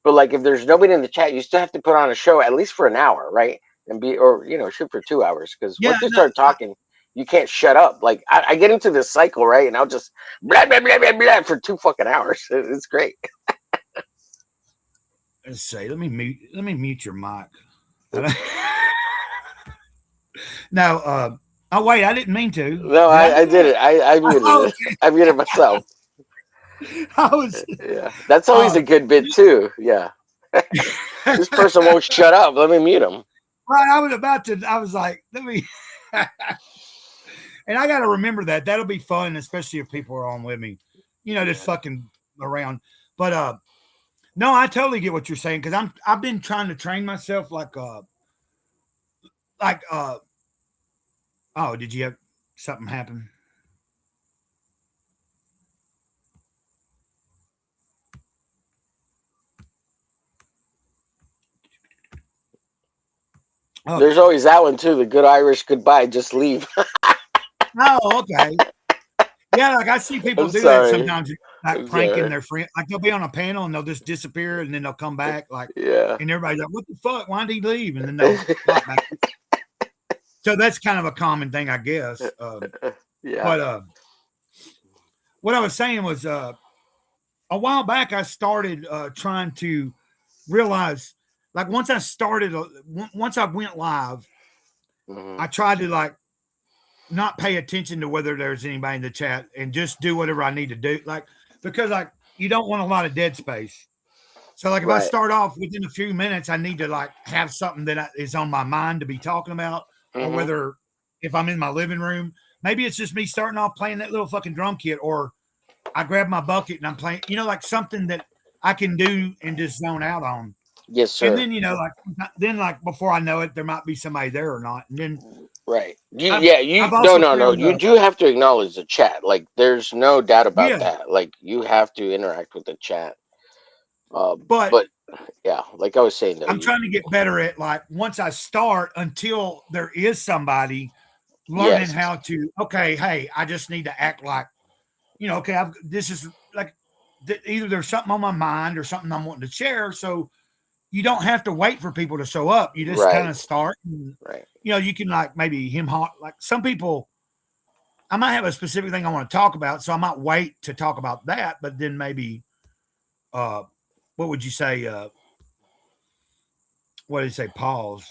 But like if there's nobody in the chat, you still have to put on a show at least for an hour, right? And or shoot for 2 hours, because Yeah, once you no, start talking, you can't shut up. Like I get into this cycle, right? And I'll just blah blah blah blah blah for 2 fucking hours. It's great. let's see. Let me mute your mic. No, oh wait, I didn't mean to. No, I did it. I muted Oh, it. I muted myself. I was Yeah, that's always a good bit too. Yeah, this person won't shut up. Let me mute him. right. I was like, let me. And I got to remember that. That'll be fun, especially if people are on with me, just fucking around. But no, I totally get what you're saying, because I've been trying to train myself like oh, did you have something happen? Okay. There's always that one too. The good Irish goodbye. Just leave. Oh, okay. Yeah, like I see people I'm do sorry. that sometimes, like I'm pranking sorry. their friend. Like they'll be on a panel and they'll just disappear, and then they'll come back. Like, Yeah. and everybody's like, "What the fuck? Why did he leave?" And then they'll pop back. So that's kind of a common thing, I guess. Yeah. But what I was saying was, a while back, I started trying to realize, like, once I went live, I tried to like not pay attention to whether there's anybody in the chat and just do whatever I need to do. Like, because like you don't want a lot of dead space. So like if I Right. start off within a few minutes, I need to like have something that is on my mind to be talking about, or Mhm. whether if I'm in my living room, maybe it's just me starting off playing that little fucking drum kit, or I grab my bucket and I'm playing, like something that I can do and just zone out on. Yes, sir. And then like before I know it, there might be somebody there or not. And then Right. I've also No. found, You do have to acknowledge the chat. Like, there's no doubt about yeah, that. Like, you have to interact with the chat. but But yeah, like I was saying, though, I'm trying to get better at, like, once I start, until there is somebody, learning Yes. how to, okay, hey, I just need to act like, okay, this is like either there's something on my mind or something I'm wanting to share. So you don't have to wait for people to show up. You just kind Right. of start. And, Right. you can like maybe like some people, I might have a specific thing I want to talk about, so I might wait to talk about that, but then maybe, what would you say? What did you say? Pause.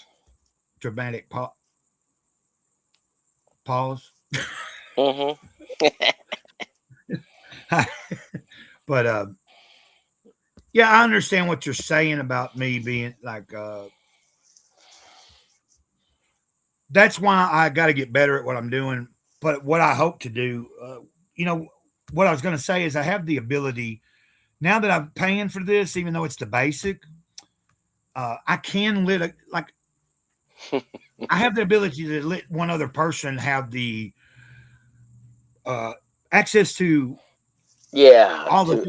Dramatic pause. Mm-hmm. But yeah, I understand what you're saying about me being like, that's why I got to get better at what I'm doing. But what I hope to do, what I was going to say is I have the ability, now that I'm paying for this, even though it's the basic, I can I have the ability to let one other person have the access to Yeah. all the,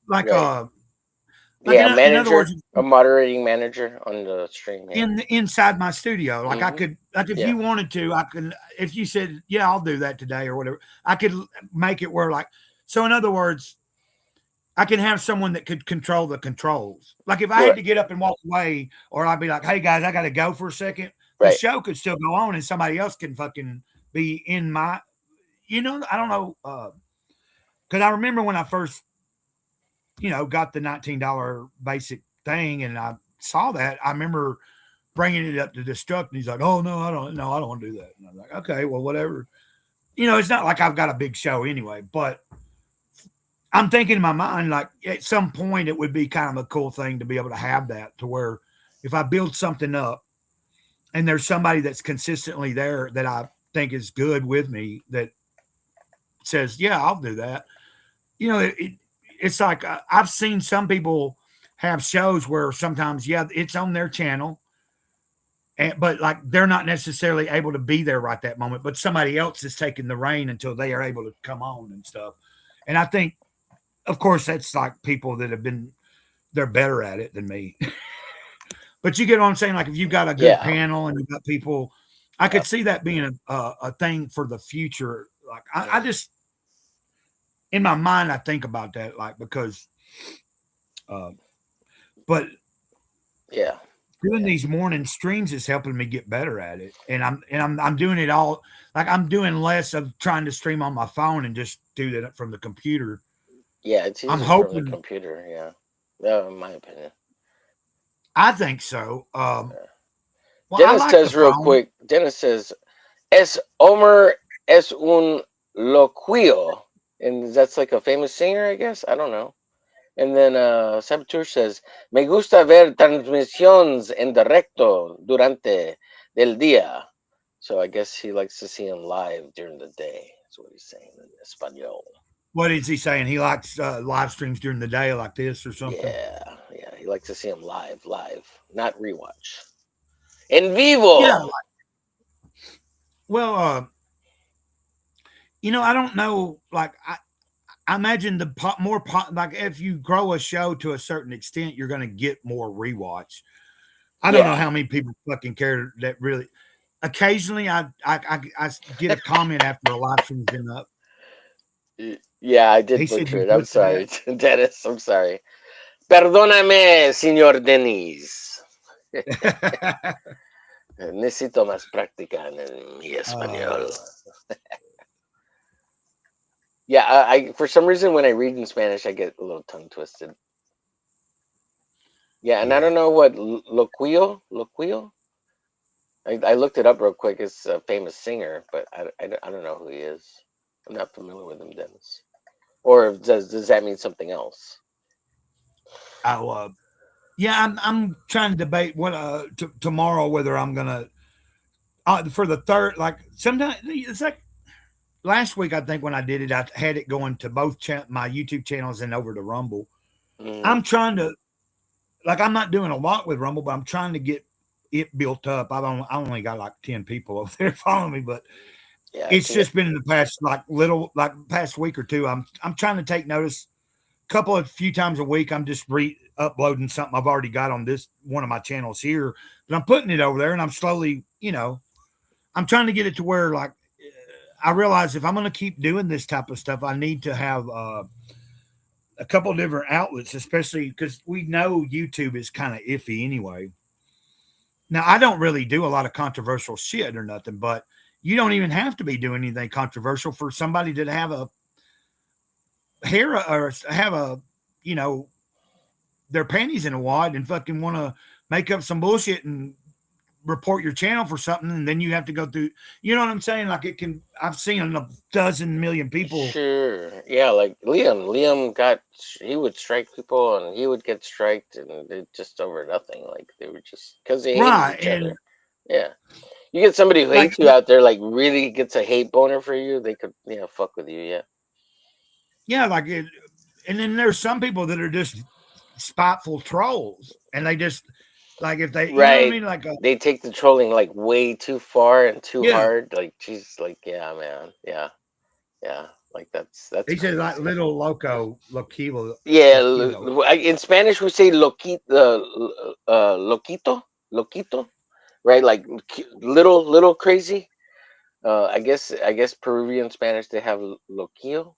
like, Right. like Yeah, in other words, a moderating manager on the stream. Yeah. inside my studio, like I Mhm. could, like if Yeah. you wanted to, I can. If you said, "Yeah, I'll do that today" or whatever, I could make it where, like, so in other words, I can have someone that could control the controls. Like if I had Right. to get up and walk away, or I'd be like, "Hey guys, I got to go for a second," the Right. show could still go on, and somebody else can fucking be in my. I don't know, because I remember when I first, got the $19 basic thing, and I saw that. I remember bringing it up to Destruct, and he's like, "Oh no, I don't want to do that." And I'm like, "Okay, well, whatever." It's not like I've got a big show anyway, but I'm thinking in my mind, like at some point it would be kind of a cool thing to be able to have that, to where if I build something up and there's somebody that's consistently there that I think is good with me that says, yeah, I'll do that. It's like I've seen some people have shows where sometimes, yeah, it's on their channel, but like they're not necessarily able to be there right that moment, but somebody else is taking the reign until they are able to come on and stuff. And I think, of course, that's like people that they're better at it than me. But you get what I'm saying? Like if you've got a good panel and you've got people, I could see that being a thing for the future. Like I just, in my mind, I think about that, like, because, but Yeah. doing these morning streams is helping me get better at it. And I'm doing it all. Like I'm doing less of trying to stream on my phone and just do that from the computer. Yeah, it's easier I'm from hoping the computer. Yeah, in my opinion. I think so. Well, Dennis I like says the real phone. quick. Dennis says, "Es Omer es un loquio," and that's like a famous singer, I guess. I don't know. And then Saboteur says, "Me gusta ver transmisiones en directo durante del día." So I guess he likes to see him live during the day. That's what he's saying in Espanol. What is he saying? He likes live streams during the day like this or something? Yeah, he likes to see him live, not rewatch. En vivo. Yeah. Well, I don't know. Like I imagine like if you grow a show to a certain extent, you're going to get more rewatch. I don't know how many people fucking care that really. Occasionally, I get a comment after a live stream's been up. Yeah, I did butcher it. I'm sorry, Dennis. I'm sorry. Perdóname, señor Denis. Necesito más práctica en mi español. Yeah, I for some reason when I read in Spanish, I get a little tongue twisted. Yeah, and I don't know what loquio. I looked it up real quick. It's a famous singer, but I don't know who he is. I'm not familiar with him, Dennis. Or does that mean something else? Yeah, I'm trying to debate what tomorrow whether I'm gonna for the third. Like sometimes it's like last week. I think when I did it, I had it going to both my YouTube channels and over to Rumble. I'm trying to, like, I'm not doing a lot with Rumble, but I'm trying to get it built up. I only got like 10 people over there following me, but it's just been in the past past week or two. I'm trying to take notice. Few times a week, I'm just uploading something I've already got on this one of my channels here, but I'm putting it over there, and I'm slowly, I'm trying to get it to where, like, I realize if I'm going to keep doing this type of stuff, I need to have a couple of different outlets, especially because we know YouTube is kind of iffy anyway. Now, I don't really do a lot of controversial shit or nothing, but you don't even have to be doing anything controversial for somebody to have a hair or have their panties in a wad and fucking want to make up some bullshit and report your channel for something, and then you have to go through, you know what I'm saying? Like I've seen a dozen million people. Sure. Yeah, like Liam he would strike people and he would get striked, and it just over nothing. Like they were just because they hated each other. Yeah. You get somebody who hates you out there, like really gets a hate boner for you, they could fuck with you, yeah. Yeah, like it, and then there's some people that are just spiteful trolls, and they just like if they, you know what I mean, like they take the trolling like way too far and too hard. Like Jesus, like yeah, man, yeah, like that's. He said like little loquito. Yeah, in Spanish we say loquito, right? Like little crazy. I guess Peruvian Spanish they have loquio.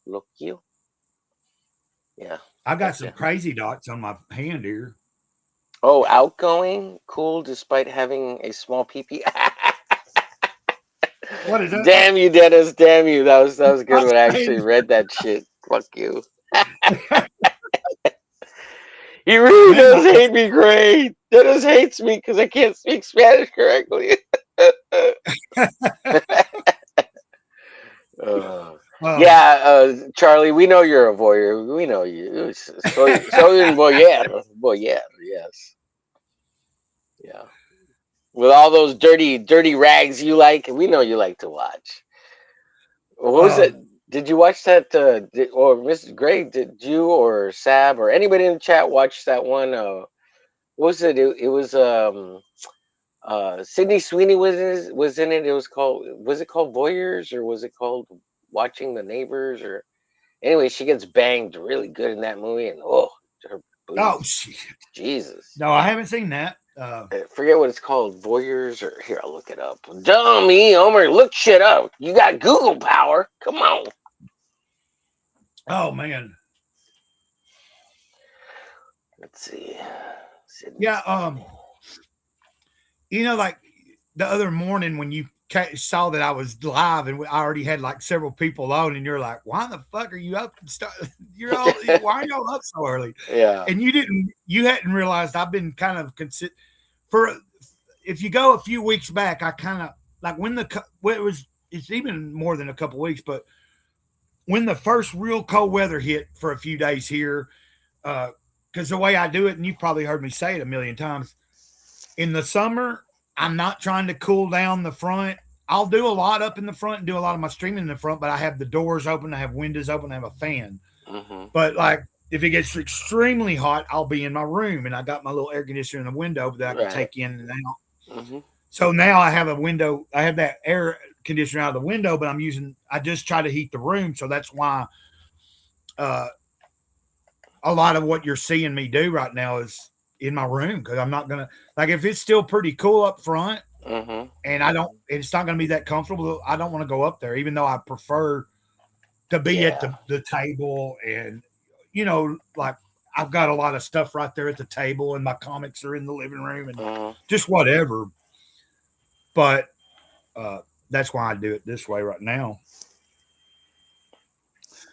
Yeah. I got some Gotcha. crazy dots on my hand here. Oh, outgoing, cool, despite having a small PP. What is that? Damn you, Dennis! Damn you! That was good when I actually read that shit. Fuck you. He really Man, does hate me, Gray. Dennis hates me because I can't speak Spanish correctly. Charlie, we know you're a voyeur. We know you. So in voyeur, yes, yeah. With all those dirty rags you like, we know you like to watch. What was it? Did you watch that? Or Mrs. Gray, did you or Sab or anybody in the chat watch that one? What was it? It was Sydney Sweeney was in it. It was called. Was it called Voyeurs or was it called Watching the Neighbors? Or anyway, she gets banged really good in that movie, and her boobs. Oh shit! Jesus. No, I haven't seen that. I forget what it's called, Voyeurs, or here I'll look it up. Dummy, Homer, look shit up. You got Google power. Come on. Oh man. Let's see. Yeah. You know, like the other morning when you saw that I was live and I already had like several people on, and you're like, "Why the fuck are you up? Why are y'all up so early?" Yeah. And you hadn't realized I've been kind of if you go a few weeks back, I kind of like it's even more than a couple weeks, but when the first real cold weather hit for a few days here, because the way I do it, and you've probably heard me say it a million times, in the summer, I'm not trying to cool down the front. I'll do a lot up in the front and do a lot of my streaming in the front, but I have the doors open, I have windows open, I have a fan. Mm-hmm. But like if it gets extremely hot, I'll be in my room, and I got my little air conditioner in the window that I can take in and out. Mm-hmm. So now I have a window. I have that air conditioner out of the window, but I just try to heat the room. So that's why a lot of what you're seeing me do right now is in my room, because I'm not gonna, like, if it's still pretty cool up front, mm-hmm. and it's not gonna be that comfortable, I don't want to go up there, even though I prefer to be at the table. And like I've got a lot of stuff right there at the table, and my comics are in the living room, and just whatever. But that's why I do it this way right now.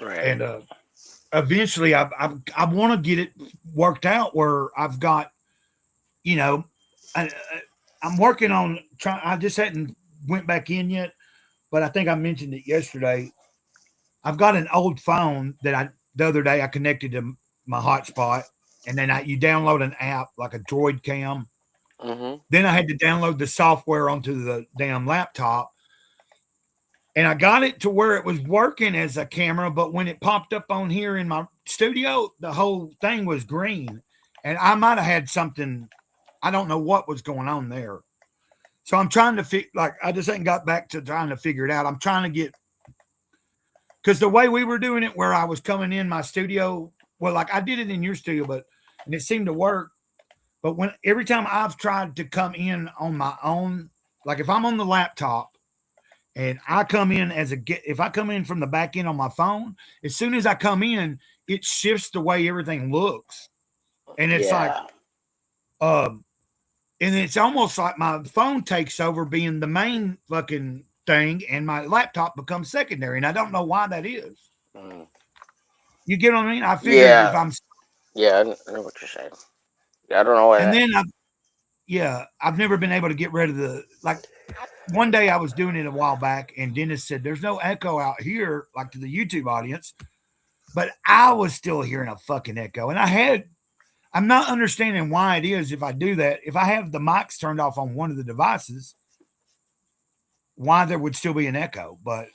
Right. And eventually I want to get it worked out where I've got, I'm working on trying. I just hadn't went back in yet, but I think I mentioned it yesterday. I've got an old phone that the other day I connected to my hotspot, and then you download an app like a Droid Cam. Mm-hmm. Then I had to download the software onto the damn laptop. And I got it to where it was working as a camera, but when it popped up on here in my studio, the whole thing was green. And I might have had something, I don't know what was going on there. So I'm trying to I just ain't got back to trying to figure it out. I'm trying to get, because the way we were doing it, where I was coming in my studio, well, like I did it in your studio, and it seemed to work. But every time I've tried to come in on my own, like if I'm on the laptop, and I come in if I come in from the back end on my phone, as soon as I come in, it shifts the way everything looks. And it's and it's almost like my phone takes over being the main fucking thing, and my laptop becomes secondary. And I don't know why that is. Mm. You get what I mean? I figured if I'm. Yeah, I know what you're saying. I don't know why. And then I've never been able to get rid of one day I was doing it a while back, and Dennis said, "There's no echo out here," like to the YouTube audience, but I was still hearing a fucking echo. And I'm not understanding why it is. If I do that, if I have the mics turned off on one of the devices, why there would still be an echo. But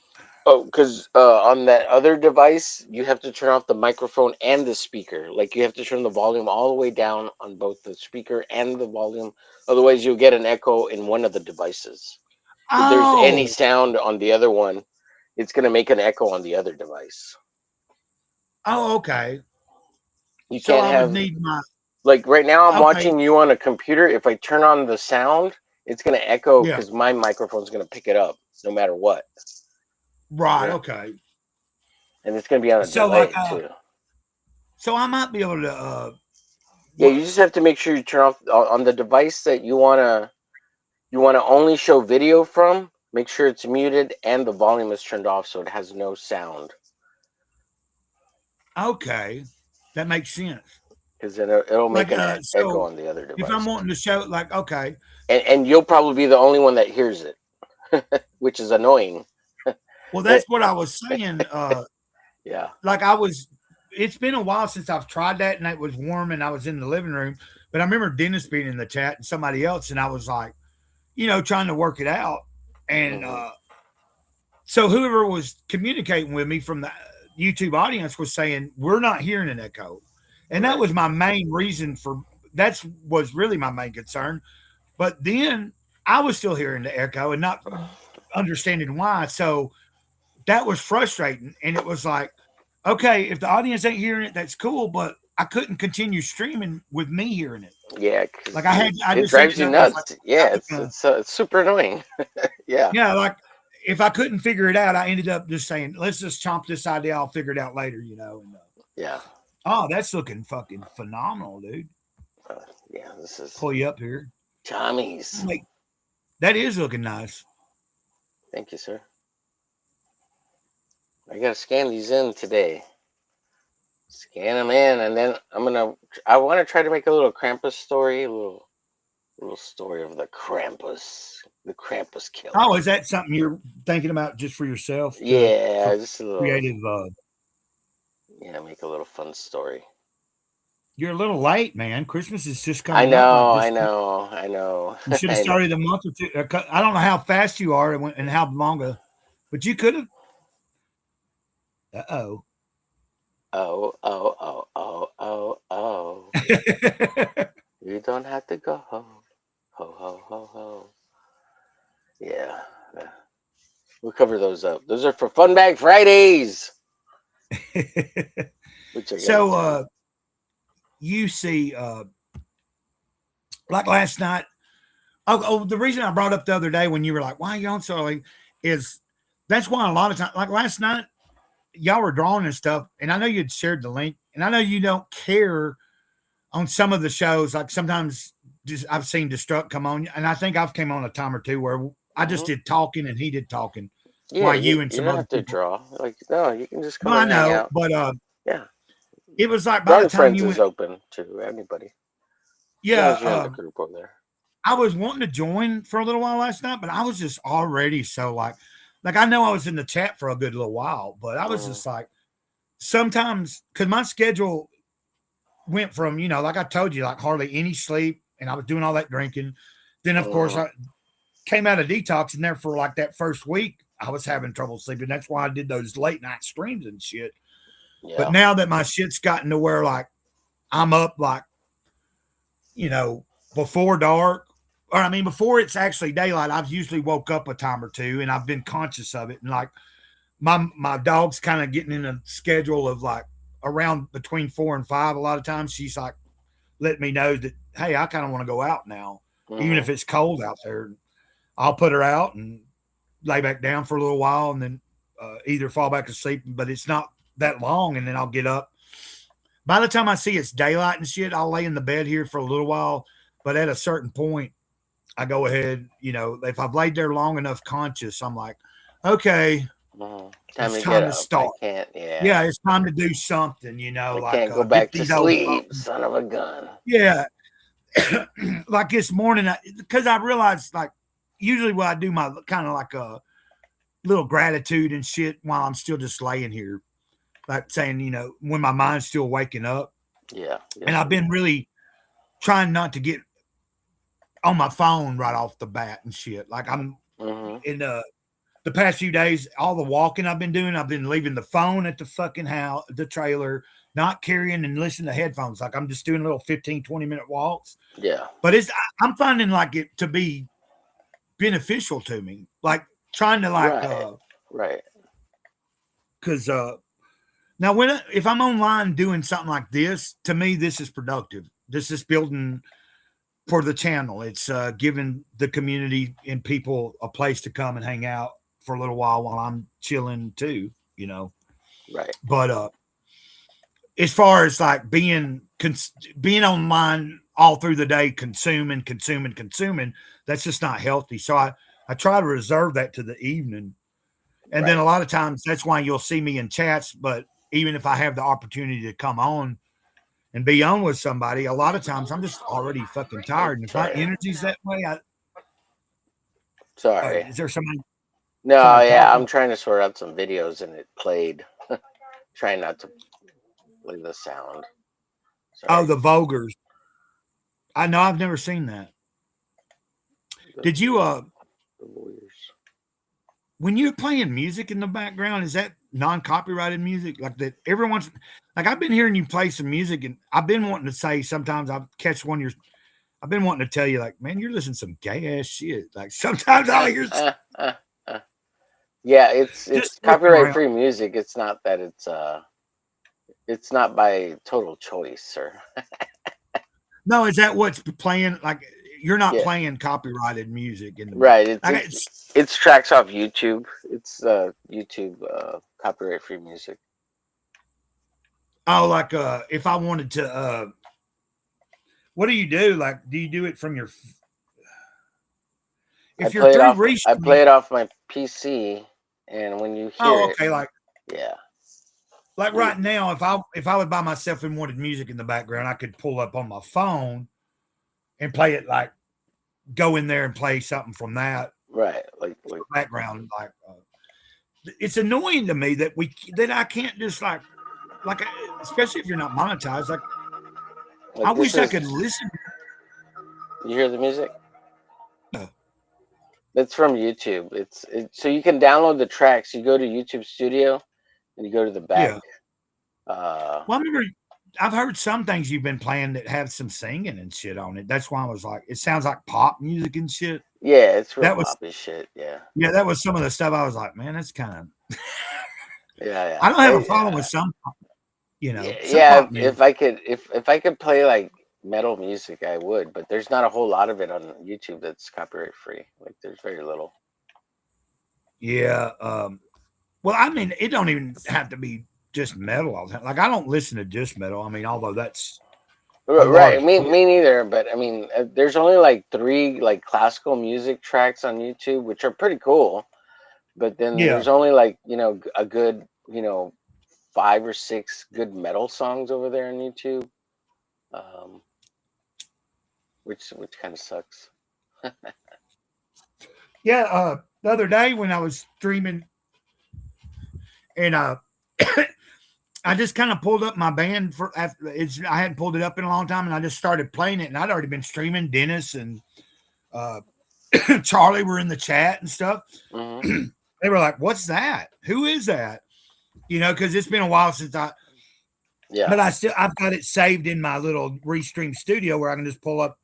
because on that other device, you have to turn off the microphone and the speaker. Like you have to turn the volume all the way down on both the speaker and the volume. Otherwise, you'll get an echo in one of the devices. If there's any sound on the other one, it's going to make an echo on the other device. Oh, okay. You can't need my... Like right now, I'm watching you on a computer. If I turn on the sound, it's going to echo because my microphone's going to pick it up no matter what. Right, okay. And it's going to be on a delay too. So I might be able to. Yeah, you just have to make sure you turn off on the device that you wanna only show video from. Make sure it's muted and the volume is turned off so it has no sound. Okay, that makes sense. Because then it'll make Like, an so echo on the other device. If I'm wanting to show, like, okay, and you'll probably be the only one that hears it, which is annoying. well, that's what I was saying. Yeah. Like it's been a while since I've tried that, and it was warm, and I was in the living room. But I remember Dennis being in the chat and somebody else, and I was like, trying to work it out. And so whoever was communicating with me from the YouTube audience was saying, we're not hearing an echo. And that was my main reason was really my main concern. But then I was still hearing the echo and not understanding why. So that was frustrating. And it was like, okay, if the audience ain't hearing it, that's cool. But I couldn't continue streaming with me hearing it. Yeah. Like it drives you nuts. Like, yeah. It's super annoying. Yeah. Yeah. Like if I couldn't figure it out, I ended up just saying, let's just chomp this idea. I'll figure it out later, And, yeah. Oh, that's looking fucking phenomenal, dude. Yeah, this is pull you up here. Tommy's. That is looking nice. Thank you, sir. I gotta scan these in today. Scan them in, and then I want to try to make a little Krampus story, a little story of the Krampus killer. Oh, is that something you're thinking about just for yourself? Yeah, just a little creative. Yeah, make a little fun story. You're a little late, man. Christmas is just coming. I know. You should have started a month or two. I don't know how fast you are and how long, but you could have. Oh. You don't have to go home. Ho, ho, ho, ho. Yeah. We'll cover those up. Those are for Fun Bag Fridays. So, you see, like last night. The reason I brought up the other day when you were like, "Why are you on so early?" is that's why a lot of times, like last night, y'all were drawing and stuff, and I know you'd shared the link, and I know you don't care on some of the shows. Like sometimes, just I've seen Destruct come on, and I think I've came on a time or two where I just did talking and he did talking. Yeah, while you and you some don't other have to people. draw. Like no, you can just come. Well, I and hang know, out. but yeah, it was like by the time Friends you is went, open to anybody. yeah. You're in the group over there. I was wanting to join for a little while last night, but I was just already so like I know I was in the chat for a good little while, but I was just like sometimes because my schedule went from like I told you, like hardly any sleep, and I was doing all that drinking. Then of course I came out of detox, and there for like that first week I was having trouble sleeping. That's why I did those late night streams and shit. Yeah. But now that my shit's gotten to where like I'm up like before dark. Or I mean, before it's actually daylight, I've usually woke up a time or two, and I've been conscious of it. And like my dog's kind of getting in a schedule of like around between 4 and 5. A lot of times, she's like letting me know that hey, I kind of want to go out now, even if it's cold out there. I'll put her out and lay back down for a little while, and then either fall back asleep. But it's not that long, and then I'll get up. By the time I see it's daylight and shit, I'll lay in the bed here for a little while. But at a certain point, I go ahead, if I've laid there long enough conscious, I'm like, okay, it's time to start. Yeah, it's time to do something, I can't go back to sleep, son of a gun. Yeah. Like this morning, because I realized, like, usually when I do my kind of like a little gratitude and shit while I'm still just laying here, like saying, when my mind's still waking up. Yeah. And I've been really trying not to get on my phone right off the bat and shit. Like I'm in the past few days, all the walking I've been doing, I've been leaving the phone at the fucking house, the trailer, not carrying and listening to headphones. Like I'm just doing little 15, 20-minute walks. Yeah. But I'm finding like it to be beneficial to me. Like trying to like, right. Cause, now if I'm online doing something like this, to me, this is productive. This is building for the channel. It's giving the community and people a place to come and hang out for a little while I'm chilling too, Right. But as far as like being online all through the day, consuming, that's just not healthy. So I try to reserve that to the evening. And then a lot of times that's why you'll see me in chats. But even if I have the opportunity to come on and be on with somebody, a lot of times I'm just already fucking tired. And if my energy's that way, Sorry. Is there somebody? No, somebody yeah, talking? I'm trying to sort out some videos and it played. Trying not to play the sound. Oh, the Vulgars. I know, I've never seen that. Did you The Warriors. when you're playing music in the background, is that non-copyrighted music? Like that everyone's like I've been hearing you play some music and I've been wanting to say sometimes I'll catch one of your I've been wanting to tell you like, man, you're listening to some gay ass shit. Like sometimes I'll hear Yeah, it's Just copyright free music. It's not that it's not by total choice, sir. No, is that what's playing? Like you're not Yeah. playing copyrighted music in the Right. like, It's tracks off YouTube. It's YouTube copyright free music. oh, like if I wanted to what do you do? Like, do you do it from your if you're through I Restream? play it off my PC, and when you hear Oh, okay, like yeah. Like right now, if I was by myself and wanted music in the background, I could pull up on my phone and play it. Like go in there and play something from that. Right, like background. Like it's annoying to me that I can't just like especially if you're not monetized. Like I wish I could listen. You hear the music? It's from YouTube. So you can download the tracks. You go to YouTube Studio and you go to the back. Yeah. Well, I remember I've heard some things you've been playing that have some singing and shit on it. That's why I was like, it sounds like pop music and shit. Yeah, it's real That was- poppy shit. Yeah. Yeah, that was some of the stuff I was like, man, that's kind of. Yeah. I don't have a problem with some, some Yeah, pop music. if I could play like metal music, I would, but there's not a whole lot of it on YouTube that's copyright free. Like there's very little. Yeah. Well, I mean, it don't even have to be just metal all the time. Like I don't listen to just metal. I mean, although that's Right, me neither. But I mean, there's only like 3 like classical music tracks on YouTube, which are pretty cool. But then there's only like a good 5 or 6 good metal songs over there on YouTube, which kind of sucks. Yeah, the other day when I was streaming, and I just kind of pulled up my band I hadn't pulled it up in a long time, and I just started playing it, and I'd already been streaming. Dennis and Charlie were in the chat and stuff. Mm-hmm. They were like, "What's that? Who is that?" Because it's been a while since but I've got it saved in my little Restream Studio where I can just pull up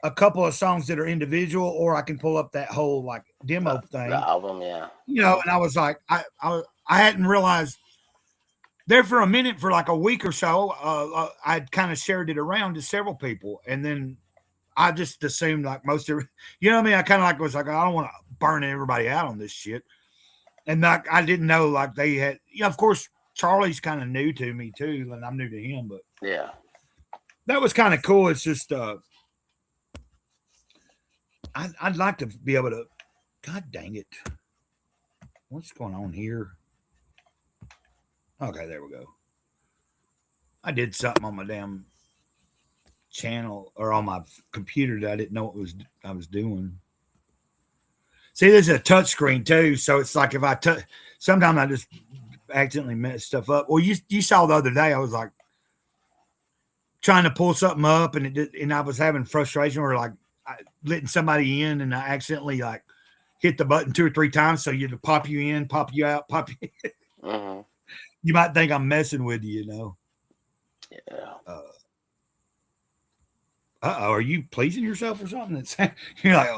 a couple of songs that are individual, or I can pull up that whole like demo thing, the album. Yeah. And I was like, I hadn't realized there for a minute, for like a week or so, I'd kind of shared it around to several people, and then I just assumed like most of, what I mean? I kind of was like, I don't want to burn everybody out on this shit. And like, I didn't know like they had, of course, Charlie's kind of new to me too, and I'm new to him, but yeah, that was kind of cool. It's just, I'd like to be able to, God dang it. What's going on here? Okay, there we go. I did something on my damn channel or on my computer that I didn't know I was doing. See, this is a touch screen too, so it's like if I touch, sometimes I just accidentally mess stuff up. Well, you saw the other day, I was like trying to pull something up, and I was having frustration where like letting somebody in, and I accidentally like hit the button 2 or 3 times, so you had to pop you in, pop you out, pop you in. Mm-hmm. You might think I'm messing with you, Yeah. Are you pleasing yourself or something? You're like,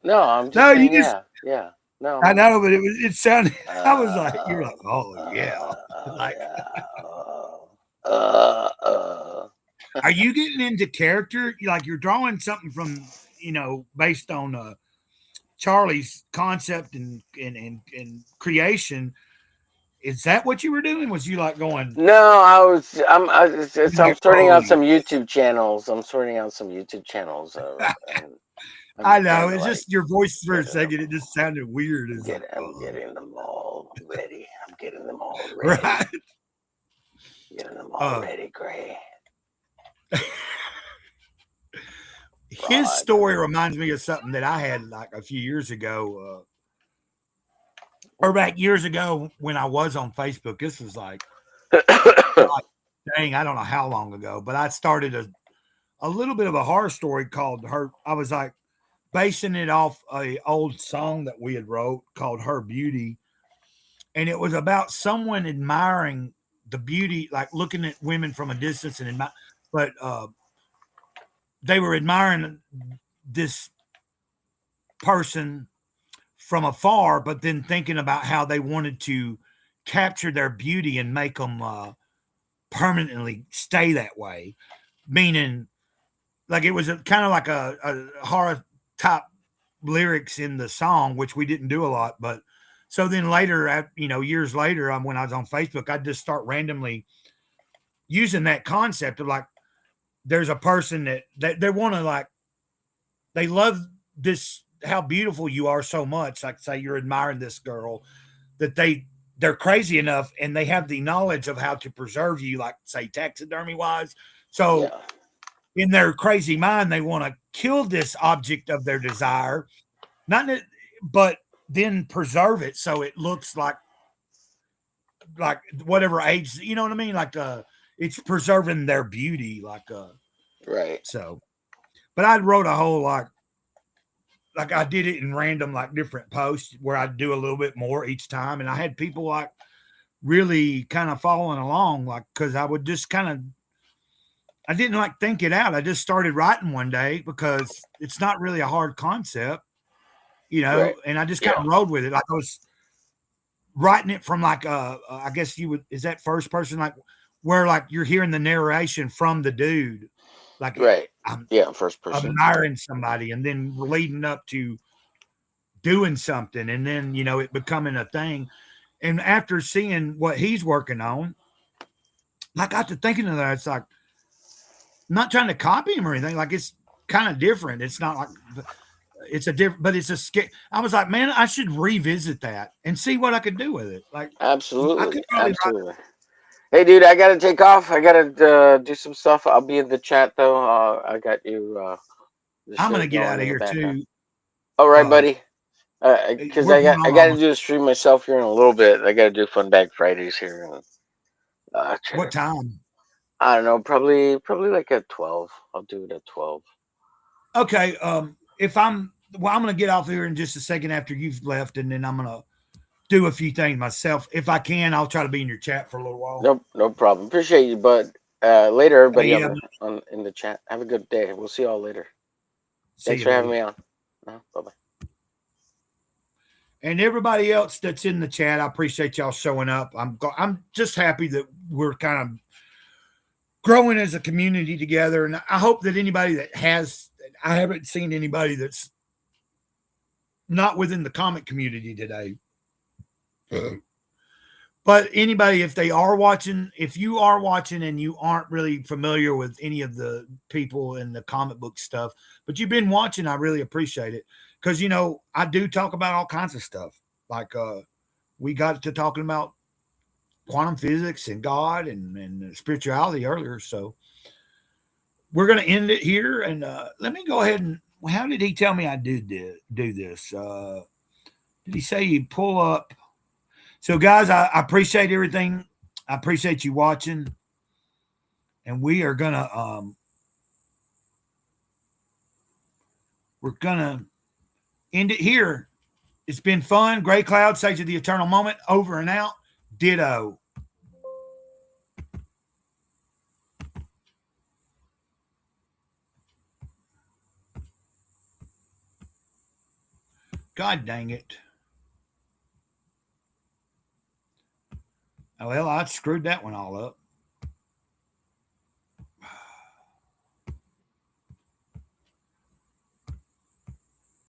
no, I'm just no, saying, you just, yeah. No, I know, but it sounded. I was like, you're like, oh yeah, like. Are you getting into character? Like you're drawing something from, based on Charlie's concept and creation. Is that what you were doing? Was you like going? No, I'm sorting out Oh, some YouTube channels. I'm sorting out some YouTube channels. And I I'm know. trying to It's like just your voice for a getting them, second. It just sounded weird. It's like, I'm getting them all ready. I'm getting them all ready. right. Getting them all ready, Gray. His story reminds me of something that I had like a few years ago, or back years ago when I was on Facebook. This was like, dang, I don't know how long ago, but I started a little bit of a horror story called Her. I was like basing it off a old song that we had wrote called Her Beauty. And it was about someone admiring the beauty, like looking at women from a distance and but they were admiring this person from afar, but then thinking about how they wanted to capture their beauty and make them permanently stay that way. Meaning, like it was kind of like a horror type lyrics in the song, which we didn't do a lot. But so then later, years later, when I was on Facebook, I'd just start randomly using that concept of like, there's a person that they want to like, they love this, how beautiful you are so much. Like say you're admiring this girl that they're crazy enough and they have the knowledge of how to preserve you, like say taxidermy wise. So in their crazy mind, they want to kill this object of their desire, but then preserve it so it looks like whatever age, you know what I mean? Like it's preserving their beauty, right. So, but I wrote a whole like I did it in random like different posts where I'd do a little bit more each time, and I had people like really kind of following along, like because I would just I didn't like think it out. I just started writing one day because it's not really a hard concept, Right. and I just kind of rode with it. Like I was writing it from like I guess is that first person, like where like you're hearing the narration from the dude, like right. First person admiring somebody and then leading up to doing something and then it becoming a thing. And after seeing what he's working on, I got to thinking of that. It's like, I'm not trying to copy him or anything. Like it's kind of different. It's not like it's a different, but it's a I was like, man, I should revisit that and see what I could do with it. Like absolutely. Hey, dude, I gotta take off. I gotta do some stuff. I'll be in the chat though. I got you. I'm gonna get out of here too. All right, buddy. Because I gotta do a stream myself here in a little bit. I gotta do Fun Bag Fridays here. And, what time? I don't know. Probably like at 12. I'll do it at 12. Okay. I'm gonna get off here in just a second after you've left, and then I'm gonna do a few things myself. If I can, I'll try to be in your chat for a little while. No problem. Appreciate you, bud. Later, everybody in the chat. Have a good day. We'll see y'all later. Thanks for having me on. Bye-bye. And everybody else that's in the chat, I appreciate y'all showing up. I'm just happy that we're kind of growing as a community together. And I hope that anybody I haven't seen anybody that's not within the comic community today. But anybody, if you are watching and you aren't really familiar with any of the people in the comic book stuff, but you've been watching, I really appreciate it. Because, I do talk about all kinds of stuff. Like we got to talking about quantum physics and God and spirituality earlier. So we're going to end it here. And let me go ahead and, how did he tell me I do this? Did he say you pull up? So, guys, I appreciate everything. I appreciate you watching. And we are going to we're going to end it here. It's been fun. Gray Cloud, Sage of the Eternal Moment, over and out. Ditto. God dang it. Well, I screwed that one all up.